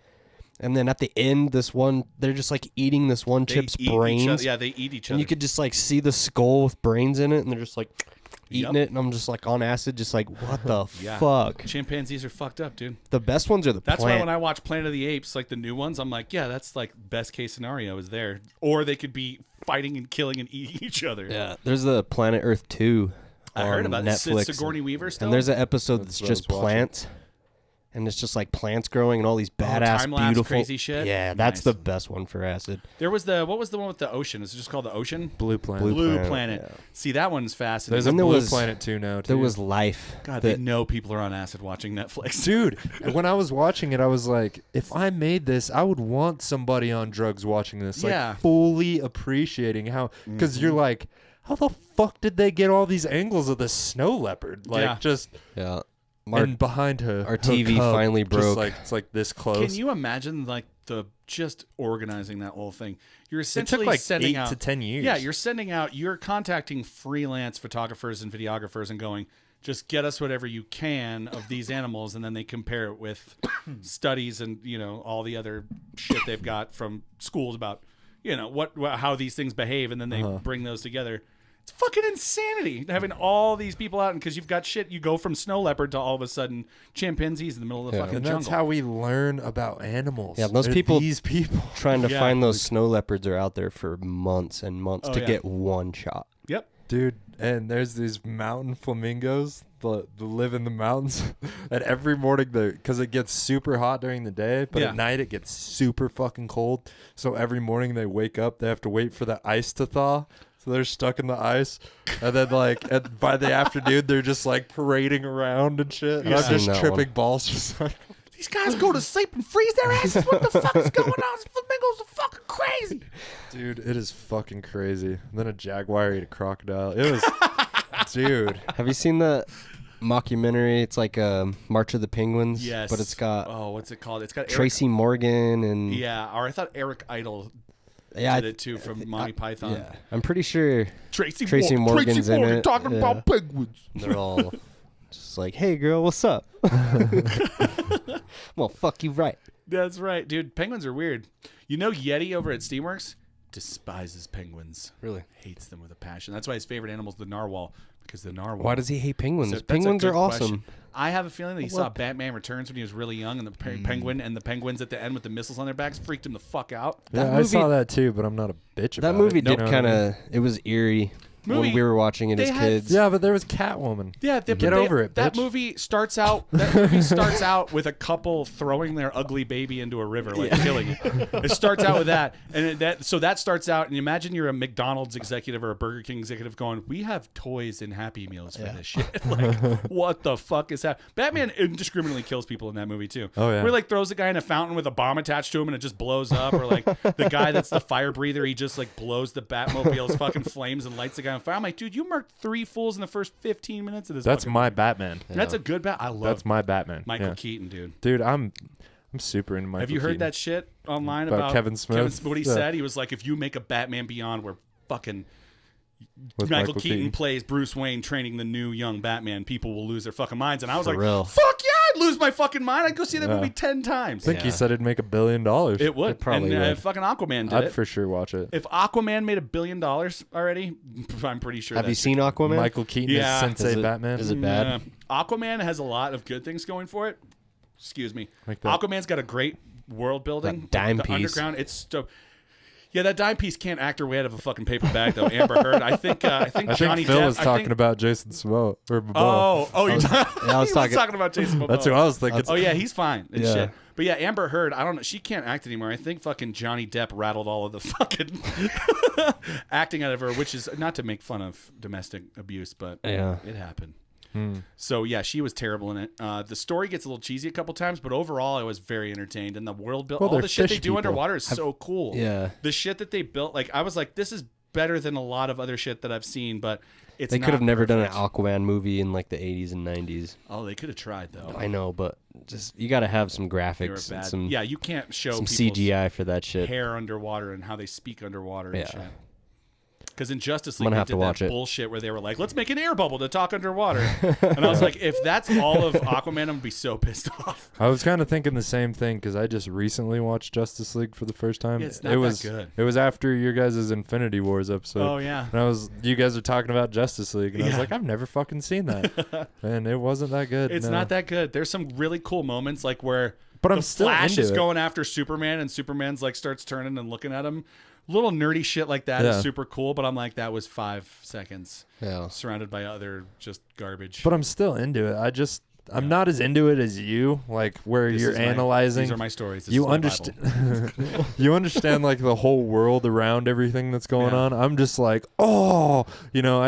and then at the end this one they're just like eating this one They chimp's eat each brains. other. Yeah, they eat each And other. you could just like see the skull with brains in it, and they're just like eating Yep. it, and I'm just like on acid, just like what the Yeah. fuck. Chimpanzees are fucked up, dude. The best ones are the That's why plant. when I watch Planet of the Apes, like the new ones, I'm like, yeah, that's like best case scenario is there. Or they could be fighting and killing and eating each other. Yeah, there's the Planet Earth 2 I heard on about Netflix. this. Sigourney Weaver still. And there's an episode that's That's what I just was watching. plants. And it's just like plants growing and all these badass, time-lapse beautiful, crazy shit? Yeah, that's Nice. the best one for acid. What was the one with the ocean? Is it just called the ocean? Blue Planet. Blue Blue Planet, Planet. yeah. See, that one's fascinating. There's a And there Blue was- Planet too now, too. There was Life. God, that- they know people are on acid watching Netflix. Dude, when I was watching it, I was like, if I made this, I would want somebody on drugs watching this. Like, Yeah. fully appreciating how, because you're like, how the fuck did they get all these angles of the snow leopard? Like, Yeah. just, yeah. and behind her. our her TV cub, finally just broke. like, it's like this close. Can you imagine like the just organizing that whole thing? You're It took essentially like sending 8 out to 10 years. Yeah, you're contacting freelance photographers and videographers and going, just get us whatever you can of these animals, and then they compare it with studies and all the other shit they've got from schools about how these things behave, and then they bring those together. It's fucking insanity having all these people out, and because you've got shit, you go from snow leopard to all of a sudden chimpanzees in the middle of the fucking and jungle. that's how we learn about animals. Yeah, those They're people- These people. Trying to Yeah. find those snow leopards are out there for months and months Oh, to yeah. get one shot. Yep. Dude, and there's these mountain flamingos that live in the mountains. And every morning, because it gets super hot during the day, but Yeah. at night it gets super fucking cold. So every morning they wake up, they have to wait for the ice to thaw. So they're stuck in the ice, and then by the afternoon they're just like parading around and shit. And Yeah. I'm just Seen that tripping one. balls, just like These guys go to sleep and freeze their asses. What the fuck is going on? These flamingos are fucking crazy. dude, it is fucking crazy. And then a jaguar ate a crocodile. It was, dude. Have you seen the mockumentary? It's like March of the Penguins. Yes. But it's got what's it called? It's got Tracy Morgan and Yeah, or I thought Eric Idle yeah, did it too from Monty Python. yeah. I'm pretty sure Tracy Morgan's in it. talking Yeah. about penguins. They're all just like, "Hey, girl, what's up?" Well, fuck you, right? That's right, dude. Penguins are weird. You know, Yeti over at Steamworks despises penguins. Really? Hates them with a passion. That's why his favorite animal is the narwhal, because the narwhal. Why does he hate penguins? So that's a Penguins are good awesome. question. I have a feeling that he saw What? Batman Returns when he was really young, and the penguin and the penguins at the end with the missiles on their backs freaked him the fuck out. That Yeah, I saw movie- that too, but I'm not a bitch about That movie it. did You know what I kind mean? of. It was eerie Movie- when we were watching it they as had- kids. Yeah, but there was Catwoman. Yeah, Get over it, That bitch. movie starts out. That movie starts out with a couple throwing their ugly baby into a river, like killing it. It starts out with that, and that starts out. And you imagine you're a McDonald's executive or a Burger King executive going, "We have toys and Happy Meals for this shit." Like, what the fuck is that? Batman indiscriminately kills people in that movie too. Oh, yeah. Where he, like, throws a guy in a fountain with a bomb attached to him and it just blows up, or like the guy that's the fire breather, he just like blows the Batmobile's fucking flames and lights the guy on fire. I'm like, dude, you murked 3 fools in the first 15 minutes of this. That's fucking my movie. Batman. That's a good bat. I love That's my Batman. Michael Yeah. Keaton, dude. Dude, I'm super into Michael Have you heard Keaton. that shit online About about Kevin Smith? What he Yeah. said? He was like, if you make a Batman Beyond where fucking With Michael Keaton plays Bruce Wayne training the new young Batman, people will lose their fucking minds. And I was For like, real. fuck yeah, I'd lose my fucking mind. I'd go see that Yeah. movie 10 times. I think he Yeah. said it'd make $1 billion. It would. It probably and, would. fucking Aquaman did I'd it. for sure watch it. If Aquaman made $1 billion already, I'm pretty sure. Have you that's seen Aquaman? Michael Keaton Yeah. is Sensei Is it- Batman. is it bad? Yeah. Aquaman has a lot of good things going for it. Excuse me. Like that. Aquaman's got a great world building. That dime the piece. underground. Yeah, that dime piece can't act her way out of a fucking paper bag though. Amber Heard. I think I Johnny think Phil Depp. was talking about Jason Momoa. Or Momoa. Oh, you're talking. I was he talking- was talking about Jason Momoa. That's what I was thinking. Oh yeah, he's fine and Yeah. shit. But yeah, Amber Heard, I don't know. She can't act anymore. I think fucking Johnny Depp rattled all of the fucking acting out of her, which is not to make fun of domestic abuse, but Yeah. it happened. So yeah, she was terrible in it. The story gets a little cheesy a couple times, but overall I was very entertained. And the world built, Well, all they're the shit they fish do people. underwater is so cool. Yeah. The shit that they built, like I was like, this is better than a lot of other shit that I've seen, but it's They not could have never done an perfect. Aquaman movie in like the 80s and 90s. Oh, they could have tried though. I know, but just you got to have some They were graphics bad. and some Yeah, you can't show some people's CGI for that shit. hair underwater and how they speak underwater and Yeah. shit. Because in Justice I'm League, gonna they have did to watch that it. bullshit where they were like, let's make an air bubble to talk underwater. And I was like, if that's all of Aquaman, I'm going to be so pissed off. I was kind of thinking the same thing because I just recently watched Justice League for the first time. Yeah, it's not it that was good. It was after your guys' Infinity Wars episode. Oh, yeah. And you guys are talking about Justice League, and I was Yeah. like, I've never fucking seen that, and it wasn't that good. It's no. not that good. There's some really cool moments like where But I'm the still Flash into is it. going after Superman and Superman's like starts turning and looking at him. Little nerdy shit like that is Yeah. super cool, but I'm like, that was 5 seconds Yeah. surrounded by other just garbage. But I'm still into it. I'm not as into it as you, like where This you're is analyzing. These are my stories. This You is my understand. Bible. You understand like the whole world around everything that's going Yeah. on. I'm just like, I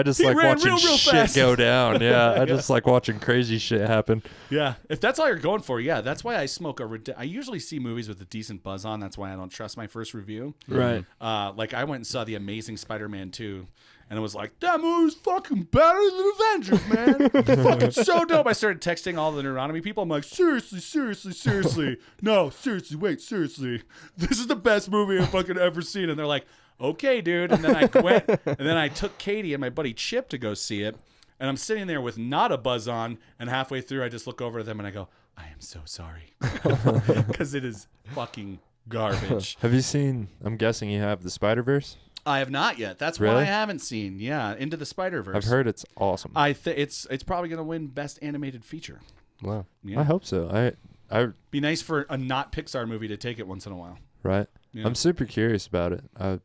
just He like ran watching real shit fast. go down. Yeah, I just like watching crazy shit happen. Yeah, if that's all you're going for, yeah, that's why I smoke I usually see movies with a decent buzz on. That's why I don't trust my first review. Right. Like I went and saw The Amazing Spider-Man 2, and it was like, that movie's fucking better than Avengers, man. It's fucking so dope. I started texting all the Neuronomy people. I'm like, seriously. No, seriously, wait, seriously. This is the best movie I've fucking ever seen. And they're like, okay, dude. And then I went, and then I took Katie and my buddy Chip to go see it. And I'm sitting there with not a buzz on, and halfway through I just look over at them and I go, I am so sorry. Because it is fucking garbage. Have you seen? I'm guessing you have the Spider-Verse. I have not yet. That's why Really? I haven't seen. Yeah, Into the Spider-Verse. I've heard it's awesome. It's probably going to win Best Animated Feature. Wow. Yeah. I hope so. I Be nice for a not Pixar movie to take it once in a while. right. Yeah. I'm super curious about it. I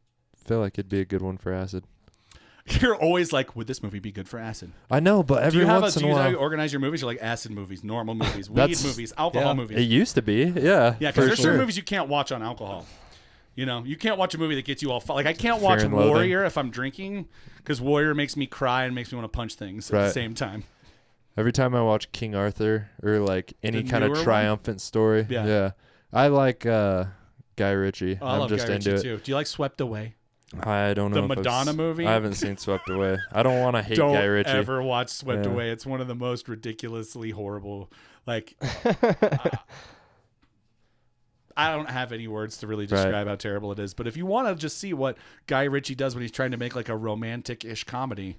feel like it'd be a good one for acid. You're always like, would this movie be good for acid? I know, but Do every you have once do in a you know how while, you organize your movies? You're like acid movies, normal movies, weed That's- movies, alcohol yeah. movies. it used to be. Yeah, Yeah, for because there's sure. certain movies you can't watch on alcohol. You know, you can't watch a movie that gets you all like I can't Fear watch and Loathing. Warrior if I'm drinking because Warrior makes me cry and makes me want to punch things at the same time. Every time I watch King Arthur or like any The kind of newer one? triumphant story, Yeah. I like Guy Ritchie. Oh, I I'm love just Guy into Ritchie it. too. Do you like Swept Away? I don't know. The if I've Madonna movie? I haven't seen Swept Away. I don't want to hate Don't Guy Ritchie. ever watch Swept Yeah. Away. It's one of the most ridiculously horrible. Like, I don't have any words to really describe how terrible it is. But if you want to just see what Guy Ritchie does when he's trying to make like a romantic-ish comedy,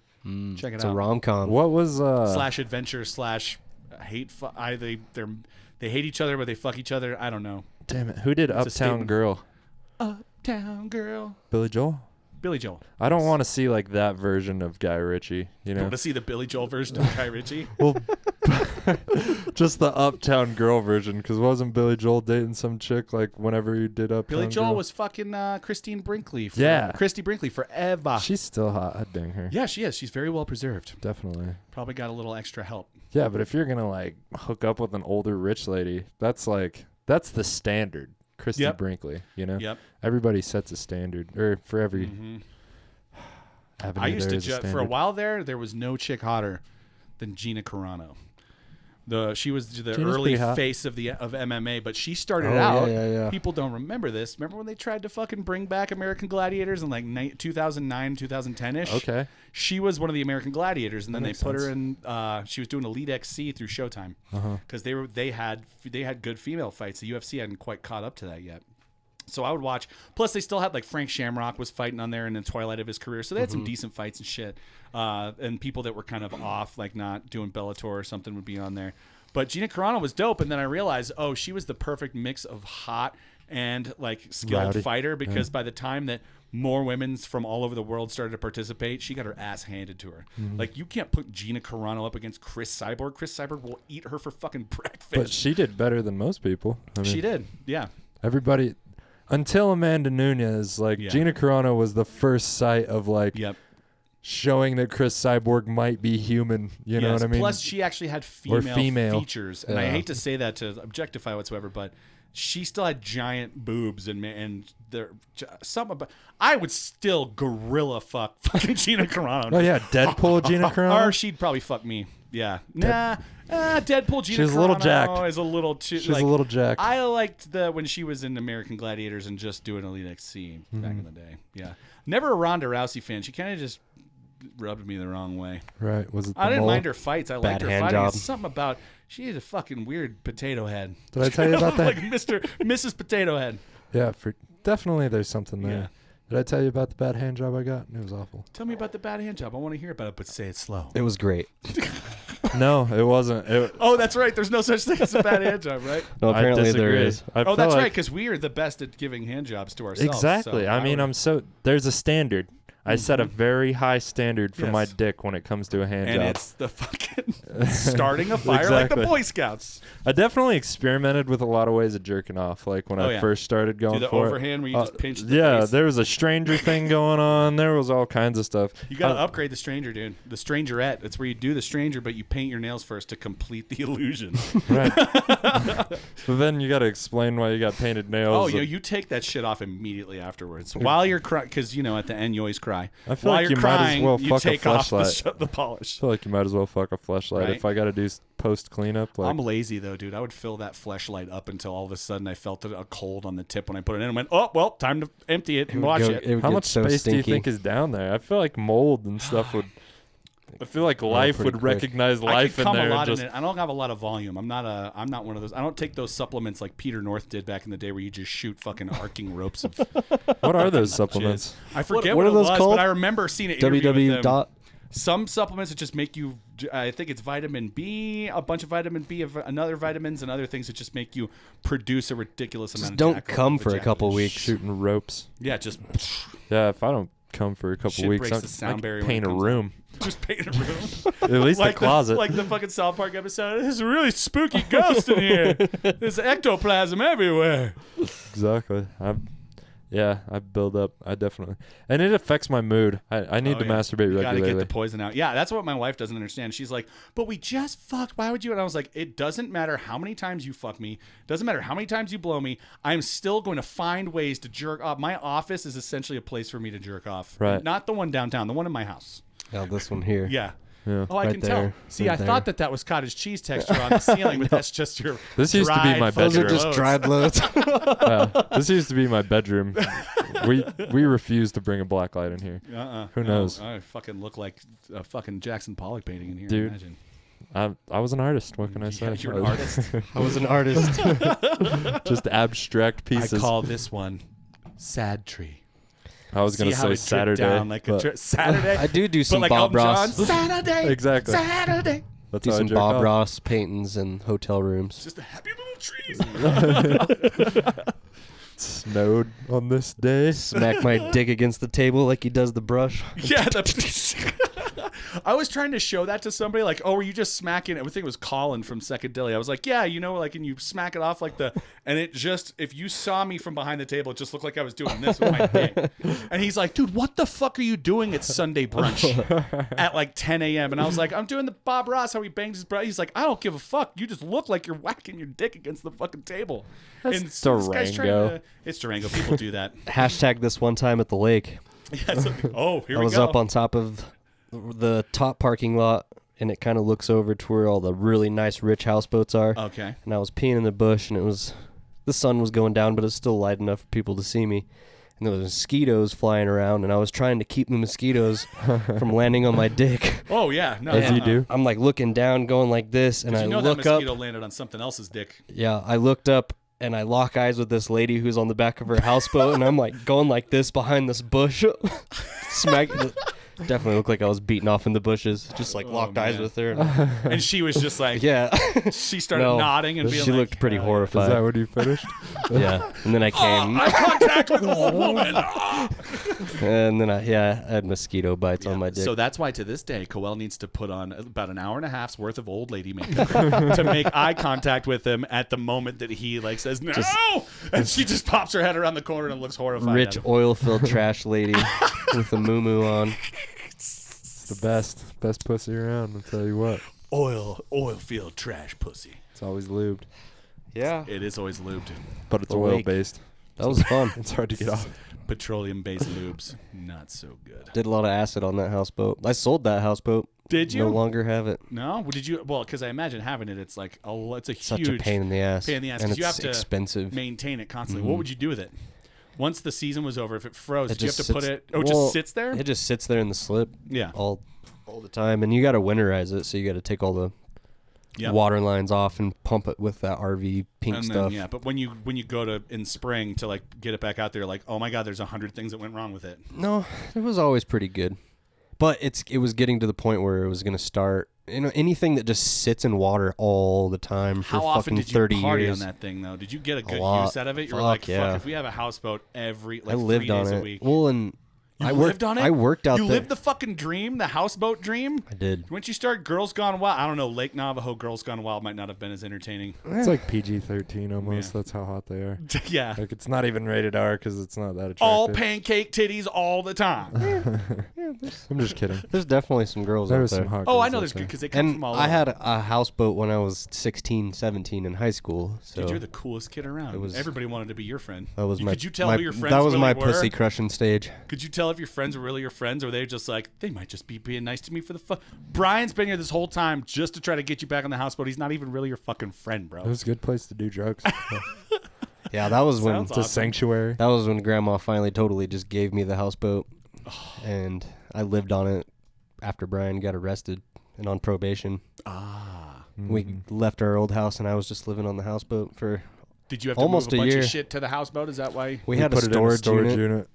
check it It's out. a rom-com. What was Slash adventure slash hate. They hate each other, but they fuck each other. I don't know. Damn it! Who did It's a Uptown statement. Girl? Uptown Girl. Billy Joel. Billy Joel. I don't want to see like that version of Guy Ritchie. You You know, want to see the Billy Joel version of Guy Ritchie? well, just the Uptown Girl version. Because wasn't Billy Joel dating some chick like whenever he did Uptown Billy Joel Girl? was fucking Christine Brinkley. Yeah. Christy Brinkley forever. She's still hot. I'd dang her. Yeah, she is. She's very well preserved. Definitely. Probably got a little extra help. Yeah, but if you're gonna like hook up with an older rich lady, that's the standard. Christy Yep. Brinkley, you know. Yep. Everybody sets a standard, or for every. Avenue I used there to is a for a standard. while there was no chick hotter than Gina Carano. She was the Gina's early pretty hot. face of MMA, but she started Oh, out. yeah. People don't remember this. Remember when they tried to fucking bring back American Gladiators in like 2009, 2010ish? Okay. She was one of the American Gladiators, and then they makes put her sense. in. She was doing Elite XC through Showtime because they had good female fights. The UFC hadn't quite caught up to that yet. So I would watch. Plus, they still had like Frank Shamrock was fighting on there in the twilight of his career, so they had some decent fights and shit. And people that were kind of off, like not doing Bellator or something, would be on there. But Gina Carano was dope, and then I realized, she was the perfect mix of hot and like skilled Rowdy. fighter because by the time that more women from all over the world started to participate, she got her ass handed to her. Like, you can't put Gina Carano up against Chris Cyborg. Chris Cyborg will eat her for fucking breakfast. But she did better than most people. I mean, She did, yeah. Everybody, until Amanda Nunes, like Yeah. Gina Carano was the first sight of like Yep. showing that Chris Cyborg might be human. You know Yes, what I mean? Plus, she actually had Or female, female. features, and I Yeah. hate to say that to objectify whatsoever, but she still had giant boobs and there some about. I would still gorilla fuck fucking Gina Carano. Oh yeah, Deadpool Gina Or Carano. she'd probably fuck me. Yeah. Deadpool Gina She's a little Carano jacked. is a little too. She's a little jacked. I liked when she was in American Gladiators and just doing Elite XC back in the day. Yeah. Never a Ronda Rousey fan. She kind of just rubbed me the wrong way. Right? Was it? The I didn't mole? mind her fights. I liked her hand fighting. job. It's something about she had a fucking weird potato head. Did I tell you about that? Like Mrs. Potato Head. Yeah, definitely there's something there. Yeah. Did I tell you about the bad hand job I got? It was awful. Tell me about the bad hand job. I want to hear about it, but say it slow. It was great. No, it wasn't. Oh, that's right. There's no such thing as a bad hand job, right? No, I apparently there disagree. is. I Oh, feel that's like- right, because we are the best at giving hand jobs to ourselves. Exactly. so I mean, there's a standard. I set a very high standard for my Yes. dick when it comes to a hand and job. it's the fucking starting a fire like the Exactly. Boy Scouts. I definitely experimented with a lot of ways of jerking off. Like when Oh, I yeah. first started going Do the for overhand where you just pinch the yeah, face. there was a stranger thing going on. There was all kinds of stuff. You got to upgrade the stranger, dude. The strangerette. It's where you do the stranger, but you paint your nails first to complete the illusion. Right. But then you got to explain why you got painted nails. Oh, you take that shit off immediately afterwards. While you're crying, because, at the end you always cry. I feel While like you're you might as crying, well you fuck a take off fleshlight. the I polish. feel like you might as well fuck a fleshlight Right? if I got to do post cleanup. Like, I'm lazy, though, dude. I would fill that fleshlight up until all of a sudden I felt a cold on the tip when I put it in and went, oh, well, time to empty it and wash it. would how get much so space do you stinky. think is down there? I feel like mold and stuff would. I feel like life pretty would quick. recognize I life can in come there. a lot and in just, it. I don't have a lot of volume. I'm not one of those. I don't take those supplements like Peter North did back in the day, where you just shoot fucking arcing ropes of. what are those supplements? I forget what what, are it those was, called? but I remember seeing it. interview with WW them. dot. Some supplements that just make you. I think it's vitamin B, a bunch of vitamin B, and other vitamins and other things that just make you produce a ridiculous amount. Just of don't jack- come for a couple ejaculation. weeks. Shooting ropes. Yeah, just Yeah, if I don't come for a couple Shit weeks, breaks I the sound can barrier when paint it a comes out. room. just paint a room. At least like the closet. like the fucking South Park episode. There's a really spooky ghost in here. There's ectoplasm everywhere. Exactly. Yeah, I build up. I definitely, and it affects my mood. I need to masturbate you regularly. Gotta get the poison out. Yeah, that's what my wife doesn't understand. She's like, "But we just fucked. Why would you?" And I was like, "It doesn't matter how many times you fuck me. Doesn't matter how many times you blow me. I'm still going to find ways to jerk off. My office is essentially a place for me to jerk off. Right. Not the one downtown. The one in my house. Now this one here. Yeah." Yeah. Oh, I Right can there. tell. See, Right I thought that was cottage cheese texture on the ceiling, but that's just your. This used to be dried my Those are bedroom. just dried loads. This used to be my bedroom. We refuse to bring a black light in here. Who knows? I fucking look like a fucking Jackson Pollock painting in here. Dude. Imagine. I was an artist. What can I say? Yeah, you're an artist. I was an artist. Just abstract I pieces. call this one Sad Tree. I was See gonna how say it dripped Saturday. down like a but Saturday. I do but some like Bob Elton Ross. John, Saturday. Exactly. Saturday. that's Do how I some jerk Bob off. Ross paintings in hotel rooms. Just a happy little trees. Snowed on this day. Smack my dick against the table like he does the brush. Yeah, I was trying to show that to somebody, like, oh, were you just smacking it? I think it was Colin from Second Dilly. I was like, yeah, like, and you smack it off like and it just, if you saw me from behind the table, it just looked like I was doing this with my dick. And he's like, dude, what the fuck are you doing at Sunday brunch at like 10 a.m.? And I was like, I'm doing the Bob Ross, how he bangs his brother. He's like, I don't give a fuck. You just look like you're whacking your dick against the fucking table. That's and so this guy's trying Durango. it's Durango. People do that. Hashtag this one time at the lake. Yeah, so, oh, here I we was go. up on top of the top parking lot, and it kind of looks over to where all the really nice rich houseboats are. Okay. And I was peeing in the bush, and the sun was going down, but it was still light enough for people to see me. And there was mosquitoes flying around, and I was trying to keep the mosquitoes from landing on my dick. Oh, yeah. No, As you do. I'm like looking down, going like this, and I You know look that mosquito up. landed on something else's dick. Yeah, I looked up, and I lock eyes with this lady who's on the back of her houseboat, and I'm like going like this behind this bush. Smack. Definitely looked like I was beating off in the bushes. Just like locked eyes man. with her. And she was just like, Yeah. she started No, nodding and being she like, looked pretty "Hell yeah." horrified. Is that what you finished? Yeah. And then I came. Eye contact with a woman. And then I had mosquito bites on my dick. So that's why to this day, Coel needs to put on about an hour and a half's worth of old lady makeup to make eye contact with him at the moment that he like says no, and she just pops her head around the corner and looks horrified. Rich at him. oil-filled trash lady with a moo-moo on. The best pussy around. I'll tell you what. oil field trash pussy. It's always lubed, Yeah. It is always lubed. but it's The oil lake. based. That was fun. It's hard to get off. Petroleum-based lubes, not so good. Did a lot of acid on that houseboat. I sold that houseboat. Did you? No longer have it. No? Did you? Well, because I imagine having it, it's like it's a Such huge a pain in the ass. pain in the ass and because you have it's to expensive. maintain it constantly. What would you do with it? Once the season was over, if it froze, did you have just to put sits- it? Oh, it well, just sits there. It just sits there in the slip Yeah. all the time, and you got to winterize it, so you got to take all the Yep. water lines off and pump it with that RV pink And stuff. then, yeah, but when you go to in spring to like get it back out there, like, oh my god, there's 100 things that went wrong with it. No, it was always pretty good, but it was getting to the point where it was going to start. Anything that just sits in water all the time for How often fucking did you 30 party years. on that thing though? Did you get a good lot. use out of it? You were Fuck, like, yeah. fuck, if we have a houseboat every like I lived 3 days on a it. week. Well, and You I lived on it. I worked out You there. lived the fucking dream, the houseboat dream. I did. Once you start Girls Gone Wild, I don't know. Lake Navajo Girls Gone Wild might not have been as entertaining. It's like PG-13 almost. Yeah. That's how hot they are. Yeah. Like it's not even rated R because it's not that attractive. All pancake titties all the time. I'm just kidding. There's definitely some girls There out was there. some hot. Oh, I girls know out there's good there. because they come And from all I over. had a houseboat when I was 16, 17 in high school. So Dude, you're the coolest kid around. It was- Everybody wanted to be your friend. that was my. Could you tell my, who your friends That was really my were? pussy crushing stage. Could you tell if your friends were really your friends, or they just like they might just be being nice to me for the fun? Brian's been here this whole time just to try to get you back on the houseboat. He's not even really your fucking friend, bro. It was a good place to do drugs. Yeah, that was when Sounds It's a awesome. sanctuary. that was when Grandma finally totally just gave me the houseboat, and I lived on it after Brian got arrested and on probation. We left our old house, and I was just living on the houseboat for. Did you have to Almost move a a bunch year. of shit to the houseboat? Is that why? We had put a it in a storage, storage unit.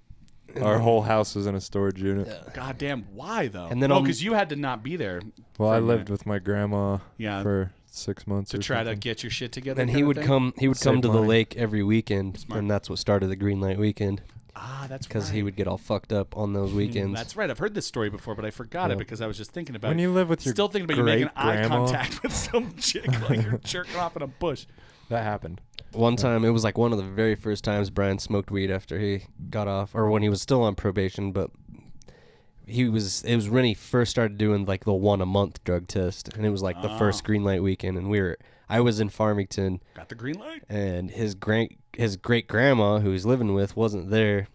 Our whole house was in a storage unit. God damn, why though? And then oh, on- because you had to not be there. Well, for I a lived minute. with my grandma Yeah. for 6 months to or try to something. get your shit together. And kinda he would thing? come. He would come Save to the money. lake every weekend, Smart. and that's what started the Green Light Weekend. Ah, that's Because right. he would get all fucked up on those weekends. That's right. I've heard this story before, but I forgot Yeah. it because I was just thinking about When it. you live with your Still thinking about you making eye great-grandma- contact with some chick like you're jerking off in a bush. That happened. One time, it was like one of the very first times Brian smoked weed after he got off, or when he was still on probation, but it was when he first started doing like the 1 a month drug test, and it was like the first green light weekend, and I was in Farmington. Got the green light? And his great grandma, who he's living with, wasn't there.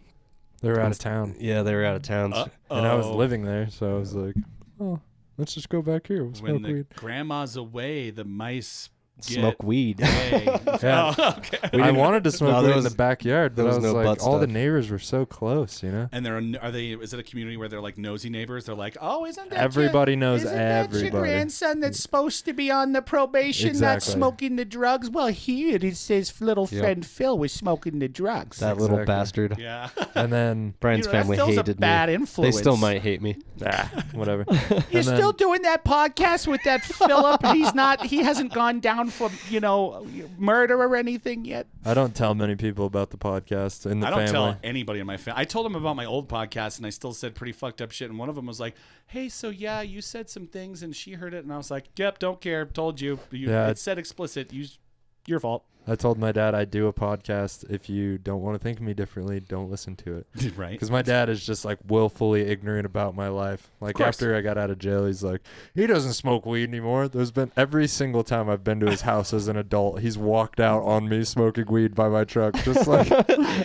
They were out of town. Yeah, they were out of town. And I was living there, so I was like, oh, let's just go back here. We'll smoke When the weed. grandma's away, the mice Smoke weed. Yeah. Oh, okay. I wanted to smoke weed there in the backyard, but there I was was no like, butt all the stuff. neighbors were so close, you know? And is it a community where they're like nosy neighbors? They're like, oh, isn't that Everybody knows isn't that your everybody. grandson that's supposed to be on the probation, not Exactly. smoking the drugs? Well, here it says little Yep. friend Phil was smoking the drugs. That little Exactly. bastard. Yeah. And then, Brian's You know, that family Phil's a hated bad me. influence. They still might hate me. whatever. You're And then- still doing that podcast with that Philip? He hasn't gone down for, murder or anything yet? I don't tell many people about the podcast in the I don't family. tell anybody in my family. I told them about my old podcast, and I still said pretty fucked up shit. And one of them was like, "Hey, so yeah, you said some things, and she heard it." And I was like, "Yep, don't care. Told you. Yeah. It said explicit. Your fault." I told my dad I do a podcast. If you don't want to think of me differently, don't listen to it. Right. Because my dad is just like willfully ignorant about my life. Like course. after I got out of jail, he's like, he doesn't smoke weed anymore. There's been every single time I've been to his house as an adult, he's walked out on me smoking weed by my truck. Just like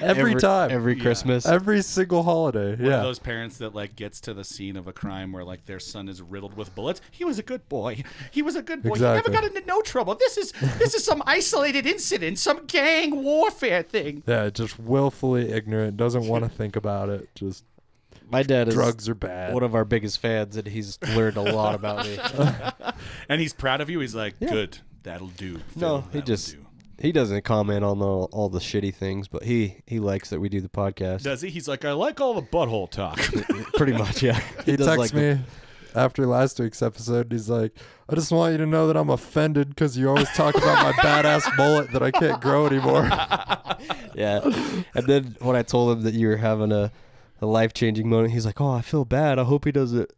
every time. Every Christmas. Every single holiday. One yeah. of those parents that like gets to the scene of a crime where like their son is riddled with bullets. He was a good boy. He was a good boy. Exactly. He never got into no trouble. This is some isolated incident, some gang warfare thing. Yeah, just willfully ignorant. Doesn't want to think about it. Just My dad is drugs are bad. one of our biggest fans, and he's learned a lot about me. And he's proud of you. He's like, good, that'll do. No, Phil, that'll do. he doesn't comment on all the shitty things, but he likes that we do the podcast. Does he? He's like, I like all the butthole talk. Pretty much, yeah. He does texts like me after last week's episode. He's like, I just want you to know that I'm offended because you always talk about my badass mullet that I can't grow anymore. Yeah. And then when I told him that you were having a life-changing moment, he's like, oh, I feel bad. I hope he doesn't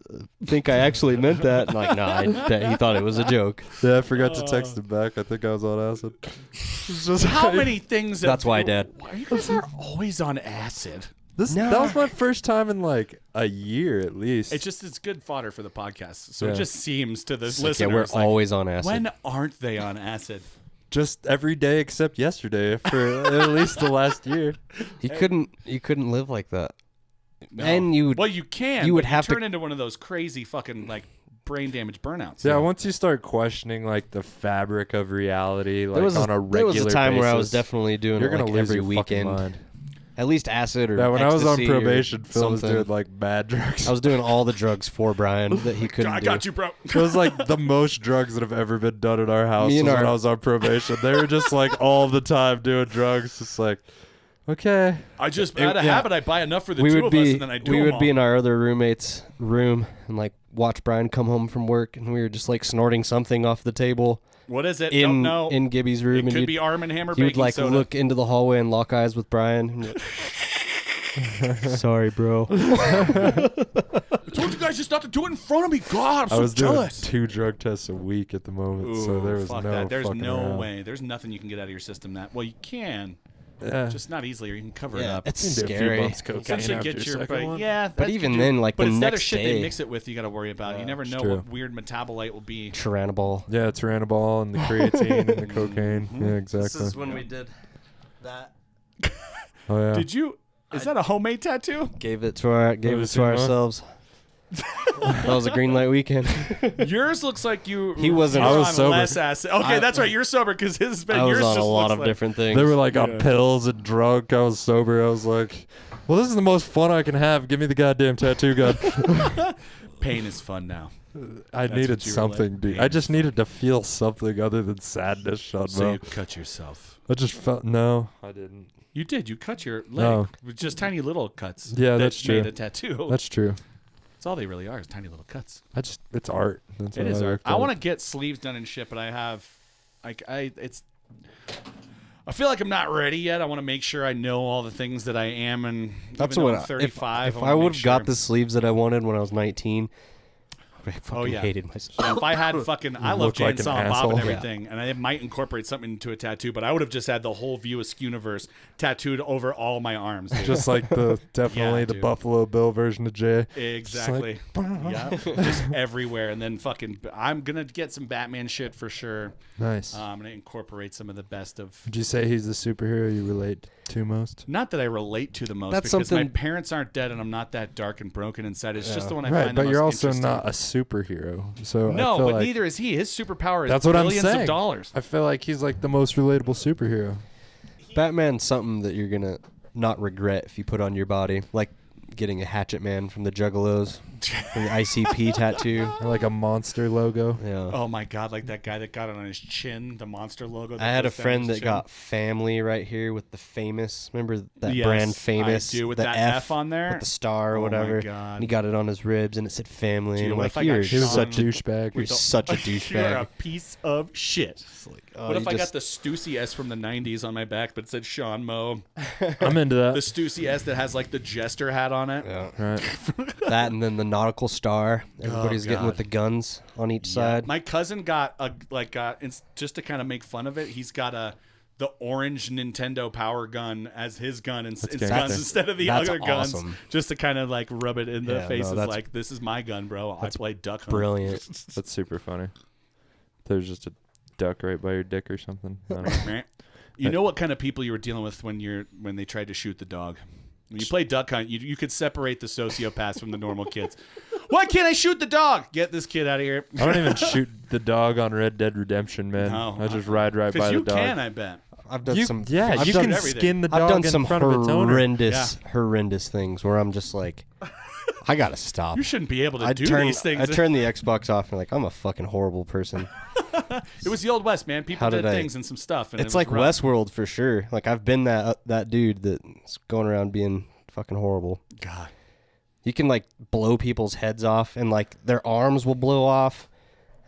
think I actually meant that. I'm like, no, he thought it was a joke. Yeah, I forgot to text him back. I think I was on acid. It's just How like- many things? That's why, Dad. You guys are always on acid. That was my first time in like a year at least. It's good fodder for the podcast. So Yeah. it just seems to the It's like, listeners yeah, we're like, always on acid. when aren't they on acid? just every day except yesterday for at least the last year. You couldn't live like that. No. And you would Well, you can. you would but have to- turn into one of those crazy fucking like brain damage burnouts. Yeah, once you start questioning like the fabric of reality, like on a regular there was a time where I was basis, definitely doing you're it gonna like lose every your fucking weekend. mind. At least acid or Yeah, when I was on ecstasy or probation, Phil was something. doing like bad drugs. I was doing all the drugs for Brian that he couldn't I do. got you, bro. It was like the most drugs that have ever been done in our house Me and was when our- I was on probation. They were just like all the time doing drugs. It's like, okay. I just out of yeah. habit, I buy enough for the we two would of be us, and then I do we them would be all. in our other roommate's room and like watch Brian come home from work, and we were just like snorting something off the table What is it? Don't know. in Gibby's room, It and could you'd- be Arm & Hammer you would baking like soda. look into the hallway and lock eyes with Brian. And you're like, sorry, bro. I told you guys just not to do it in front of me. God, I'm I so was jealous. doing 2 drug tests a week at the moment, so there was fuck no that. There's fucking no around. way. There's nothing you can get out of your system that. Well, you can, Yeah. just not easily, or you can cover it Yeah, up. it's You can do a few scary. bumps cocaine Essentially, after get your your second one. yeah. But that you even can do. then, like, but the it's the other next shit day- they mix it with, you got to worry about. You never know true. what weird metabolite will be. Tyrannical. Yeah, Tyrannical and the creatine and the cocaine. Yeah, exactly. when we did that. Oh yeah. Did you? Is that a homemade tattoo? Gave it to ourselves. That was a green light weekend. Yours looks like you. He wasn't- were I was on sober. less acid. Okay, that's right. You're sober because his has been. I was yours on just a lot looks of like, different things. They were like on pills and drunk. I was sober. I was like, well, this is the most fun I can have. Give me the goddamn tattoo gun. Pain is fun now. I That's needed what you were something, like, dude. pain I just needed to feel something other than sadness, Sean. So you cut yourself. I just felt no, I didn't. You did. You cut your leg No. with just tiny little cuts. Yeah, that that's made true. a tattoo. That's true. That's all they really are is tiny little cuts. It's art. That's It what is I art. look I at want it. to get sleeves done and shit, but I have, I feel like I'm not ready yet. I want to make sure I know all the things that I am, and That's even though what I'm 35. If wanna I make would have sure got I'm- the sleeves that I wanted when I was 19, I fucking yeah. hated myself. Yeah, if I had fucking, I love look Jay like and an Silent Bob asshole. and everything, and I might incorporate something into a tattoo, but I would have just had the whole View Askew-niverse tattooed over all my arms. Dude. Just like definitely Yeah, the dude. Buffalo Bill version of Jay. Exactly. Yeah, just everywhere, and then fucking, I'm gonna get some Batman shit for sure. Nice. I'm gonna incorporate some of the best of. Would you say he's the superhero you relate to most? Not that I relate to the most, That's because my something- parents aren't dead, and I'm not that dark and broken inside. It's just the one I Right, find the but most you're also interesting. not a superhero. So No, I feel but like neither is he. His superpower is that's what I'm billions saying. of dollars. I feel like he's like the most relatable superhero. Batman's something that you're gonna not regret if you put on your body, like getting a Hatchet Man from the Juggalos, from the ICP tattoo. Or like a monster logo. Yeah. Oh my god, like that guy that got it on his chin, the monster logo. I had a goes down friend his that chin. got Family right here with the Famous. Remember that Yes, brand Famous? I do, with the that F on there? with the star or Oh my whatever. God. And he got it on his ribs and it said Family. Dude, and I'm what like, if I got you're He was a Sean- douchebag. you're such a You're douchebag. a piece of shit. Oh, What if you I got just- the Stussy S from the 90s on my back, but it said Sean Moe? I'm into The that. Stussy S that has like the jester hat on it. Yeah. Right. That and then the nautical star. Everybody's getting with God. the guns on each Yeah. side. My cousin got just to kind of make fun of it, he's got the orange Nintendo power gun as his gun and gangster. guns instead of the That's other guns, awesome. just to kind of like rub it in the Yeah, no, faces, that's- like this is my gun, bro. I play Duck Hunt. Brilliant. That's super funny. There's just a duck right by your dick or something. I don't know. You know what kind of people you were dealing with when they tried to shoot the dog. When you play Duck Hunt, you could separate the sociopaths from the normal kids. Why can't I shoot the dog? Get this kid out of here. I don't even shoot the dog on Red Dead Redemption, man. No. I just ride right by Because the you dog. can, I bet. I've done You, some. yeah, I've you done, can everything. skin the I've dog done in some front of its owner. horrendous things where I'm just like, I gotta stop. You shouldn't be able to I do turn these things. I turn the Xbox off and like I'm a fucking horrible person. It was the old West, man. People How did did I- things and some stuff. And It's it was like rough. Westworld for sure. Like I've been that dude that's going around being fucking horrible. God. You can like blow people's heads off and like their arms will blow off,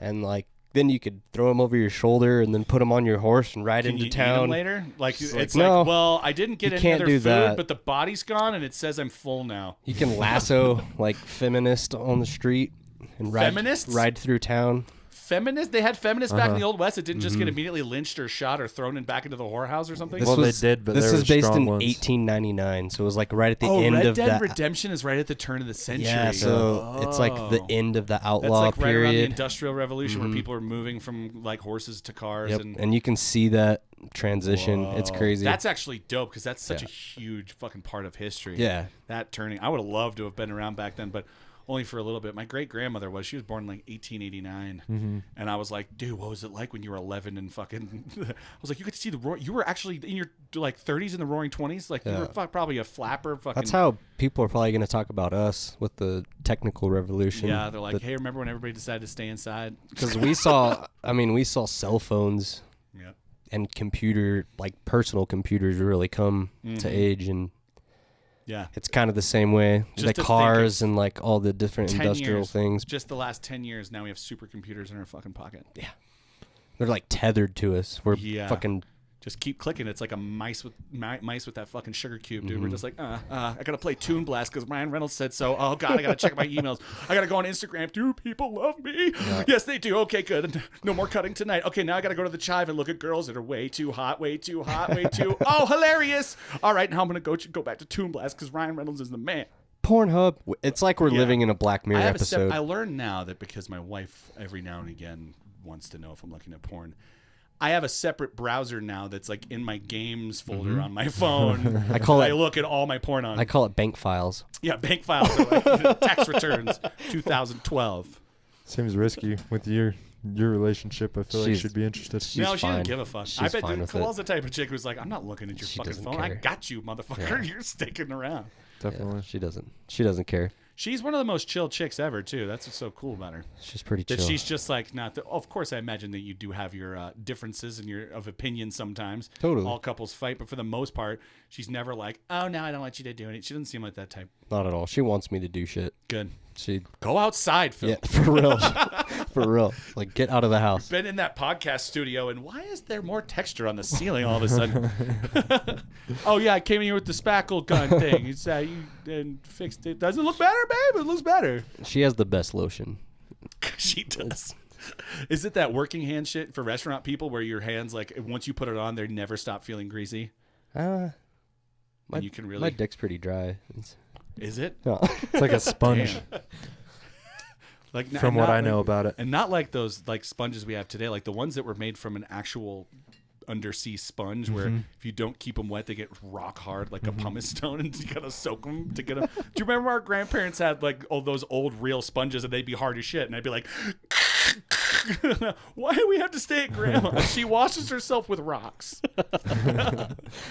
and like then you could throw them over your shoulder and then put them on your horse and ride Can into you eat 'em town. later? Like It's it's like, like, no, well, I didn't get you any can't other do food, that. but the body's gone and it says I'm full now. You can lasso like feminist on the street and Feminists? ride through town. Feminists? They had feminists back in Uh-huh. the old West that didn't Mm-hmm. just get immediately lynched or shot or thrown in back into the whorehouse or something. Well, they did, but this there is were based strong in ones. 1899, so it was like right at the oh, end Red of Dead that. Redemption is right at the turn of the century. Yeah, so it's like the Oh. end of the That's outlaw like right around the period. Industrial Revolution where people are moving from like horses to cars. Yep, And and you can see that transition. It's Whoa. crazy. That's actually dope because that's such Yeah. a huge fucking part of history. Yeah. That turning. I would have loved to have been around back then, but only for a little bit. My great grandmother was. She was born in like 1889, and I was like, dude, what was it like when you were 11 and fucking? I was like, you could see you were actually in your like 30s and the Roaring 20s. Like you were probably a flapper. Fucking. That's how people are probably going to talk about us with the technical revolution. Yeah, they're like, hey, remember when everybody decided to stay inside? because we saw. I mean, we saw cell phones Yeah. and personal computers really come to age, and Yeah. it's kind of the same way. Just The to think cars of and like all the different 10 industrial years, things. Just the last 10 years, now we have supercomputers in our fucking pocket. They're like tethered to us. We're Yeah. fucking. Just keep clicking. It's like a mice with that fucking sugar cube, dude. Mm-hmm. We're just like, I gotta play Toon Blast because Ryan Reynolds said so. Oh god, I gotta check my emails. I gotta go on Instagram. Do people love me? Yes, they do. Okay, good. No more cutting tonight. Okay, now I gotta go to the Chive and look at girls that are way too hot, way too hot, way too. Oh, hilarious! All right, now I'm gonna go back to Toon Blast because Ryan Reynolds is the man. Pornhub. It's like we're Yeah. living in a Black Mirror episode. I learned now that because my wife every now and again wants to know if I'm looking at porn. I have a separate browser now that's like in my games folder on my phone. I call I it. look at all my porn on. I call it bank files. Yeah, bank files, are like, tax returns, 2012. Seems risky with your relationship. I feel like She's- she'd be interested. she's No, she fine. didn't give a fuck. She's I bet fine with Kalal's it. the type of chick who's like, I'm not looking at your She fucking doesn't phone. I care. got you, motherfucker. You're sticking around. Definitely. She doesn't. She doesn't care. She's one of the most chill chicks ever, too. That's what's so cool about her. She's pretty That chill. she's just like not. Of course, I imagine that you do have your differences and your of opinion sometimes. Totally. All couples fight, but for the most part, she's never like, oh no, I don't want you to do it. She doesn't seem like that type. Not at all. She wants me to do shit. Good. She. Go outside, Phil. Yeah, for real. For real. Like, get out of the house. Been in that podcast studio, and why is there more texture on the ceiling all of a sudden? Oh yeah, I came in here with the spackle gun thing. It's you and fixed it. Doesn't look better, babe. It looks better. She has the best lotion. She does. Is it that working hand shit for restaurant people where your hands, like, once you put it on, they never stop feeling greasy? My You can really. my dick's pretty dry. Is it? No. It's like a sponge. Damn. Like, From what I know about it. And not like those like sponges we have today, like the ones that were made from an actual undersea sponge where if you don't keep them wet, they get rock hard like a pumice stone, and you gotta soak them to get them. Do you remember our grandparents had like all those old real sponges, and they'd be hard as shit, and I'd be like, why do we have to stay at grandma? She washes herself with rocks.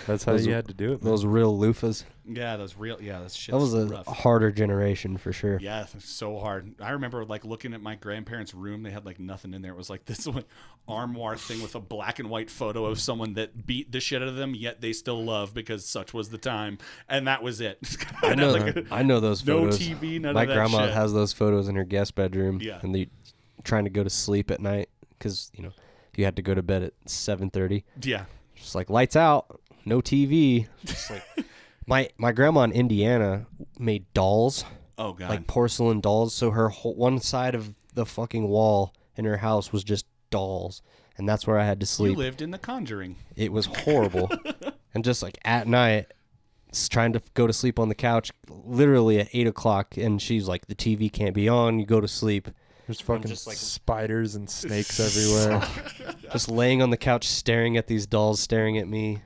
That's how you had to do it. Those real loofahs. Yeah, those real. Yeah, that's shit. That was a rough. harder generation for sure. Yeah, it's so hard. I remember like looking at my grandparents' room. They had like nothing in there. It was like this one armoire thing with a black and white photo of someone that beat the shit out of them, yet they still love because such was the time. And that was it. I know. Like I know those no photos. TV, none My of that grandma shit. has those photos in her guest bedroom. Yeah. And they trying to go to sleep at night because you had to go to bed at 7:30. Yeah. Just like lights out, no TV. Just like my grandma in Indiana made dolls, Oh god. like porcelain dolls. So her whole, one side of the fucking wall in her house was just dolls, and that's where I had to you sleep. lived in The Conjuring. It was horrible. And just like at night, trying to go to sleep on the couch, literally at 8:00, and she's like, "The TV can't be on. You go to sleep." There's fucking just like- spiders and snakes everywhere. Just laying on the couch, staring at these dolls, staring at me.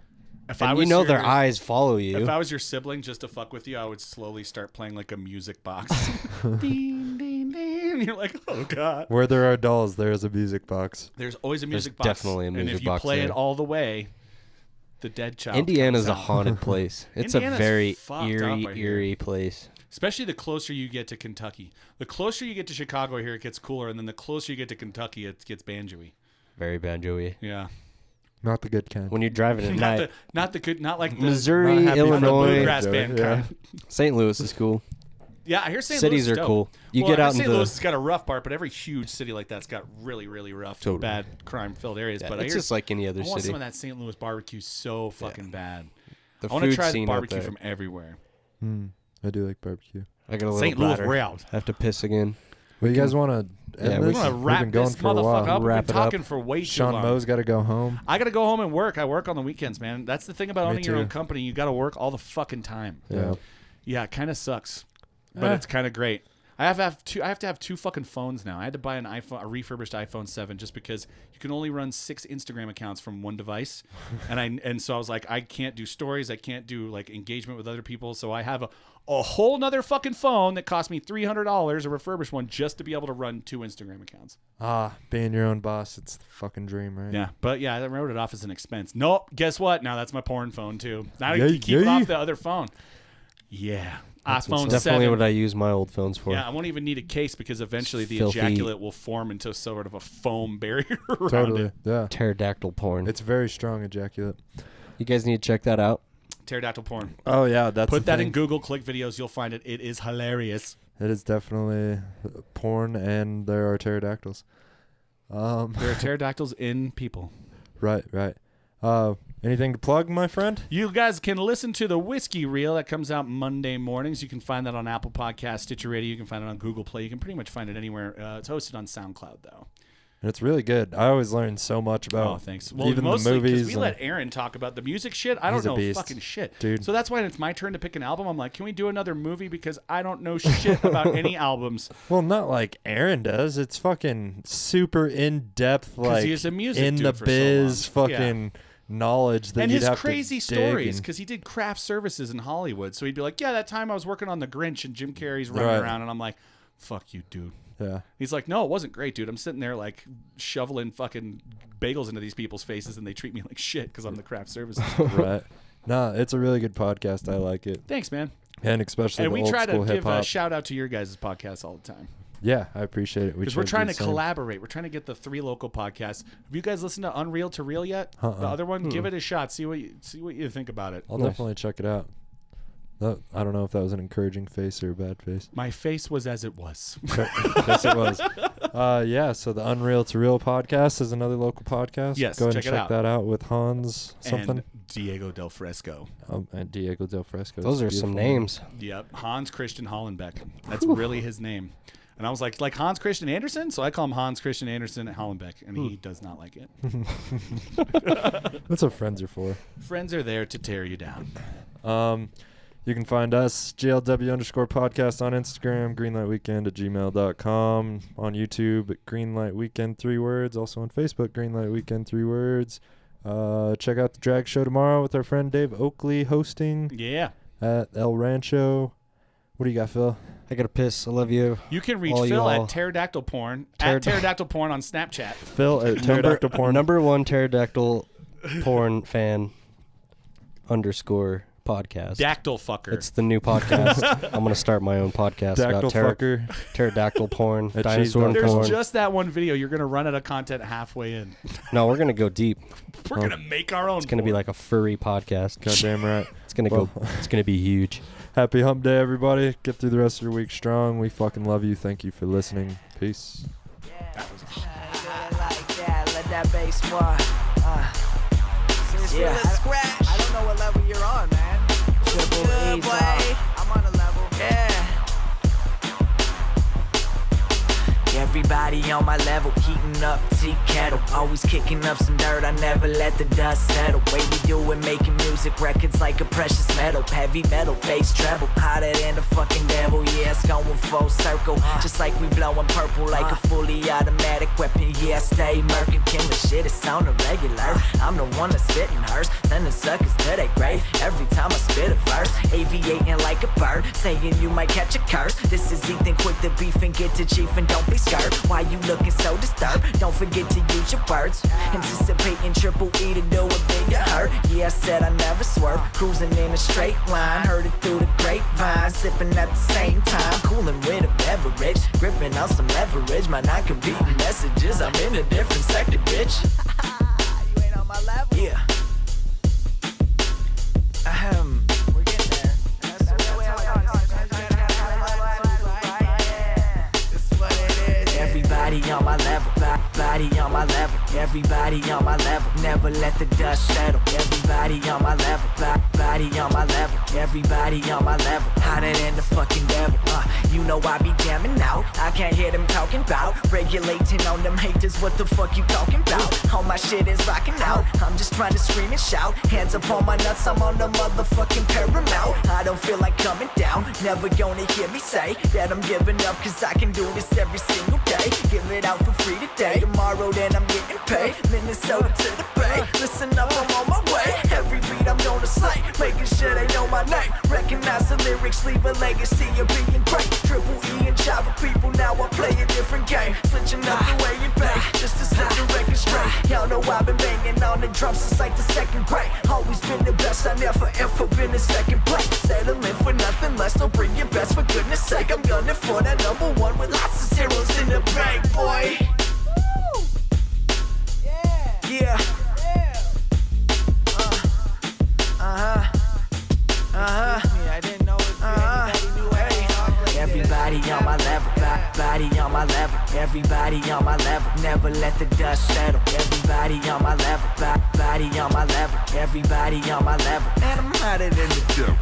If And I was their your- eyes follow you. If I was your sibling, just to fuck with you, I would slowly start playing like a music box. Ding, ding, ding. And you're like, oh god. Where there are dolls, there is a music box. There's always a music box. definitely a And music if you box play it there. all the way, the dead child. Indiana's comes a out. haunted place. It's Indiana's a very fucked up, eerie, I hear. eerie place. Especially the closer you get to Kentucky. The closer you get to Chicago here, it gets cooler. And then the closer you get to Kentucky, it gets banjo-y. Very banjo-y. Yeah. Not the good kind. When you're driving at night, not like the Missouri, Not happy for the Illinois, bluegrass Joey, band yeah. kind. St. Louis is cool. Yeah, I hear St. Cities Louis is are dope. cool. You Well, get I out St. into Louis has got a rough part, but every huge city like that's got really, really rough, Totally. bad crime-filled areas. Yeah, but it's I hear, just like any I other want city. some of that St. Louis barbecue so fucking bad. The I want to food try the scene out barbecue there. from everywhere. I do like barbecue. I got a little St. Louis bladder. round. I have to piss again. Well, you guys want to Yeah, end we this? I'm gonna We've wrap been going this for a motherfucker while. up. We've Wrap been it up. talking for way too Sean long. Moe's got to go home. I gotta go home and work. I work on the weekends, man. That's the thing about Me owning your own too. company. You gotta work all the fucking time. Yeah. Yeah, it kind of sucks, but it's kind of great. I have to have two fucking phones now. I had to buy a refurbished iPhone 7 just because you can only run 6 Instagram accounts from one device, and so I was like, I can't do stories, I can't do like engagement with other people, so I have a whole nother fucking phone that cost me $300, a refurbished one, just to be able to run 2 Instagram accounts. Being your own boss, it's the fucking dream, right? Yeah, but yeah, I wrote it off as an expense. Nope, guess what? Now that's my porn phone too. Now Yay, you keep it yay. off the other phone. Yeah, iPhone Definitely 7. what I use my old phones for. Yeah, I won't even need a case because eventually the Filthy. ejaculate will form into sort of a foam barrier around Totally. it. Yeah. Pterodactyl porn. It's very strong ejaculate. You guys need to check that out. Pterodactyl porn. Oh, yeah. That's Put the that thing. in Google, click videos, you'll find it. It is hilarious. It is definitely porn, and there are pterodactyls. There are pterodactyls in people. Right. Anything to plug, my friend? You guys can listen to the Whiskey Reel that comes out Monday mornings. You can find that on Apple Podcasts, Stitcher Radio. You can find it on Google Play. You can pretty much find it anywhere. It's hosted on SoundCloud, though. And it's really good. I always learn so much about Oh, thanks. Well, even mostly the 'cause movies. we and- let Aaron talk about the music shit. I don't He's a know beast. fucking shit, Dude. So that's why it's my turn to pick an album. I'm like, can we do another movie because I don't know shit about any albums. Well, not like Aaron does. It's fucking super in depth, like he's a music in dude the for so biz, long. fucking knowledge that And you'd his have crazy to dig stories and- because he did craft services in Hollywood. So he'd be like, yeah, that time I was working on The Grinch and Jim Carrey's running Right. around, and I'm like, fuck you, dude. Yeah. He's like, no, it wasn't great, dude. I'm sitting there like shoveling fucking bagels into these people's faces, and they treat me like shit because I'm the craft services. Right. No, it's a really good podcast. I like it, Thanks, man. and especially And the we old try to school give hip a hop. shout out to your guys' podcast all the time. Yeah, I appreciate it. Because try we're trying do to the same. collaborate. We're trying to get the 3 local podcasts. Have you guys listened to Unreal to Real yet? The other one, give it a shot. See what you think about it. I'll definitely check it out. No, I don't know if that was an encouraging face or a bad face. My face was as it was. Yes, it was. Yeah, so the Unreal to Real podcast is another local podcast. Yes, go ahead check it and check out. that out with Hans something And Diego Del Fresco. and Diego Del Fresco. Those It's are some beautiful. names. Yep, Hans Christian Hollenbeck. That's really his name. And I was like Hans Christian Andersen? So I call him Hans Christian Andersen at Hollenbeck, and he does not like it. That's what friends are for. Friends are there to tear you down. You can find us, GLW_podcast on Instagram, greenlightweekend@gmail.com, on YouTube at Greenlight Weekend 3 words, also on Facebook, Greenlight Weekend 3 words. Check out the drag show tomorrow with our friend Dave Oakley hosting Yeah. at El Rancho. What do you got, Phil? I gotta piss. I love you. You can reach All you Phil all. at Pterodactyl Porn, at Pterodactyl Porn on Snapchat. Phil at Pterodactyl Porn. Number one pterodactyl porn fan _ podcast. Dactyl fucker. It's the new podcast. I'm gonna start my own podcast Dactyl about fucker. pterodactyl porn, At dinosaur cheese.com. There's porn. just that one video. You're going to run out of content halfway in. No, we're gonna go deep. We're going to make our own. It's gonna be like a furry podcast. Goddamn right. It's gonna go. It's gonna be huge. Happy hump day, everybody. Get through the rest of your week strong. We fucking love you. Thank you for listening. Peace. Like that, let that bass walk. Yeah, I don't know what level you're on, man. Triple Good, boy. I'm on a level. Yeah. Everybody on my level, heating up tea kettle. Always kicking up some dirt, I never let the dust settle. Way we do it, making music, records like a precious metal. Heavy metal, bass treble, hotter than the fucking devil. Yeah, it's going full circle, just like we blowing purple like a fully automatic weapon. Yeah, I stay murking, killing shit, it's on the regular. I'm the one that's spitting hers, sending suckers to their grave. Every time I spit a verse, aviating like a bird, saying you might catch a curse. This is Ethan, quick to beef and get to chief and don't be scared. Why you looking so disturbed? Don't forget to use your words. Anticipating triple E to do a bigger hurt. Yeah, I said I never swerve. Cruising in a straight line. Heard it through the grapevine. Sipping at the same time. Cooling with a beverage. Gripping on some leverage. My non-competing messages. I'm in a different sector, bitch. You ain't on my level? Yeah. We're getting there. Everybody on my level, body on my level. Everybody on my level, never let the dust settle. Everybody on my level, body on my level. Everybody on my level, hotter than the fucking devil. You know I be jamming out. I can't hear them talking about regulating on them haters. What the fuck you talking about? All my shit is rocking out. I'm just trying to scream and shout. Hands up on my nuts, I'm on the motherfucking paramount. I don't feel like coming down. Never gonna hear me say that I'm giving up, cause I can do this every single day. Give it out for free today. Tomorrow then I'm getting paid. Minnesota to the Bay. Listen up, I'm on my way. Every beat I'm gonna slay, making sure they know my name. Recognize the lyrics, leave a legacy of being great. Triple E and Java people, now I play a different game. Switching up the way you pay, just to set the record straight. Y'all know I've been banging on the drums since like the second grade. Always been the best, I never ever been in second place. Settling for nothing less, so bring your best for goodness sake. I'm gunning for that #1 with lots of zeros in the bank, boy. Yeah. I didn't know if anybody knew anything. Everybody on my level, body on my level. Everybody on my level, never let the dust settle. Everybody on my level, body on my level. Everybody on my level, and I'm hotter than the devil.